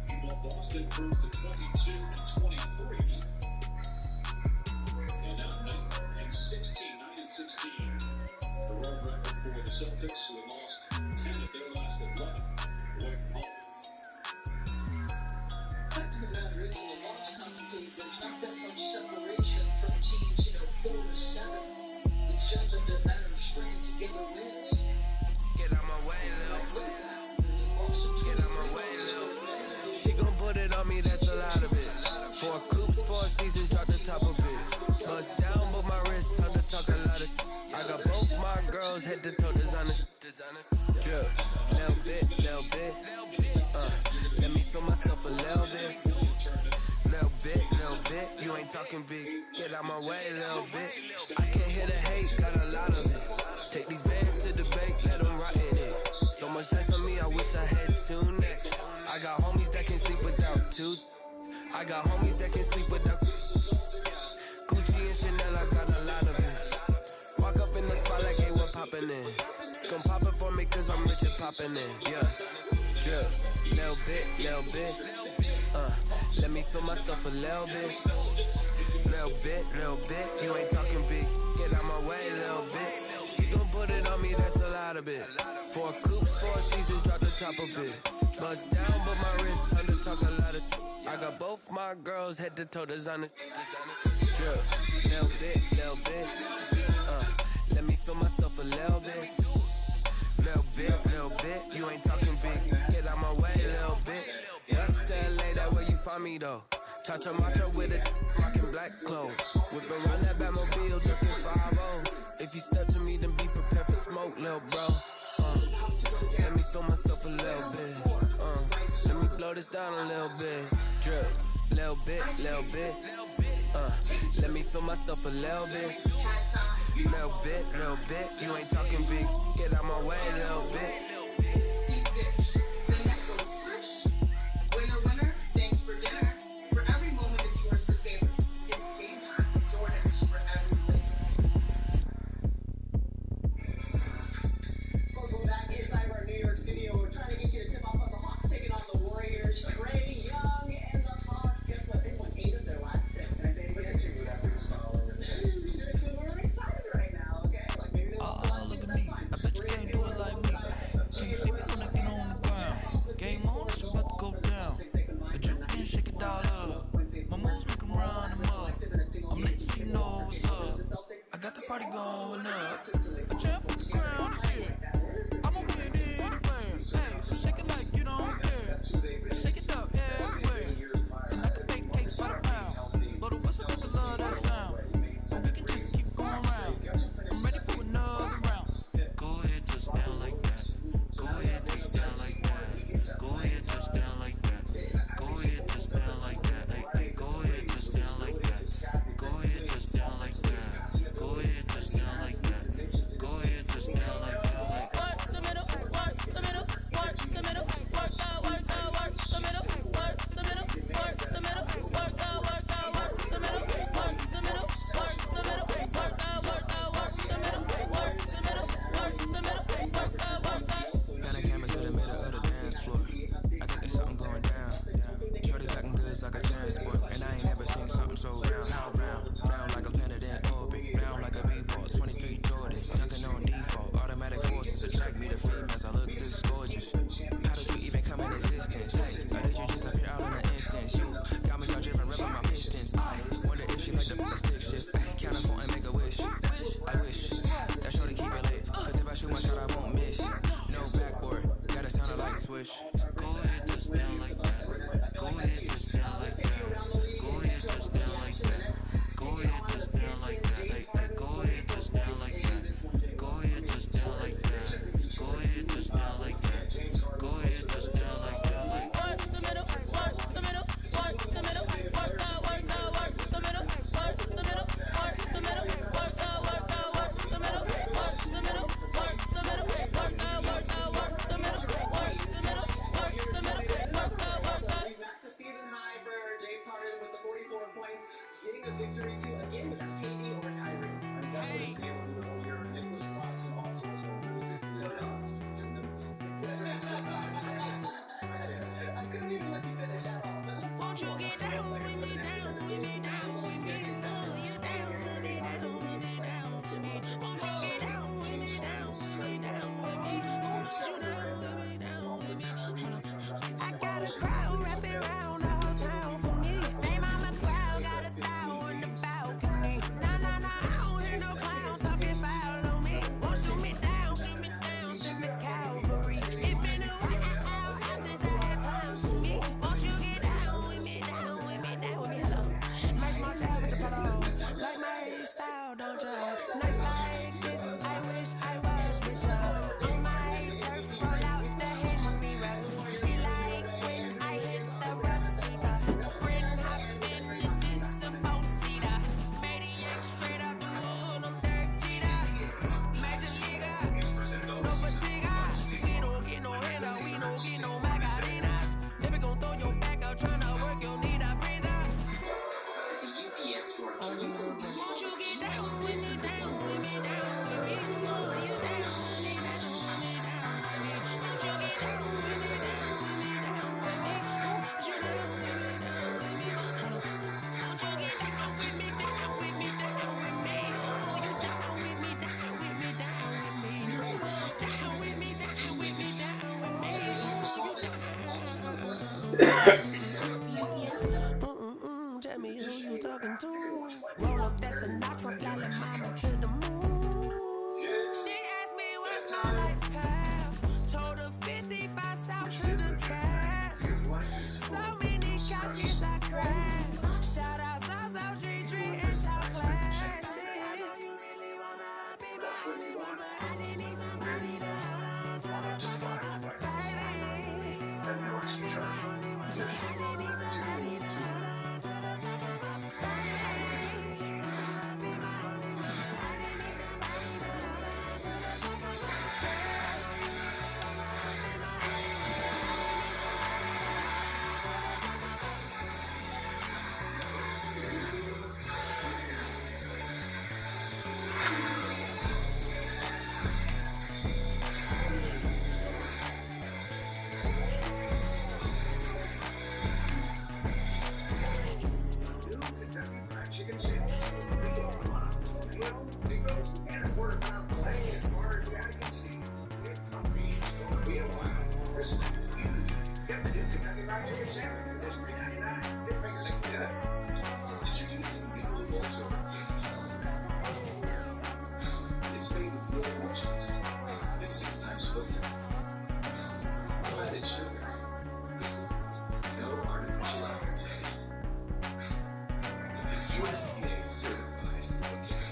Speaker 13: Meanwhile, Boston improved to 22-23. And now 9-16. The road record for the Celtics, who lost 10 of their last 11 away from home.
Speaker 16: Fact of the matter is, in a loss complicated, there's not that much separation from teams, 4 to 7. It's just a matter of stringing together wins.
Speaker 17: Get out my way, Lil. Get out my way, Lil. She gon' put it on me, that's a lot of it. 4 coops, 4 seasons, drop the top of it. Bust down, but my wrist, time to talk a lot of. I got both my girls, head to toe designer. Drip, little bit. Let me feel myself a little bit. Little bit. You ain't talking big. Get out my way, little bit. I can't hear the hate, got a lot of it. Take these bands to the bank, let them rot in it. So much ice on me, I wish I had 2 necks. I got homies that can sleep without 2. I got homies that can sleep without.
Speaker 1: dropping in. Gon' pop it for me cause I'm rich and popping in. Yeah, drip, little bit. Let me feel myself a little bit. Little bit. You ain't talking big. Get out my way, little bit. She gon' put it on me, that's a lot of it. 4 coops, 4 seasons, drop the top of it. Bust down, but my wrist time to talk a lot of. I got both my girls head to toe designer. Drip, little bit. Let me feel myself a little bit. Little bit. You ain't talking big. Get out my way, little bit. That's the LA, that where you find me though. Chacha macha with it, rockin' black clothes. Whip around that Batmobile, looking 5-0. If you step to me, then be prepared for smoke, little bro. Let me feel myself a little bit. Let me blow this down a little bit. Drip, little bit. Let me feel myself a little bit. Little bit. You ain't talking big. Get out my way, little bit.
Speaker 16: Winner, thanks for dinner. For every moment it's yours to savor. It's game time. DoorDash for everything. Folks, we're back inside our New York studio. We're trying to get you to tip off on the Hawks taking on the Warriors. Trae Young and the Hawks. Guess what? They won 8 of their last 10. And I think we had you with that big smile over there. We're excited right now, okay? Like maybe they'll
Speaker 19: look at me. I bet you can't do it like me. Can't see me when I get on the ground. Game on, it's about to go down. But you can shake it all up. My moves make them run them up. I'm letting you know what's up. I got the party going up. A champ on the ground is here. I'ma win anywhere. Hey, so shake it like you don't care. Shake it up everywhere. And I can bake cakes by the pound. Blow the whistle cause I love that sound. So we can just keep going round. I'm ready for another round. Go ahead, touch down like that. Go ahead, touch down like that. Go ahead, touch down like that. Go ahead, touch down like that. Hey, go ahead, touch down like that. Go ahead, touch down like that. Go ahead, touch down like that. Go ahead, touch down like that. Work the middle, work the middle, work the middle, work the middle, work the middle, work the middle, work the middle, work the middle, work the middle, work the middle, work the middle, work the middle, work the middle, work the.
Speaker 12: Panic cameras in the middle of the dance floor. I think there's something going down. Shorty packing goods like a transport, and I ain't never seen something so round like a planet in orbit, round like a b-ball. 23 Jordan, dunking on default. Automatic forces attract me to females. I look this gorgeous. How did you even come in existence? Hey, or did you just appear out in an instance? You got me all driven, rubbing my pistons. I wonder if she like the stick shift. Count a phone and make a wish. I wish that shorty keep it lit, cause if I shoot my shot, I won't miss. No backboard, gotta sound like swish. Go ahead, touch down like that. Go ahead, touch down like that. Go ahead, touch down like that. Go ahead, touch down like that. Hey, go ahead, touch down like that. Go ahead, touch down like that. Go ahead, touch down like that. Go ahead, touch down like that. Work the middle, work the middle, work the middle, work the middle, work the middle, work the middle, work the middle, work the middle, work the middle, work the middle, work the middle, work the middle, work the middle, work the middle, work the.
Speaker 16: Back to Stephen High for James Harden with the 44 points, getting a victory too. Again, with KD over Kyrie. And that's what he's able to do the whole year. Nicholas Claxton also has one really good I couldn't even let you finish at all. But let's talk about it. Down with me, down with me, down with me, down with me, down with me, down with me, down with me, down with me, down with me, down with me, down with me.
Speaker 15: I got a crowd wrapping around the whole town for me. Hey, mama proud, got a thou in the balcony. Nah, I don't hear no clown talking foul on me. Won't shoot me down, send the cavalry. It been a while since I had time for me. Won't you get down with me, down with me, down with me, hello. Nice small child with the polo. Like my style, don't you? Nice like this, I wish I was with you. talking to. Roll up that Sinatra, fly like mama to the moon. She asked me what's my life path. Told her 55 south to the cat. So many copies I cracked. Shout out South Street and South Classic.
Speaker 13: USDA certified organic.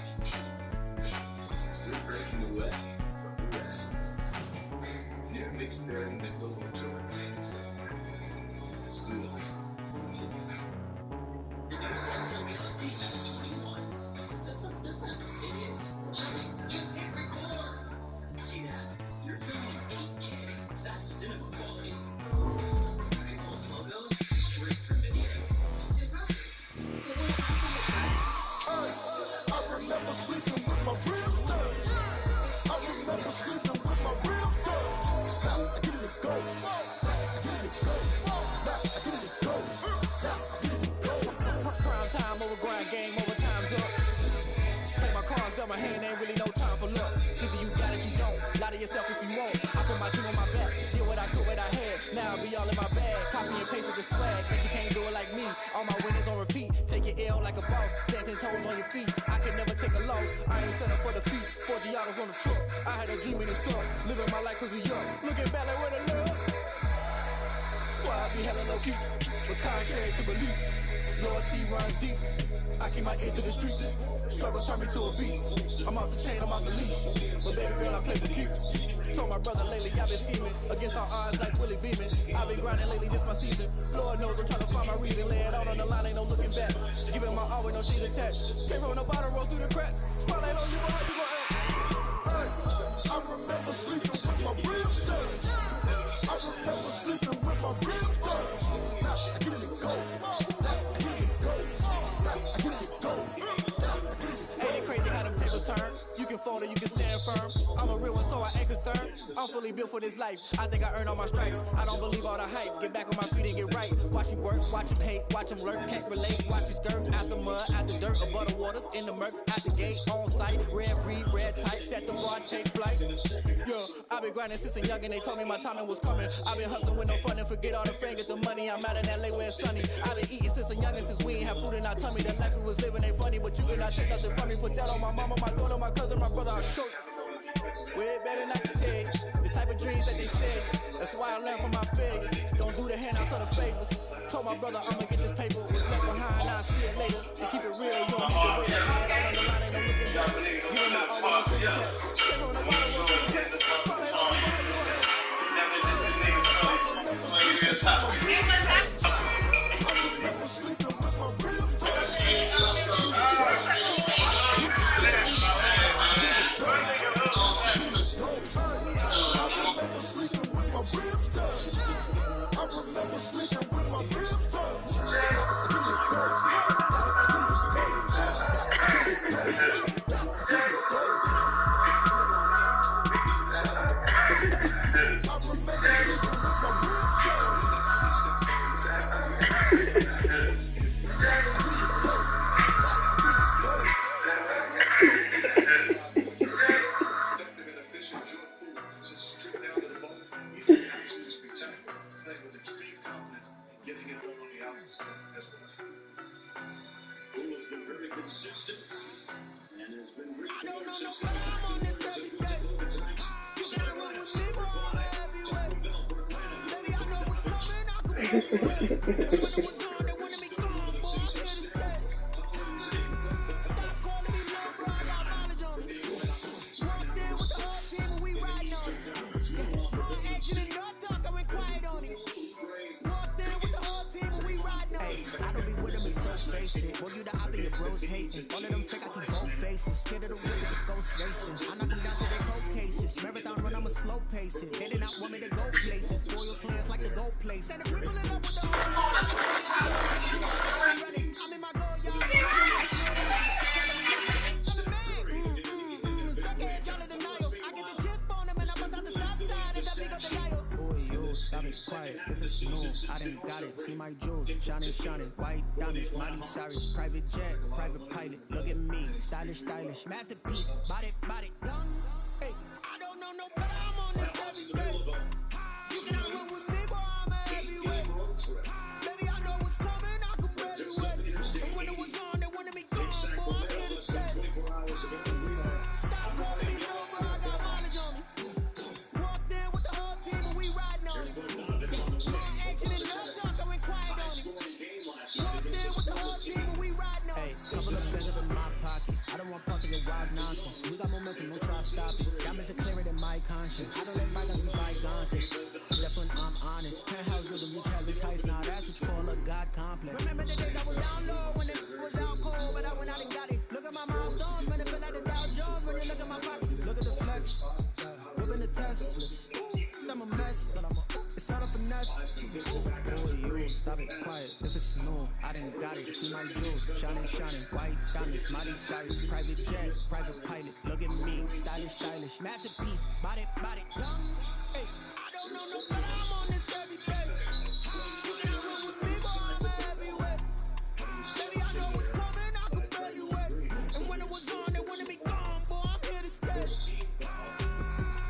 Speaker 13: We're breaking away from the rest. New mixed berry nickel joint says it's real. It's a taste. The new Samsung Galaxy S21 just looks different. It is. Just hit record. See that? You're filming 8K. That's cinema quality. Photos straight from video.
Speaker 4: I remember sleeping with my ribs touched. I remember sleeping with my ribs touched. Now I get it go.
Speaker 11: Prime time over grind game, over time's up. Play my cards, dealt my hand, ain't really no time for luck. Either you got it, you don't. Lie to yourself if you won't. I put my team on my back, did what I could, what I had. Now I'll be all in my bag, copy and paste with the swag. But you can't do it like me. All my winners on repeat. Take your L like a boss, stand 10 toes on your feet. I can never take a loss. I ain't set up for defeat. 4 Giottos on the truck. I had a dream in the stuff. Living my life cause we young. Looking back like where the love. So I be hella low key, but contrary to belief. Loyalty runs deep. I keep my ear to the streets. Struggle turn me to a beast. I'm off the chain, I'm off the leash. But baby girl, I play for keeps. Told my brother lately I've been scheming against all odds like Willie Beeman. I've been grinding lately, this my season. Lord knows I'm trying to find my reason. Lay it out on the line, ain't no looking back. Giving my all with no shit attached. Came from the bottom, rose through the cracks. Spotlight on you, but you gon' act.
Speaker 4: I remember sleeping with my ribs touched. I remember sleeping with my ribs touched. Now I get it go.
Speaker 11: Ain't it crazy how them tables turn? You can fold or you can stand firm. I'm a real one, so I ain't concerned. I'm fully built for this life. I think I earned all my stripes. I don't believe all the hype. Get back on my feet and get right. Watch me work, watch him hate, watch him lurk. Can't relate, watch me skirt. Out the mud, out the dirt, above the waters, in the murks, out the gate, on site. Red breed, red tight, set the bar, take flight. Yeah, I've been grinding since a young and they told me my timing was coming. I've been hustling with no fun and forget all the fame, get the money. I'm out in LA where it's sunny. I've been eating since a youngin', since we ain't have food in our tummy. The life we was living ain't funny, but you cannot take nothing from me. Put that on my mama, my daughter, my cousin, my brother, I'll show you. Way better not to tell you the type of dreams that they say. That's why I learned from my failures. Don't do the handouts or the favors. Told my brother I'ma get this paper. Was left behind, I'll see it later. To keep it real, you don't need to wait. I had all on the line, ain't no looking back. Giving my all on the tap. Came from the bottom, rose through the cracks. Spotlight on me, but you gon' act.
Speaker 4: Sleeping with my ribs touched. I remember sleeping with my ribs touched.
Speaker 10: I don't know no better, I'm on this every day. You can't run with me, boy, I'm heavyweight. Baby, I know what's coming, I can play it. When it was on, they wanted me gone, boy, I'm here to stay. Stop calling me little bro, I got mileage on me. Walked in with the whole team and we riding on it. My action and no talk, I went quiet on it. Walked in with the whole team and we riding on it. I don't be with them, it's so basic. Boy, you the op and your bros hating. All of them fake, I see both faces. Scared of the whip, it's a ghost racing. I knock them down to their cold cases. Marathon run, I'ma slow pace it. They did not want me to go places. Foil plans like the gold place. And the people in love with the I'm in my goal, y'all. Stop it quiet, if it's new, I done got it. See my jewels, shining, white diamonds, Miley Cyrus, private jet, private pilot. Look at me, stylish, masterpiece, body, young. Hey, I don't know no better, I'm on this every day. You cannot run with me, boy, I'm a heavyweight. Baby, I know what's coming, I can graduate. And when it was on, they wanted me gone, boy, I'm here to stay. Stop calling me little bro, I got mileage on me. Walked in with the whole team and we riding on it. My action and no talk, I went quiet on it. Walked in with the whole team and we riding on it. Hey, couple of bands up in my pocket. I don't want parts of your wild nonsense. We got momentum, no try to stop it. Diamonds are clearer than my conscience. I don't let bygones be bygones. That's when I'm honest. Penthouse rhythm, reach heaven's heights. Now that's what you call a God complex. Remember the days I was down low when it was out cold, but I went out and got it. Look at my milestones, man, it feel like the Dow Jones when you look at my pocket. Look at the flex, whipping the Teslas. I'm a mess, but it's all a finesse. Oh, you stop it quiet. If it's new, I done got it. See my jewels, shining, white diamonds, Miley Cyrus, private jet, private pilot. Look at me, stylish, masterpiece, body, young. Hey, I don't know no better, I'm on this every day. You can't run with me, boy, I'm a heavyweight. Baby, I know what's coming, I can graduate. And when it was on, they wanted me gone, boy, I'm here to stay.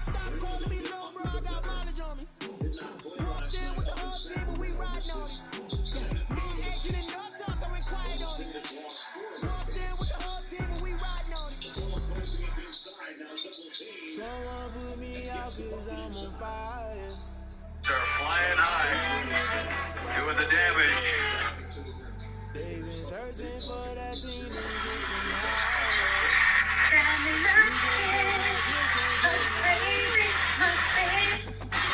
Speaker 10: Stop calling me little bro, I got mileage on me. Walked in with the whole team and we riding on it. My action and no talk, I went quiet on it. Walked in with the whole team and we riding on it.
Speaker 11: Someone put me out cause I'm on fire.
Speaker 9: They're flying high, doing the damage.
Speaker 11: They've been searching for that thing to get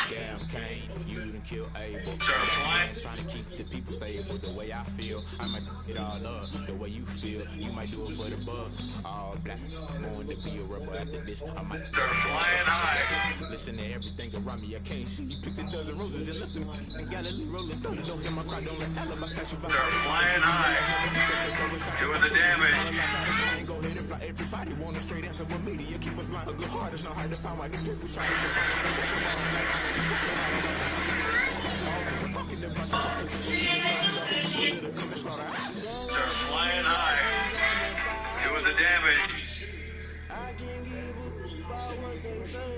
Speaker 12: Damn, Kane, you done kill Abel. Trying to keep the people stable the way I feel. I might it all up the way you feel. You might do it for the bug. All black, born to be a rebel after this. I might
Speaker 9: flying high.
Speaker 12: Listen to everything around me. I can't see. You picked a dozen roses and listen. And Galilee rolling through. You don't hear my cry, don't let alibis catch you.
Speaker 9: They're flying high, doing the damage.
Speaker 12: Go ahead and fly. Everybody want a straight answer, but media keep us blind. A good heart is not hard to find. Why the people trying to find
Speaker 9: They're flying high, doing the damage.
Speaker 11: I can't give a about what they say.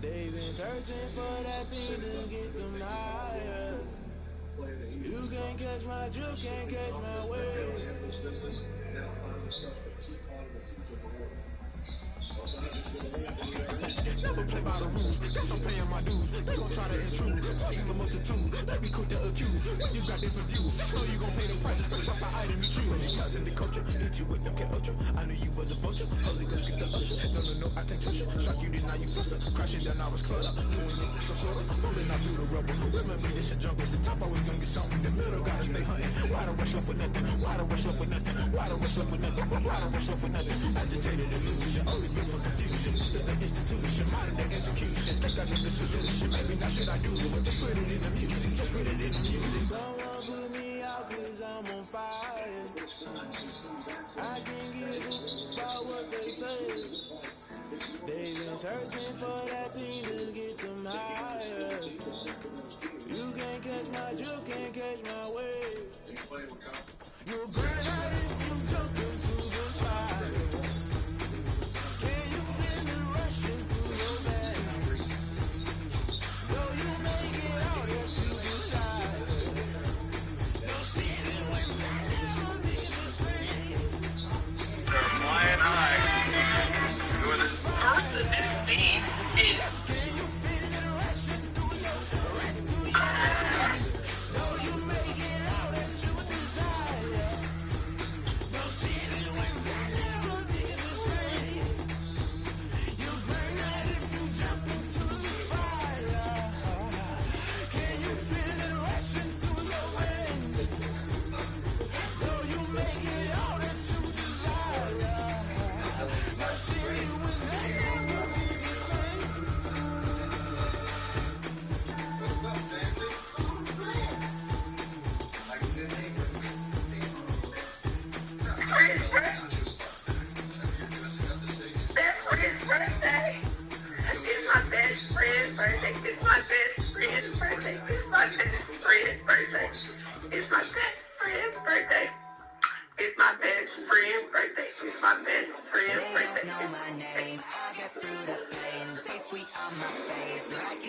Speaker 11: They've been searching for that thing to get them higher. You can't catch my drift, can't catch my wave.
Speaker 12: Never play by the rules, guess I'm paying my dues. They gon' try to intrude, poison the multitude. They be quick to accuse, when you got different views. Just know you gon' pay the price, first off the item you choose. Ties in the culture, hit you with them get ultra. I knew you was a vulture, Holy Ghost get the usher. No, I can't trust you. Shock you, then now you fluster. Crashing down, I was cluttered. Doing this, so sorta. Falling out through the rubble. Remember this a jungle. The top always gonna get something. The middle gotta stay hunting. Why the rush love for nothing? Why the rush love for nothing? Why the rush love for nothing? Why the rush love for nothing? Agitated illusion, only good for confusion. The institution, modern day execution. Think I need the solution. Maybe not should I do it? Just put it in the music. Just put it in the music.
Speaker 11: Someone put me out cause I'm on fire. I can't give a about what they say. They've been searching for that thing to get them higher. You can't catch my drift, can't catch my wave. You'll burn out if you jump into the fire. Can you feel it rushing through your veins? Though you make it out, yes you do die. No sin when I never be the same.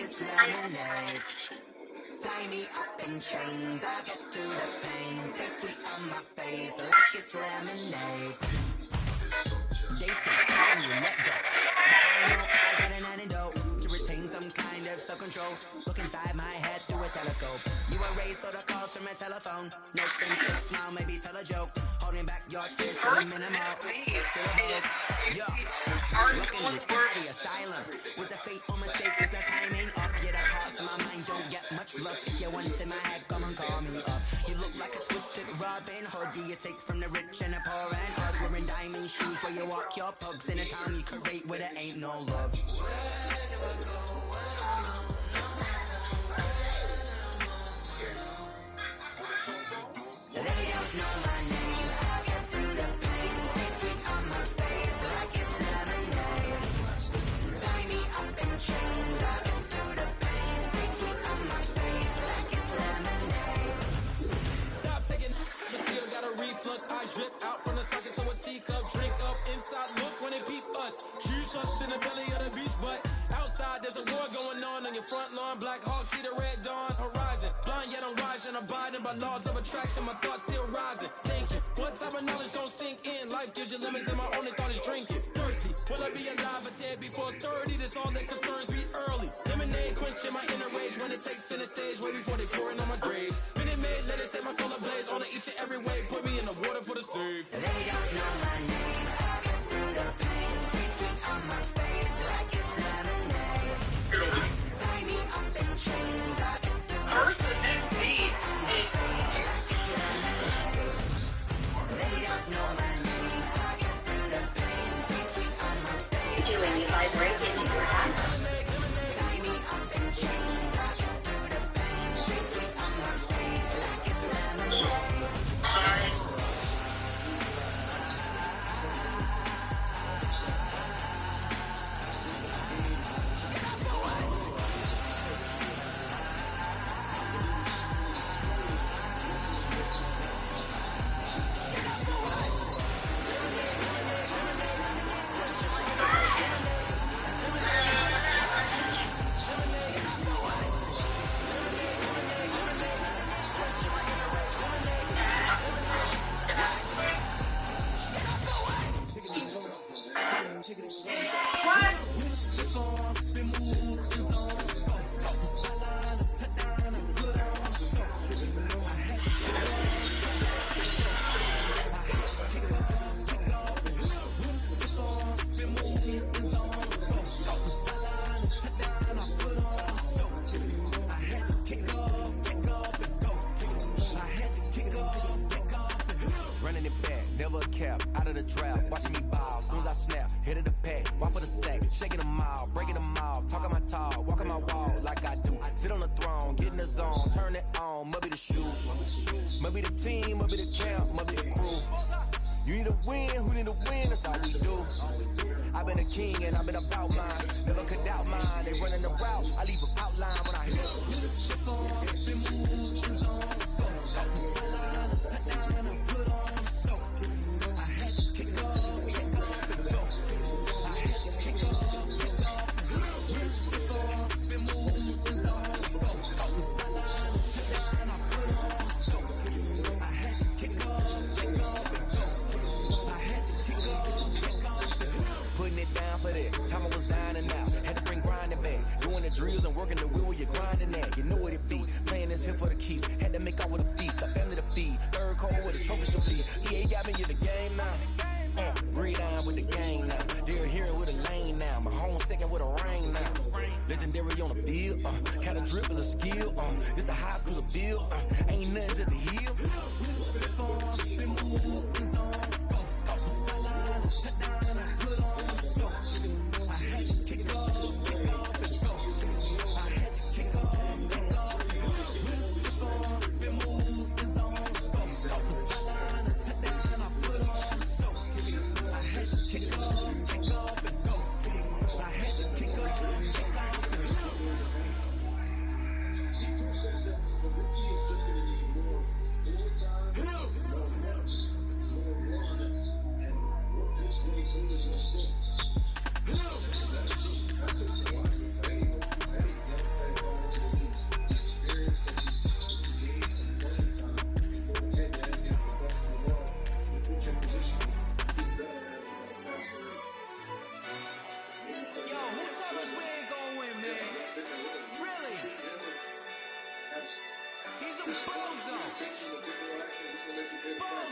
Speaker 3: it's lemonade. Tie me up in chains, I get through the pain. Taste sweet on my face like it's lemonade. They say call me and let go. I know I got an antidote to retain some kind of self-control. Look inside my head through a telescope. You erase all the calls from a telephone. No sense, smile, maybe tell a joke. Holding back your tears to the minimal syllables. Yo, looking at the asylum. Was a fate or mistake? Is the timing up? Get a pause in my mind, don't get much love. If you want it in my head, come and call me up. You look like a twisted Robin Hood. Do you take from the rich and the poor and us? Wearing diamond shoes where you walk your pugs in a town you create where there ain't no love. They don't know my name. I get through the pain. Taste sweet on my face like it's lemonade. Tie me up in chains. I get through the pain. Taste sweet on my face like it's lemonade.
Speaker 11: Stop taking but still got a reflux. I drip out from the socket to a teacup. Drink up inside. Look when they peep us. Shoes us in the belly of the beach, but outside there's a war going on your front lawn. Black Hawk see the red dawn horizon. Blind yet I'm rising, abiding by laws of attraction. My thoughts still rising. Thinking, what type of knowledge don't sink in? Life gives you lemons and my only thought is drinking. Thirsty, will I be alive or dead before 30? That's all that concerns me early. Lemonade quenching my inner rage when it takes center stage. Way before they pouring on my grave. Minute Maid, let it set my soul ablaze. On each and every way, put me in the water for the save.
Speaker 3: They don't know my name. I get through the pain. Taste sweet on my face like it's lemonade. Tie me up in chains. I get through the pain. Taste sweet on my face like it's lemonade. They don't know my name. I get through the pain. Taste sweet on my face.
Speaker 14: Doing the vibration in your hat.
Speaker 3: Tie me up in chains. I get through the pain. Taste sweet on my face like it's lemonade.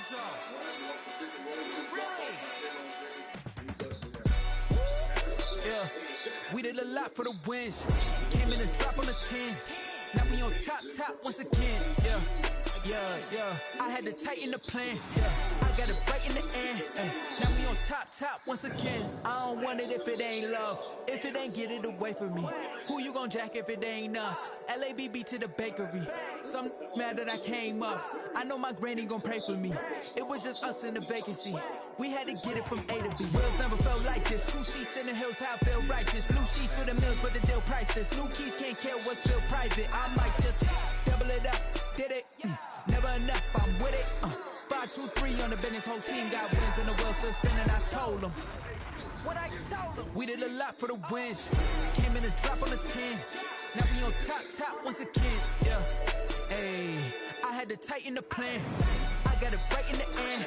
Speaker 19: so. Really?
Speaker 10: Yeah, we did a lot for the wins. Came in and dropped on the 10. Now we on top once again. Yeah. I had to tighten the plan. Yeah, I got it right in the end. Now we on top once again. I don't want it if it ain't love. If it ain't, get it away from me. Who you gon' jack if it ain't us? LABB to the bakery. Some mad that I came up. I know my granny gon' pray for me. It was just us in the vacancy. We had to get it from A to B. Wheels never felt like this. 2 sheets in the hills, how I feel righteous. Blue sheets for the mills, but the deal priceless. New keys can't kill what's still private. I might just double it up. Did it? Never enough, I'm with it. 5, 2, 3 on the business. Whole team got wins and the wheels still spinning. I told them. What I told them. We did a lot for the wins. Came in and dropped on the 10. Now we on top once again. Yeah. Hey, I had to tighten the plan. I got it right in the end.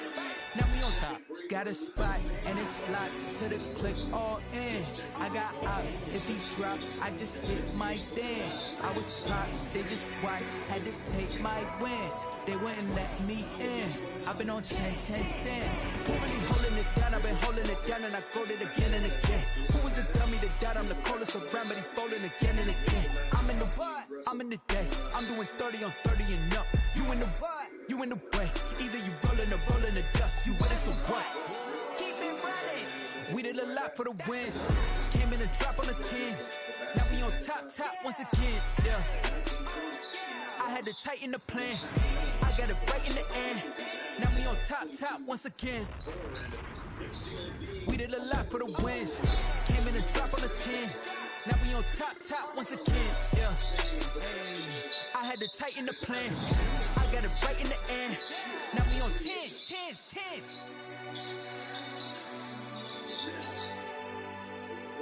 Speaker 10: Now we on top. Got a spot and it's locked to the click all in. I got ops. If he drop, I just hit my dance. I was pop, they just watched. Had to take my wins. They wouldn't let me in. I've been on 10 cents. Who really holding it down? I've been holding it down and I growed it again and again. Who was the dummy that died? I'm the coldest around, but he folding again and again. I'm in the what? I'm in the day. I'm doing 30 on 30 and up. You in the what? You in the way. Either you rolling or rolling the dust. You with it, so what? Keep it running. We did a lot for the wins. Came in and dropped on the 10. Now we on top once again. Yeah. I had to tighten the plan. I got it right in the end. Now we on top once again. We did a lot for the wins. Came in and dropped on the 10. Now we on top once again. Yeah. I had to tighten the plan. I got it right in the end. Now we on 10.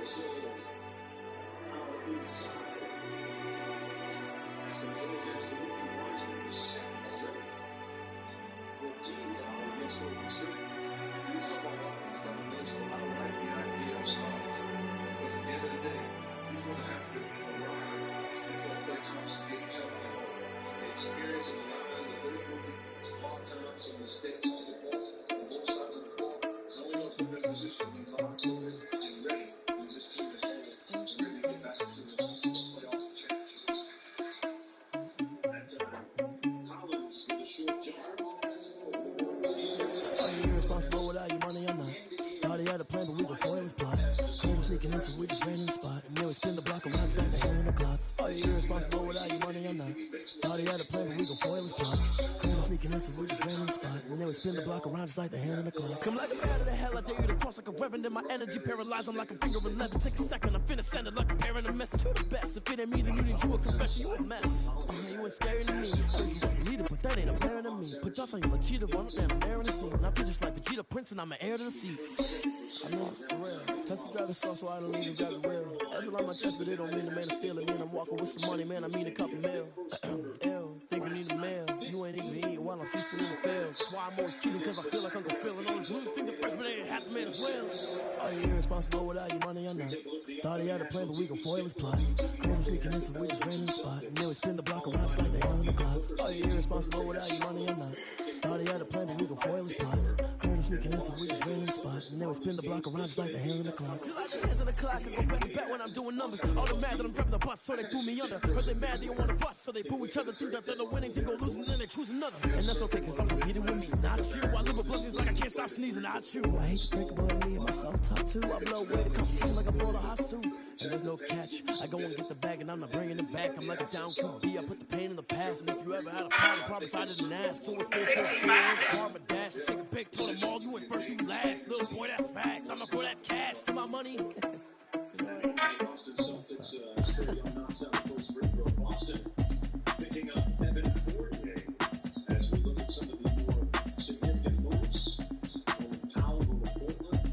Speaker 16: This is our inside. As the play against the rookie Washington is 7-7. 14 against Oklahoma State. We talk about a couple minutes ago. I like the idea of starting. Because at the end of the day, he's going to have to arrive before Klay Thompson's getting help at home. The experience of the line, the very movie, the hard times, some mistakes on the ball, on both sides of the floor. It's only up in this position to be locked in and ready when this team is ready to get back into the playoff championship. Collins with a short jumper.
Speaker 20: Are you irresponsible without your money or not? Thought he had a plan, but we gon' foil his plot. Home sneaking in, so we just ran in the spot. And then we spin the block around, it's like the hand in the clock. Are you irresponsible without your money or not? Thought he had a plan, but we gon' foil his plot. Home sneaking in, so we just ran in the spot. And then we spin the block around, just like the hand in the clock. Come like a man of the hell, I dare you to cross like a reverend. And my energy paralyzed, I'm like a finger 11. Take a second, I'm finna send it like a parent a message to the best. If it ain't me, then you need you a confession, you a mess. You ain't scary to me. So you just a leader, but that ain't apparent to me. Put dust on you like cheetah, run up there, I'm airing the scene. I feel just like Vegeta Prince, and I'm an heir to the seat. I know, for real. Touch the driver's sauce, so I don't need to drive the wheel. That's what on my chest, but it don't mean the man to steal it. Man, I'm walking with some money, man, I mean a couple mil. Ew, think you need a mail. You ain't even eating while I'm feasting in the field. That's why I'm always cheating, cause I feel like Uncle Phil. And all those losers think the freshman ain't half the man as well. Are you irresponsible without your money or not? Thought he had a plan, but we gon' foil his plot. Home sneaking in, so we just ran in the spot. And then we spin the block around, just like the hand in the clock. Are you irresponsible without your money or not? Thought he had a plan, but we gon' foil his plot. Home sneaking in, so we just ran in the spot. And then we spin the block around, just like the hand in the clock. Just like the hands on the clock, I go back to back when I'm doing numbers. All the mad that I'm driving the bus, so they threw me under. Heard they mad, they don't wanna bust, so they boo each other. Think that they're the winning team, go losing, then they choose another. And that's okay, cause I'm competing with me, not you. I live with blessings like I can't stop sneezing, not you. I hate to think about me and myself top two. I blow away the competition like I bought a hot suit. And there's no catch. I go and get the bag and I'm not bringing it back. I'm like a down QB, I put the pain in the past. And if you ever had a problem, promise I didn't ask. So it's full karma dash. Shake a big, told them all, you went first, you last. Little boy, that's facts. I'ma throw that cash to my money.
Speaker 16: Boston Celtics stadium knocks out the first free throw. Boston picking up Evan Fournier as we look at some of the more significant moves. Powell over Portland.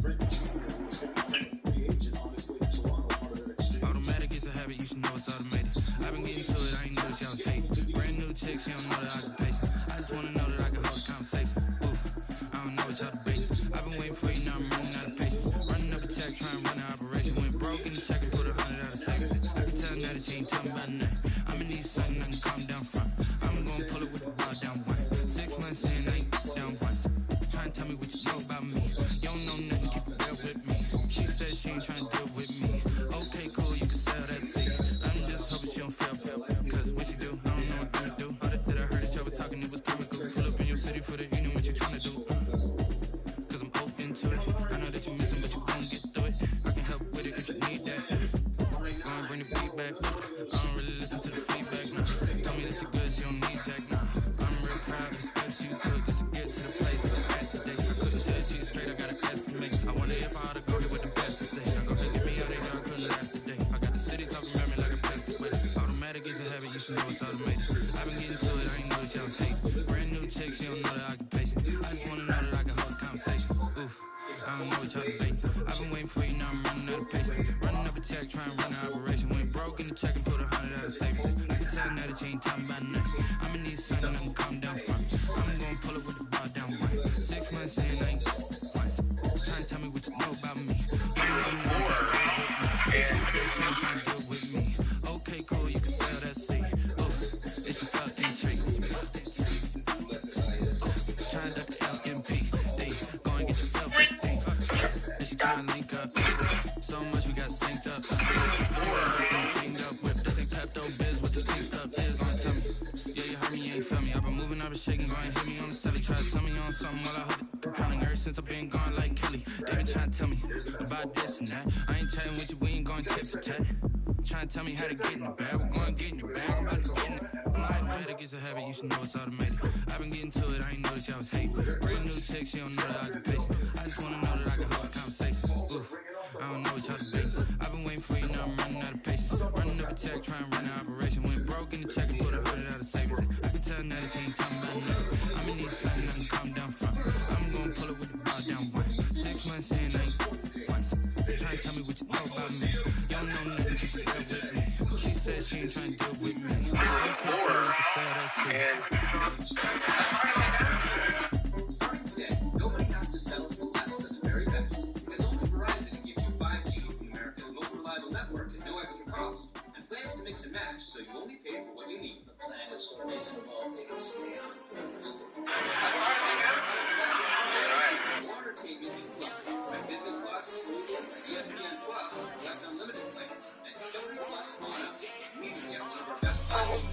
Speaker 16: Brent Jr. was going to be a free agent on his way to Toronto, part of that exchange.
Speaker 21: Automatic is a habit, you should know it's automated. I've been getting to it, I ain't noticed y'all was hating. Brand new chicks, you don't know that I can pace it. I just want
Speaker 12: should know it's automated. I've been getting to it, I ain't noticed y'all was hating. Brand new chick, she don't know the occupation. I just wanna know that I can hold a conversation. Oof, I don't know what y'all debate. I've been waiting for you, now I'm running out of patience. Running up a check, trying to run an operation. Went broke in the check and put 100 out of savings. I can tell now that you ain't talking about nothing. I'ma need something that can calm down front. I'm gonna pull it with the ball down one. 6 months saying I ain't once. Trying to tell me what you know about me. Okay, cool, you can sell that seat. Oh, it's a fucking treat. Trying to LMP. Go and get yourself a steam. And she trying to link up. So much we got synced up. Thinged up whip. This ain't Pepto Biz with the pink stuff is on tell me. Yeah, you heard me, you ain't feel me. I've been moving, I've been shaking, go and hit me on the celly. Try to sell me on something while I hold it pounding. Ever since I've been gone like Kelly. They been trying to tell me about this and that. I ain't chatting with you, we ain't going tit for tat. Trying to tell me how to get in the bag. We're going to get in the bag. I'm about to get in it. I'm like, man, it gets a habit. You should know it's automated. I've been getting to it. I ain't noticed y'all was hating. Brand new chick, she don't know the occupation. I just want to know that I can hold a conversation. Oof, I don't know what y'all debate. I've been waiting for you, now I'm running out of patience. Running up a check, trying to run an operation. Went broke in the check and put 100 out of savings. I can tell now that you ain't talking about nothing. I'ma need something that can calm down front. I'm gonna pull it with the ball down one. 6 months saying I ain't once. Trying to tell me what you know about me. You don't know nothing, keep it real with me. She said she ain't trying to deal with me.
Speaker 16: Starting today, nobody has to settle for less than the very best. Because only Verizon gives you 5G, America's most reliable network at no extra cost. And plans to mix and match, so you only pay for what you need. The plan is so reasonable, it can stay on first. More entertainment you love. With Disney Plus, Hulu, ESPN Plus, and select unlimited plans. And Discovery Plus on us. We even get one of our best phones.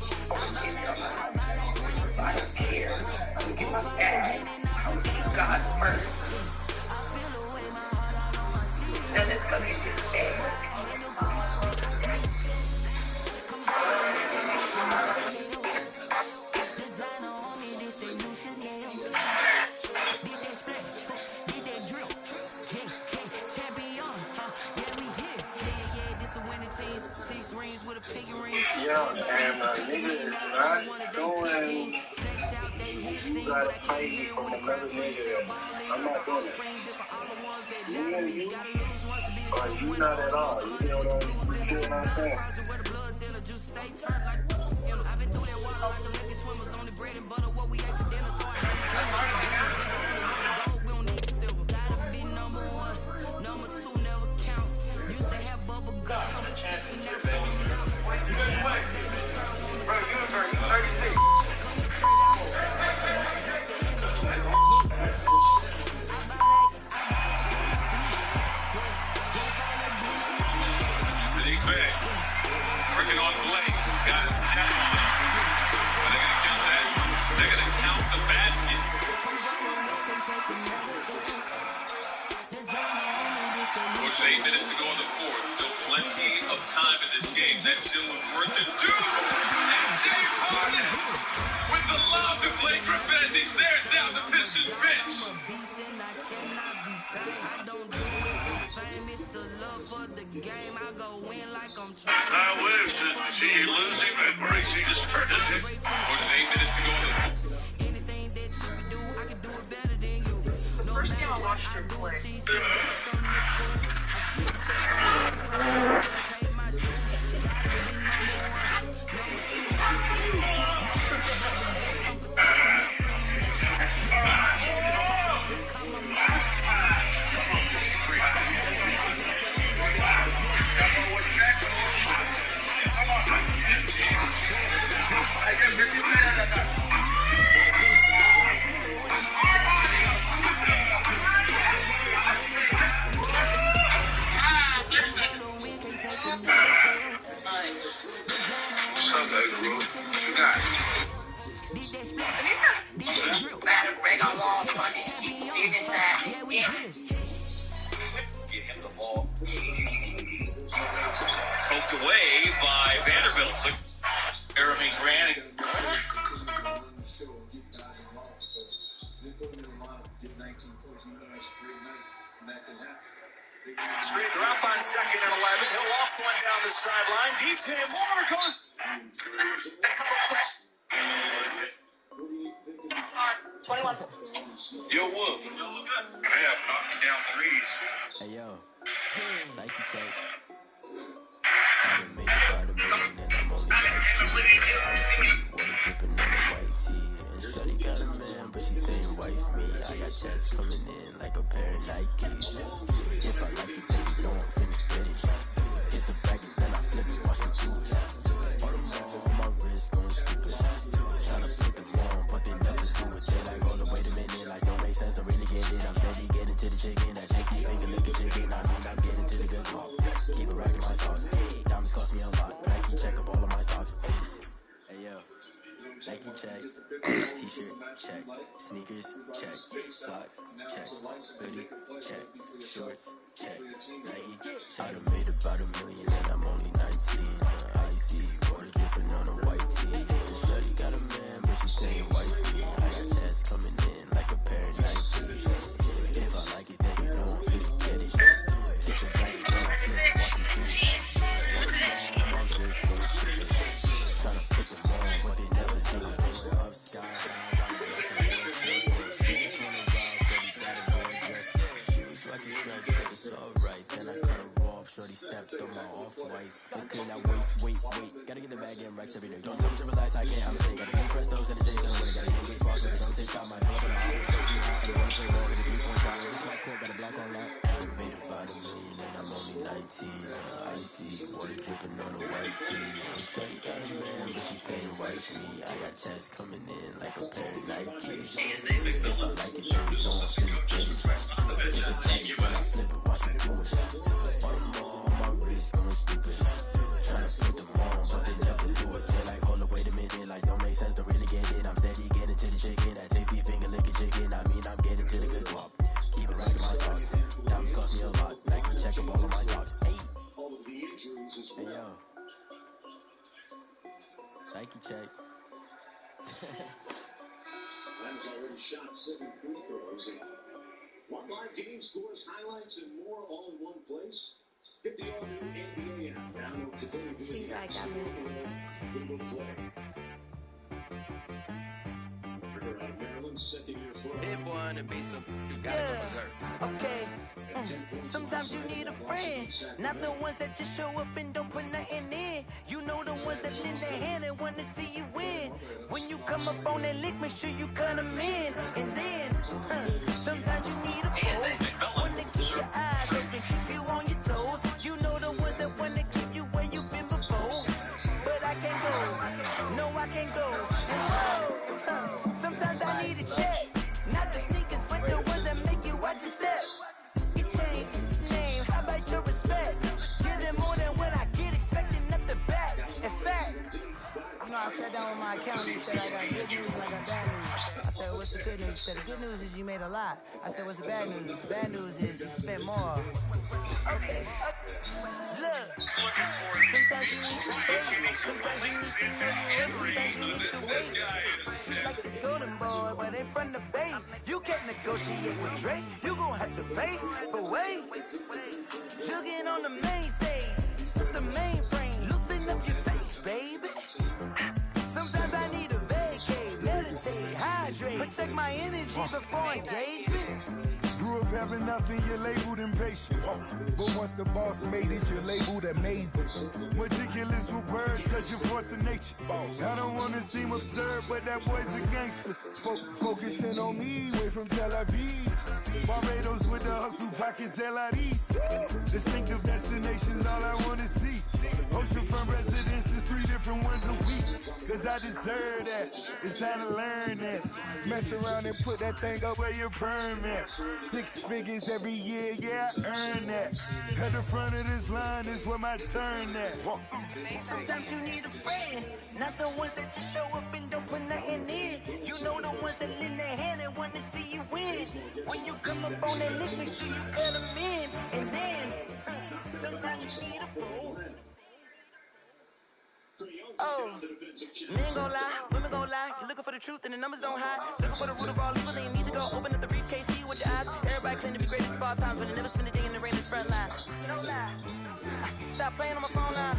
Speaker 7: I don't care. I'm gonna get my gas. I'm gonna keep God first. And it's gonna get bad.
Speaker 21: Yeah, and nigga is not doing you gotta pay me from another nigga. I'm not doing it. Me and you, or you not at all. You feel what I'm saying?
Speaker 15: I've been through that water like the Olympic swimmers on the bread and butter. What we ate for dinner, so I had we don't need the silver. Gotta be number one, number two never count. Used to have bubble guts, competition now.
Speaker 7: Bro, you are 36.
Speaker 6: Sadiq Bey working on Blake. Got his tap on him. Are they going to count that? They're going to count the basket. Coach, 8 minutes to go in the fourth. Still plenty of time in this game. That still was worth it. And James Harden with the love to Blake Griffin as he stares down the Pistons bench.
Speaker 15: I don't do it for fame, it's the love for the game. I go in like I'm trying.
Speaker 6: I wish to see you losing, but Maurice just turned his hit. More than 8 minutes to go in the fourth.
Speaker 15: Anything that you can do, I can do it better than you.
Speaker 7: The first game I watched her play.
Speaker 9: Poked away by Vanderbilt. So Jeremy Grant.
Speaker 8: Screen drop on 2nd and 11. He'll walk one down the sideline. DJ Moore goes.
Speaker 6: Yo, Wolf. I have knocked you down threes.
Speaker 1: Hey, yo. Nike check. I done made about $1 million and I'm only 19. Water dripping on the white tee. And shawty got a man, but she saying wife me. I got checks coming in like a pair of Nikes. If I like it, then you know I'm finna get it. Hit the bag and then I flip it, watch me do it. All the more on my wrist, going stupid. Tryna put them on, but they never do it. They like, hold up, wait a minute, like don't make sense to really get it. I'm steady getting to the chicken, that tasty finger licking chicken. I mean, I'm getting to the good talk. Keep it racking my sauce. Diamonds cost me a lot, but I can check up all of my stocks. Hey yo, Nike check, t-shirt check, sneakers check, socks check, hoodie check, shorts check, Nike. I done made about $1 million and I'm only 19. Icy water dripping on a white tee. Shawty got a man, but she saying wife me. I got checks coming in like a pair of Nikes. If I like it, then you know I'm finna get it. Hit the back, then I flip it, watch me do it. Tryna put them on, but they never do it. Up sky high, she just wanna ride, shorty got a boy dress. She was rocking stripes, said it's alright. Then I cut her off, shorty stepped on my off-whites. Okay, now wait. Gotta get the bag in racks every day. Don't tell me to relax, I can't, I'm saying. Gotta get Prestos and the Jason, when I gotta get these falls, but it don't take time. I pull up in the house, so you hot, and wanna play ball, get a 3-point shot. This my court, got a block on lock. I made about $1 million and I'm only 19. Icy water dripping on a white tee. Shawty got a man, but she saying wife me. I got checks coming in like a pair of Nikes. If I like it, then you know I'm finna get it. Hit the tank, when I flip it, watch me do it. All the more on my wrist, going stupid. Tryna put them on, but they never do it. They like, hold up, wait a minute, like don't make sense to really get it. I'm steady getting to the chicken, that tasty finger licking chicken. I mean, I'm getting to the good guap. Keep it racking my socks. Diamonds cost me a lot. Nike check up all of my stocks. Hey yo, Nike check.
Speaker 13: Adams already shot 7 free throws. One live game, scores, highlights, and more all in one place. Get the all-new NBA app. Download today.
Speaker 14: Seems like I'm
Speaker 13: Google Play. Ritter out of Maryland, second-year pro.
Speaker 3: Big boy on the beat, so you gotta go berserk. Okay. Sometimes you need a friend, not the ones that just show up and don't put nothing in. You know the ones that lend their hand and want to see you win. When you come up on that lick, make sure you cut them in. And then, sometimes you need a foe, one to keep your eyes open, keep you on your toes. You know the ones that want to keep you where you've been before. But I can't go, no I can't go. And sometimes I need a check, not the sneakers, but the ones that make you watch your step. Name, how about your respect? Give them more than what I get, expecting nothing back. In fact, you know, I sat down with my accountant, he said I got good news and I got bad news. I said, what's the good news? He said, the good news is you made a lot. I said, what's the bad news? The bad news is you spent more. Okay. Look, sometimes you need to wait, sometimes you need to know, sometimes you need to wait. She's like the golden boy, but they from the Bay. You can't negotiate with Drake, you gon' have to pay. But wait, jugging on the main stage, with the mainframe, loosen up your face, baby. Sometimes I need a vacate, meditate, hydrate, protect my energy before engagement.
Speaker 4: Grew up having nothing, you're labeled impatient. But once the boss made it, you're labeled amazing. Meticulous with words, cause you're forcing nature. I don't wanna seem absurd, but that boy's a gangster. Focusing on me, way from Tel Aviv. Barbados with the hustle, pockets LIDs. Distinctive destinations, all I wanna see. Oceanfront residences, 3 different ones a week. Cause I deserve that, it's time to learn that. Mess around and put that thing up where your perm at. 6 figures every year, yeah, I earn that. At the front of this line is where my turn at.
Speaker 3: Sometimes you need a friend, not the ones that just show up and don't put nothing in. You know the ones that lend their hand and want to see you win. When you come up on that list, make sure you cut them in. And then, sometimes you need a fool. Oh, men gon' lie, women gon' lie. You're looking for the truth and the numbers don't hide. Looking for the root of all evil, then you need to go open up the briefcase, see with your eyes. Everybody claim to be great at all times, but they never spend a day in the rain in the front line. Don't lie. Stop playing on my phone now.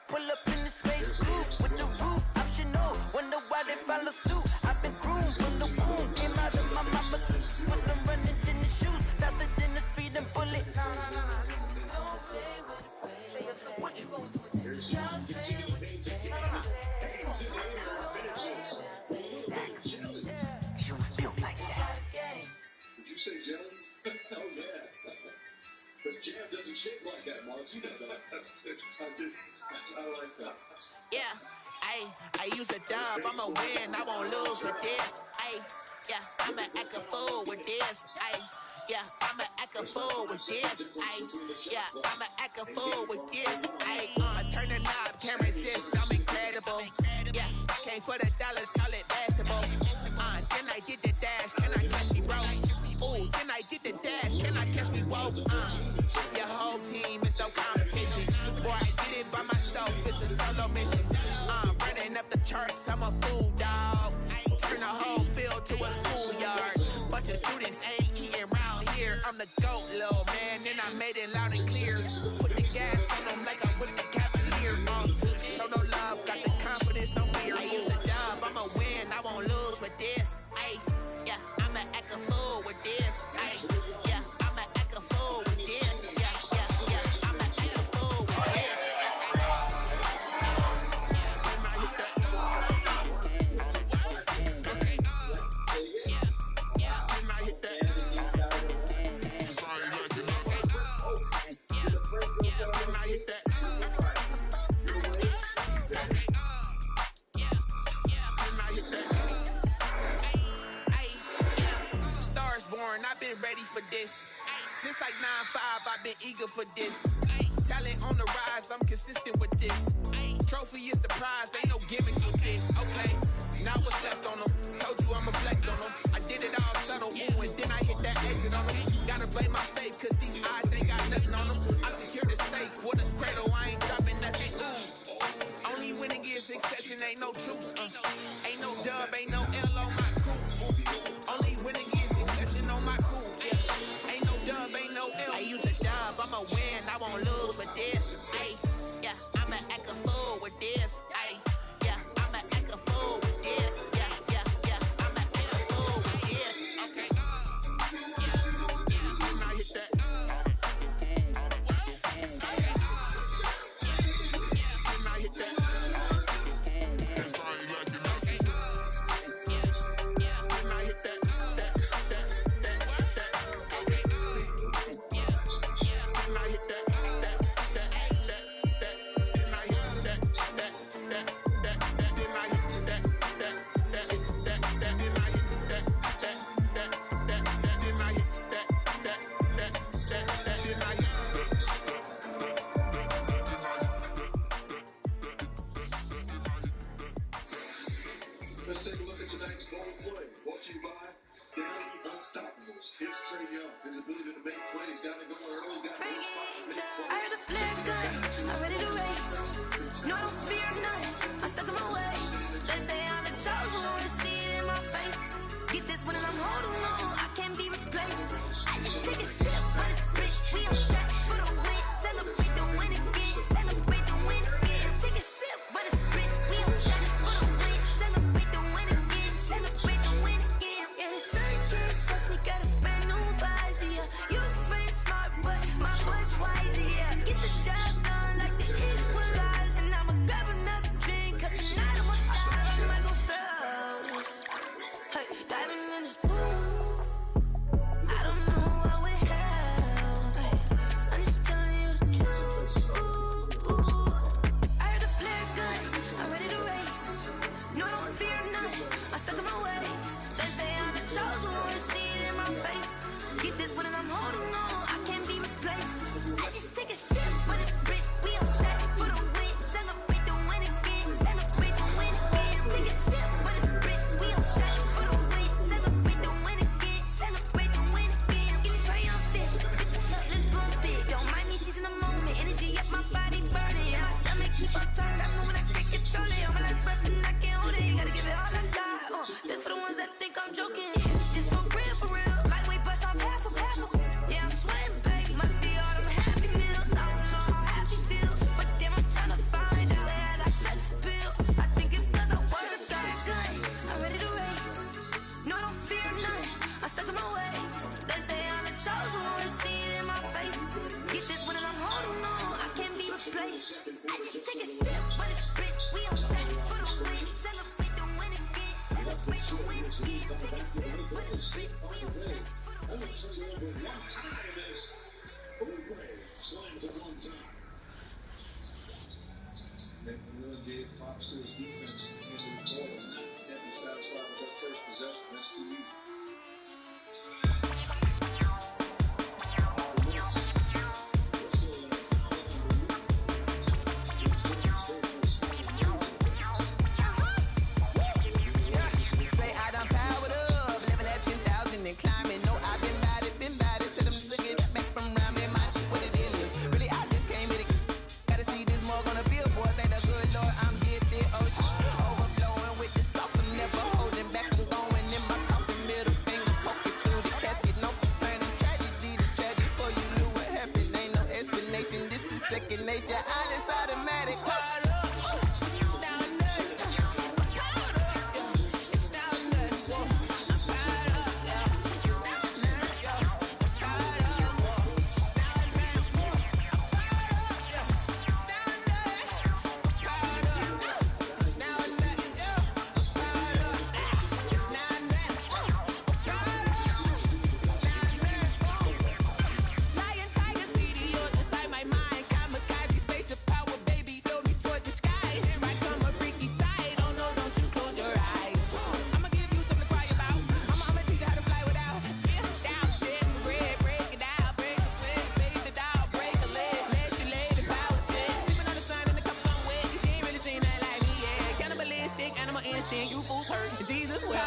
Speaker 3: Pull up in the space coupe with the roof optional. Wonder why they follow suit. I've been room when the wound came out of my mouth. With some running tennis shoes, faster than the speeding bullet. What you gonna do? You built like that.
Speaker 13: Did you say jelly? Oh, yeah. Because jam doesn't shake like that, Mars. You know that. I like that.
Speaker 17: Yeah, I use a dub, I'ma win, I won't lose with this. Yeah, I'ma act a fool with this. Yeah, I'ma act a fool with this. Yeah, I'ma act a fool with this. I turn the knob, camera assist, I'm incredible. Yeah, came for the dollars, call it basketball. Then I did the dash, can I catch me roll? Ooh, then I did the dash, can I catch me roll? Your whole team is no competition. Boy, I did it by myself, it's a solo mission. Running up the charts, I'm a fool, dog. Turn the whole field to a schoolyard. Bunch of students ain't eating round here. I'm the GOAT, little man, and I made it loud and clear. Put the gas on them like I'm with the Cavalier. Show no love, got the confidence, no fear. I use a dub, I'ma win, I won't lose with this. Yeah, I'ma act a fool with this. Yeah, I'ma act a fool with this. Yeah, I'ma act a fool with this. I've been ready for this. Since like 9-5, I've been eager for this. Talent on the rise, I'm consistent with this. Trophy is the prize, ain't no gimmicks with this. Okay, now what's left on them? Told you I'ma flex on them. I did it all subtle, ooh, and then I hit that exit on them. Gotta play my faith, cause these eyes ain't got nothing on them. I secure the safe with a cradle, I ain't dropping nothing. Ooh, only winning is success and ain't no truce. Ain't no dub, ain't no L on my crew. Only winning is exception on my crew. Ain't no dub, ain't no L. I use a dub, I'ma win, I won't lose with this. Yeah, I'ma act a fool with this. Yeah, I'ma act a fool with this. Yeah, I'ma act a fool with this. Okay. When I hit that. When I hit that. That's all you like to know. When I hit that.
Speaker 13: Let's take a look at tonight's ball play. Brought to you by Daddy Unstoppables. It's Trae Young. His ability to make plays. Got to go early. Got to go spot to make plays.
Speaker 2: I heard the flare gun. I'm ready to race. No, I don't fear nothing. I'm stuck in my ways. They say I'm the chosen one to see it in my face. Get this one and I'm holding on. I can't be replaced. I just take a sip, but it's rich. We on track for the win. Celebrate the win again. Celebrate the win again. Take a sip, but it's rich. We on track for the win. Celebrate the win again. Celebrate the win again. Yeah, the sun can't trust me. Got a brand new visor. Yeah, you friend smart, but my boy's wiser. Yeah, get the job done like the equalizer. And I'ma grab another drink, cause tonight I'ma dive. I might go first. Hey, diving in this pool. I don't know what we have. Hey, I'm just telling you the truth. I heard the flare gun. I'm ready to race. No, I don't fear nothing. I'm stuck in my ways. They say I'm the chosen one to see it in my face. Get this one and I'm holding on. I can't be replaced. I just take a sip, but it's rich. We on track for the win. Celebrate the win again. Celebrate the win again. Take a sip, but it's rich. We on track for the win. Celebrate the win again. Celebrate the win again. Get this Trae Young fit. Let's bump it. Don't mind me, she's in the moment. Energy up my body burning. My stomach keep up tight. Stop moving, I can't control it. On my last breath and I can't hold it. Gotta give it all I got. This for the ones that think I'm joking. This so real for real. Lightweight bust off hassle. Yeah, I'm sweating, baby. Must be all them happy meals. I don't know how happy feels, but damn, I'm tryna find you. Say I got sex appeal. I think it's cause I work that good. I'm ready to race. I'm stuck in my ways. They say I'm the chosen one, see it in my face. Get this one and I'm holding on, I can't be replaced. I just take a sip, but it's split. We on check for the win. Celebrate the win again. Celebrate the win again. Take a sip, but it's split. We on check for the win.
Speaker 13: Slams at one time. Nick Miller gave props to his defense in the quarter. Can't be satisfied with that first possession. That's too easy.
Speaker 17: Second nature, all is automatic. You fools hurt. Jesus will.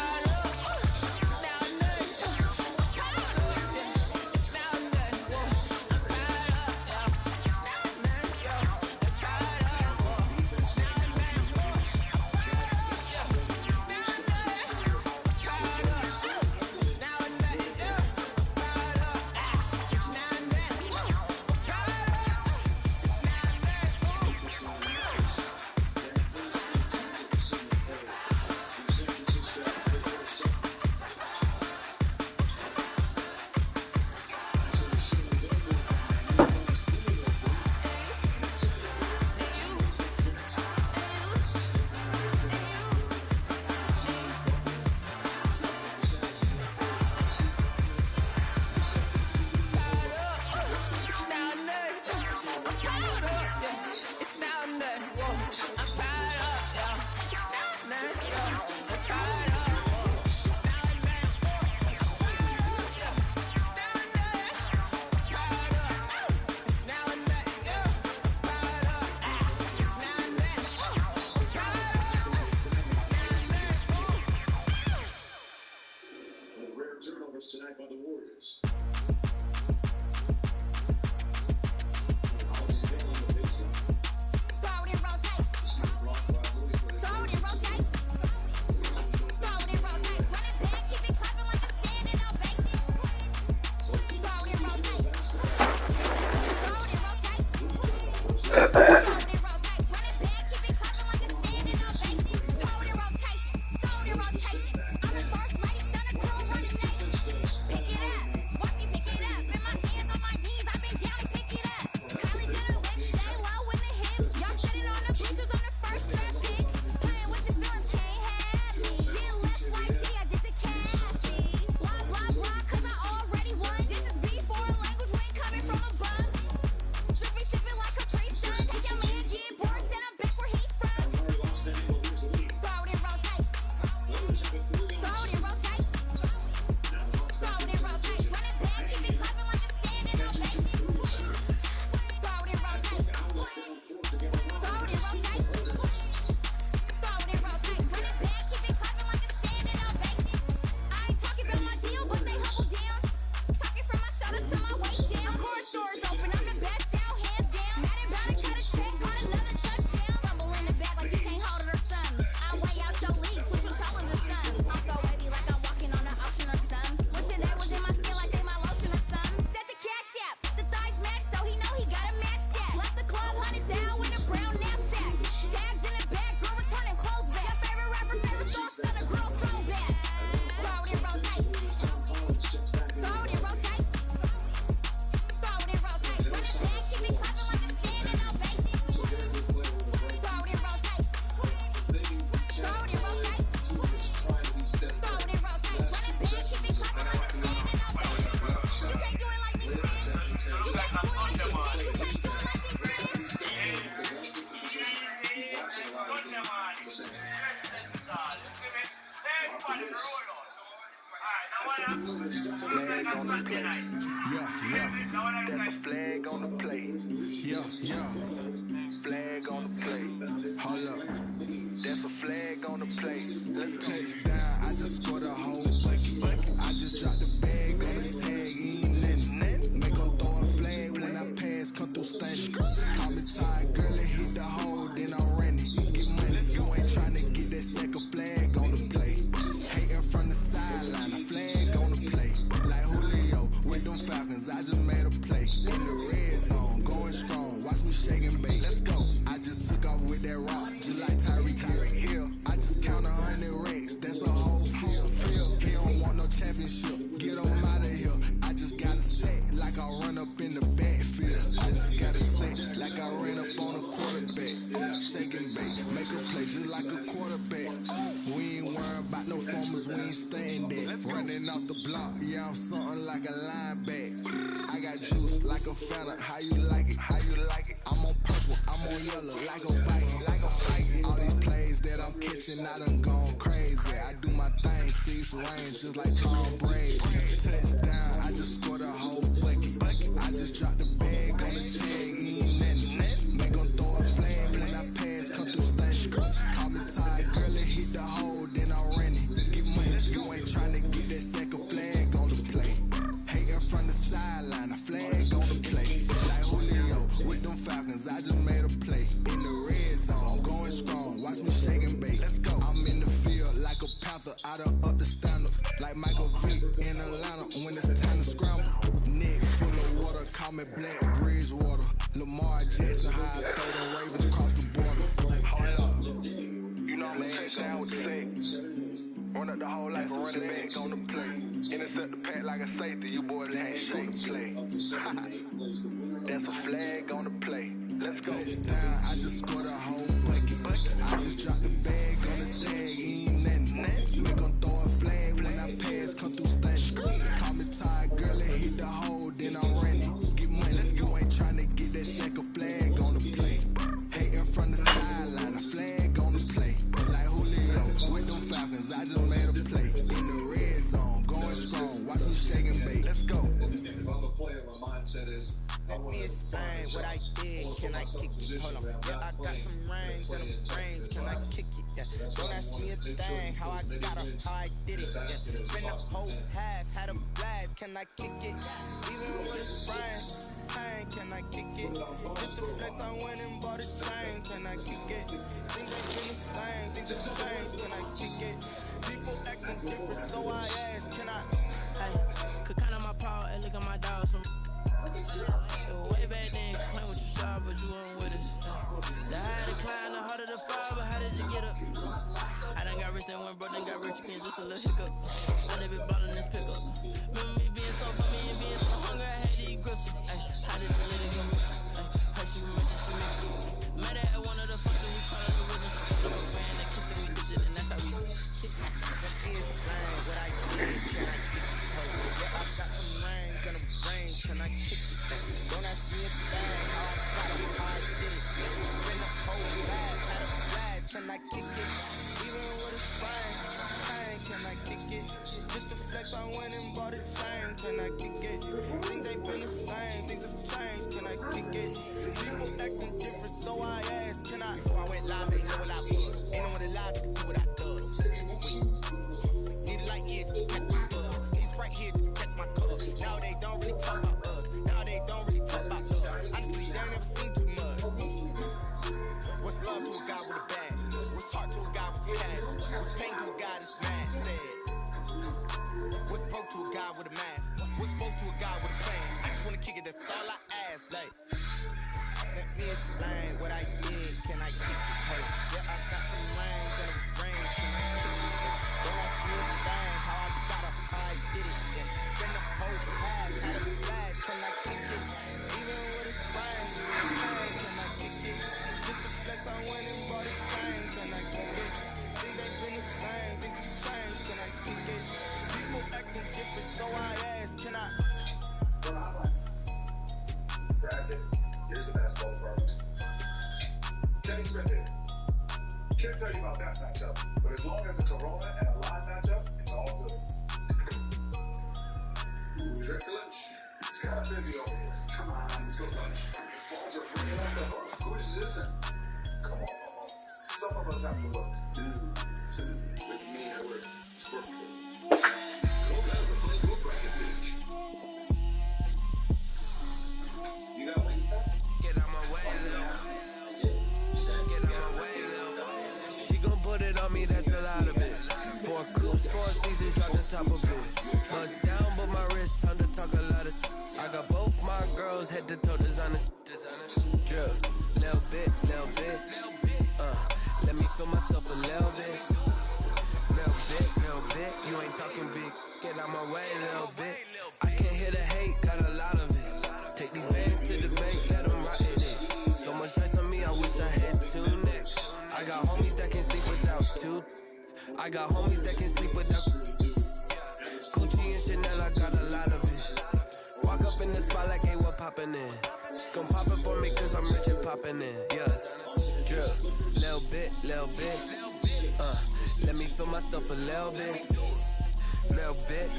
Speaker 13: Turnovers tonight by the Warriors.
Speaker 2: Pick it up, watch me pick it up.
Speaker 18: Flag on the play. Yeah. That's a flag on the play. Yeah. Flag on the play. Hold up. That's a flag on the play. Let's touchdown. I just scored a whole bucket. I just dropped the bag on the tag. Ain't nothing. Make 'em throw a flag when I pass. Come through stunning. Call me tired, girl. It hit the hole, then I'm running. Get money. You ain't trying to get that second flag on the play. Hating from the sideline. A flag on the play. Like Julio with them Falcons. I just made a play. In the red zone. Going strong. Watch me shake and bake. Let's go. I just took off with that rock. Just like Tyreek Hill. I just count 100 racks. That's a whole field. He don't want no championship. Get him out of here. I just gotta say like I run up in the backfield. I just gotta say like I ran up on a quarterback. Shake and bake. Make a play just like a quarterback. We ain't worried about no formers. We ain't staying there. Running off the block. Yeah, I'm something like a linebacker. I got juice like a fella. How you like it? I'm on purple. I'm on yellow like a Viking. All these plays that I'm catching, I done gone crazy. I do my thing, 6 range just like Tom Brady. Touchdown, I just scored a whole bucket. I just dropped the bag on the tag, ain't nothing. Make 'em throw a flag when I pass, come through stunning. Call me tired, girl, it hit the hole, then I'm running. Get money, you ain't trying to get that second flag on the play. Hating from the sideline, a flag on the play. Like Julio with them Falcons, I just made a play. In the red zone, going strong, watch me shake and bake. I'm in the field like a panther, I done up the standards. Like Michael Vick in Atlanta when it's time to scramble. Neck full of water, call me Black Bridgewater. Lamar Jackson, how I throw them Ravens across the border. Hold up, you know I'm a touchdown with the sack. Run up the whole life and running back on the play. Intercept the pack like a safety, you boys ain't shake play. That's a flag on the play. Let's go. Touchdown, I just scored a whole bucket. I just dropped the bag on the tag, ain't nothing. Make 'em throw a flag when I pass, come through stunning. Call me tired, girl, it hit the hole, then I'm running. Get money, you ain't trying to get that second flag on the play. Hating from the sideline, a flag on the play. Like Julio with them Falcons, I just made a play. In the red zone, going strong, watch me shake and bake. Let's go.
Speaker 13: If I'm a player, my mindset is
Speaker 17: Let me explain what I did. Can I kick it? Hold on. Yeah, I got some rings and a range. Can I kick it? Yeah. Don't ask me a thing. How I got her, how I did it. Yeah. Spent a whole half, had a blast. Can I kick it? Even with a sprain. Can I kick it? Just the flex, I went and bought a chain. Can I kick it? Things ain't been the same. Things have changed. Can I kick it? People acting different, so I ask. Can I?
Speaker 5: Hey, could count on my power and look at my dogs from. Way back then, playing with you sharp, but you weren't with us. The higher the climb, the harder the fall, but how did you get up? I done got rich, then went broke, then got rich again, just a little hiccup. I done been ballin' this pickup. Remember me being so bummy and being so hungry, I had to eat gristle. Ay, how did you let it go? Ay, hurt you, just to me. Met her at one of the functions, we call it the rhythm. Look a fan, they kissed and we did it, and that's how we kick it.
Speaker 17: Let me explain what I did. Can I kick it? Yeah, I got some rings and a range. Can I kick it? Don't ask me a thing. How I got them, how I did it. Been a whole bag, had a flag. Can I kick it? Even with a sprain. Can I kick it? Just the flex, I went and bought a chain. Can I kick it? Things ain't been the same. Things have changed. Can I kick it? People acting different, so I asked. Can I? Before I went live, they know what I was. Ain't no one alive that can do what I done. Need a light here to catch my buzz. These right here to catch my color. Now they don't really talk about us. Now they don't really talk about us. Honestly, they ain't never seen too much. What's love to a guy with a bag? What's heart to a guy with cash? What's pain to a guy that's mad? Said. What's broke to a guy with a mask? What's broke to a guy with a plan? I just wanna kick it, that's all I ask. Like, let me explain what I did. Can I kick it? Hey, yeah, I got some rings and a range. Can I kick it? Don't ask me a thing. How I got her, how I did it. Yeah, been the whole half, had a flag. Can I kick it? Even with a sprain. Can I kick it? Just the flex, I went and bought a chain. Can I kick it? Things ain't been the same. Things have changed. Can I kick it? People acting different, so I ask. Can I?
Speaker 13: Well, I like Bradley. Here's the basketball department. Kenny Smith here. Can't tell you about that matchup, but as long as a Corona and a live matchup, it's all good.
Speaker 16: got a busy over here. Come on, to lunch. Phones are ringing off the hook. Who's this? Come on, Mama. Some of us have to work. With me at work. It's work. Go down the front door, bracket bitch. You got Wingstop?
Speaker 3: Get out my way, Lil. Get out my way, Lil. She gon' put it on me, that's a lot of it. 4 coops, 4 seasons, drop the top of it. Bust down, but my wrist, time to talk a lot of. I got both my girls, head to toe designer. Drill, little bit, little bit. Let me feel myself a little bit. Little bit, you ain't talking big. Get out my way, little bit. I can't hear the hate, got a lot of it. Take these bands to the bank, let them rot in it. So much ice on me, I wish I had 2 necks. I got homies that can sleep without 2. I got homies that can sleep without Gucci and Chanel, I got a lot of it. Walk up in the spot like, hey, what poppin' in? Gon' pop it for me cause I'm rich and poppin' in. Yeah, drill, little bit. Let me feel myself a little bit. Little bit,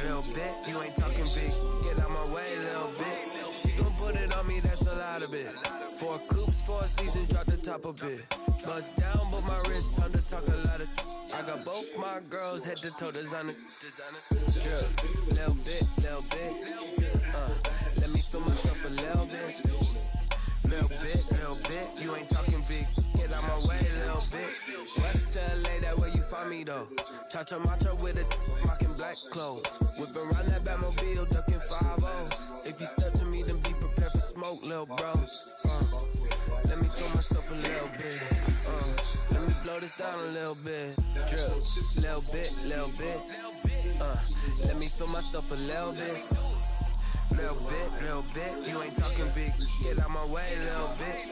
Speaker 3: you ain't talking big. Get out my way, little bit. She gon' put it on me, that's a lot of it. 4 coops, 4 seasons, drop the top a bit. Bust down, but my wrist, time to talk a lot of. I got both my girls, head to toe designer. Drill, little bit. Let me feel myself a little bit. Little bit, you ain't talking big. Get out my way, little bit. West LA, that where you find me though. Cha-cha macha with a mocking black clothes. Whip around that Batmobile, ducking 5-0. If you step to me, then be prepared for smoke, little bro. Let me feel myself a little bit. Let me blow this down a little bit. Drill, little bit. Let me feel myself a little bit. Little bit, you ain't talking big. Get out my way, little bit.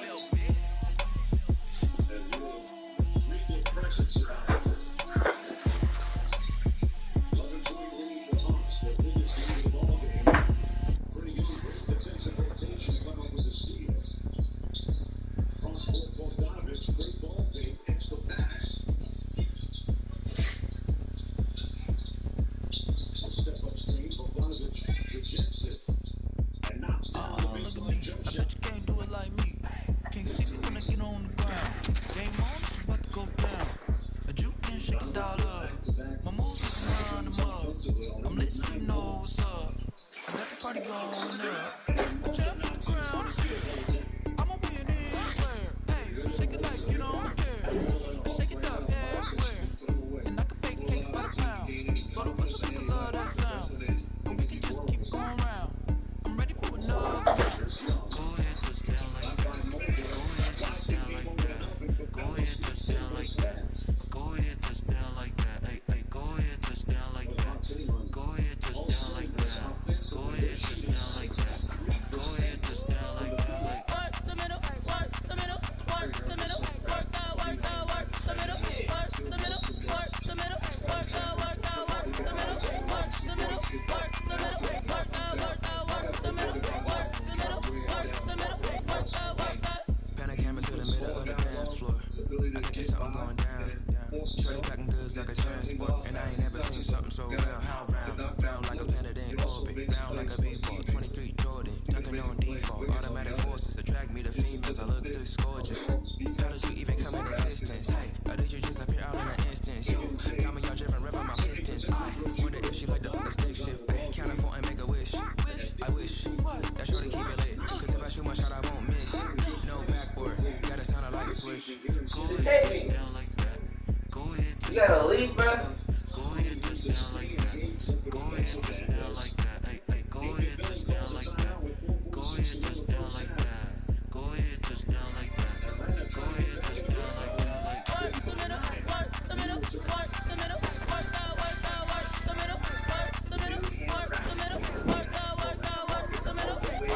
Speaker 13: Great ball fake, hits the pass. A step up screen, Bogdanovich rejects it and knocks down the baseline jump shot.
Speaker 19: I bet you can't do it like me. Can't see me when I get on the ground. Game on, it's about to go down. A juke and shake it all up. My moves just run them up. I'm lit, so you know what's up. I got the party going up. I jump to the ground and shit. I'm a winning player. Hey, so shake it like you don't care. I shake it up everywhere. And I can bake cakes by the pound. Go to whistle, cause I love that sound. And we can just keep going round. I'm ready for another round. Go ahead, touch down like that. Go ahead, touch down like that. Go ahead, touch down like that. Go ahead, touch down like that. Hey, go ahead, touch down like that. Go ahead, touch down like that. Go ahead, touch down like that. Go ahead, touch down like that. Work the middle, work the middle, work the middle, work the middle, work the middle, work the middle, work the middle, work the middle, work the middle, work the middle, work the middle, work the middle, pan a camera to the middle of the dance floor. I think there's something going down. Shorty packing goods like a transport, and I ain't never seen something so round. How round like a planet in orbit, round like a baseball. 23 Jordan, dunking on default. Automatic forces attract me to females. I look this gorgeous. How did you even come in existence? Hey, or did you just appear out in an instance? You got me all driven, revving my pistons. I wonder if she like the stick shift. Count it for and make a wish. I wish that shorty keep it lit. Cause if I shoot my shot, I won't miss. No backboard, gotta sound like a swish. Go ahead, touch down like that. Go ahead, touch down. You gotta leave, bro. Go ahead, touch down like that. Go ahead, touch down like that. Hey, go ahead, touch down like that. Go ahead, touch down like that. Go ahead, touch down like that. Go ahead, touch down like that. Work the middle, work the middle, work the middle, work the middle, work the middle, work the middle, work the middle,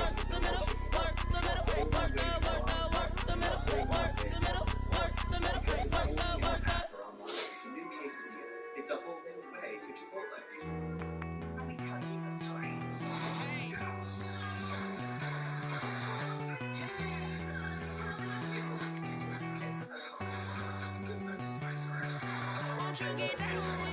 Speaker 19: work the middle, work the middle, work the middle, work the middle, work the middle, work the middle, work the
Speaker 16: New quesadilla. It's a whole new way to Chipotle.
Speaker 14: Let me tell you a story. Won't you get down?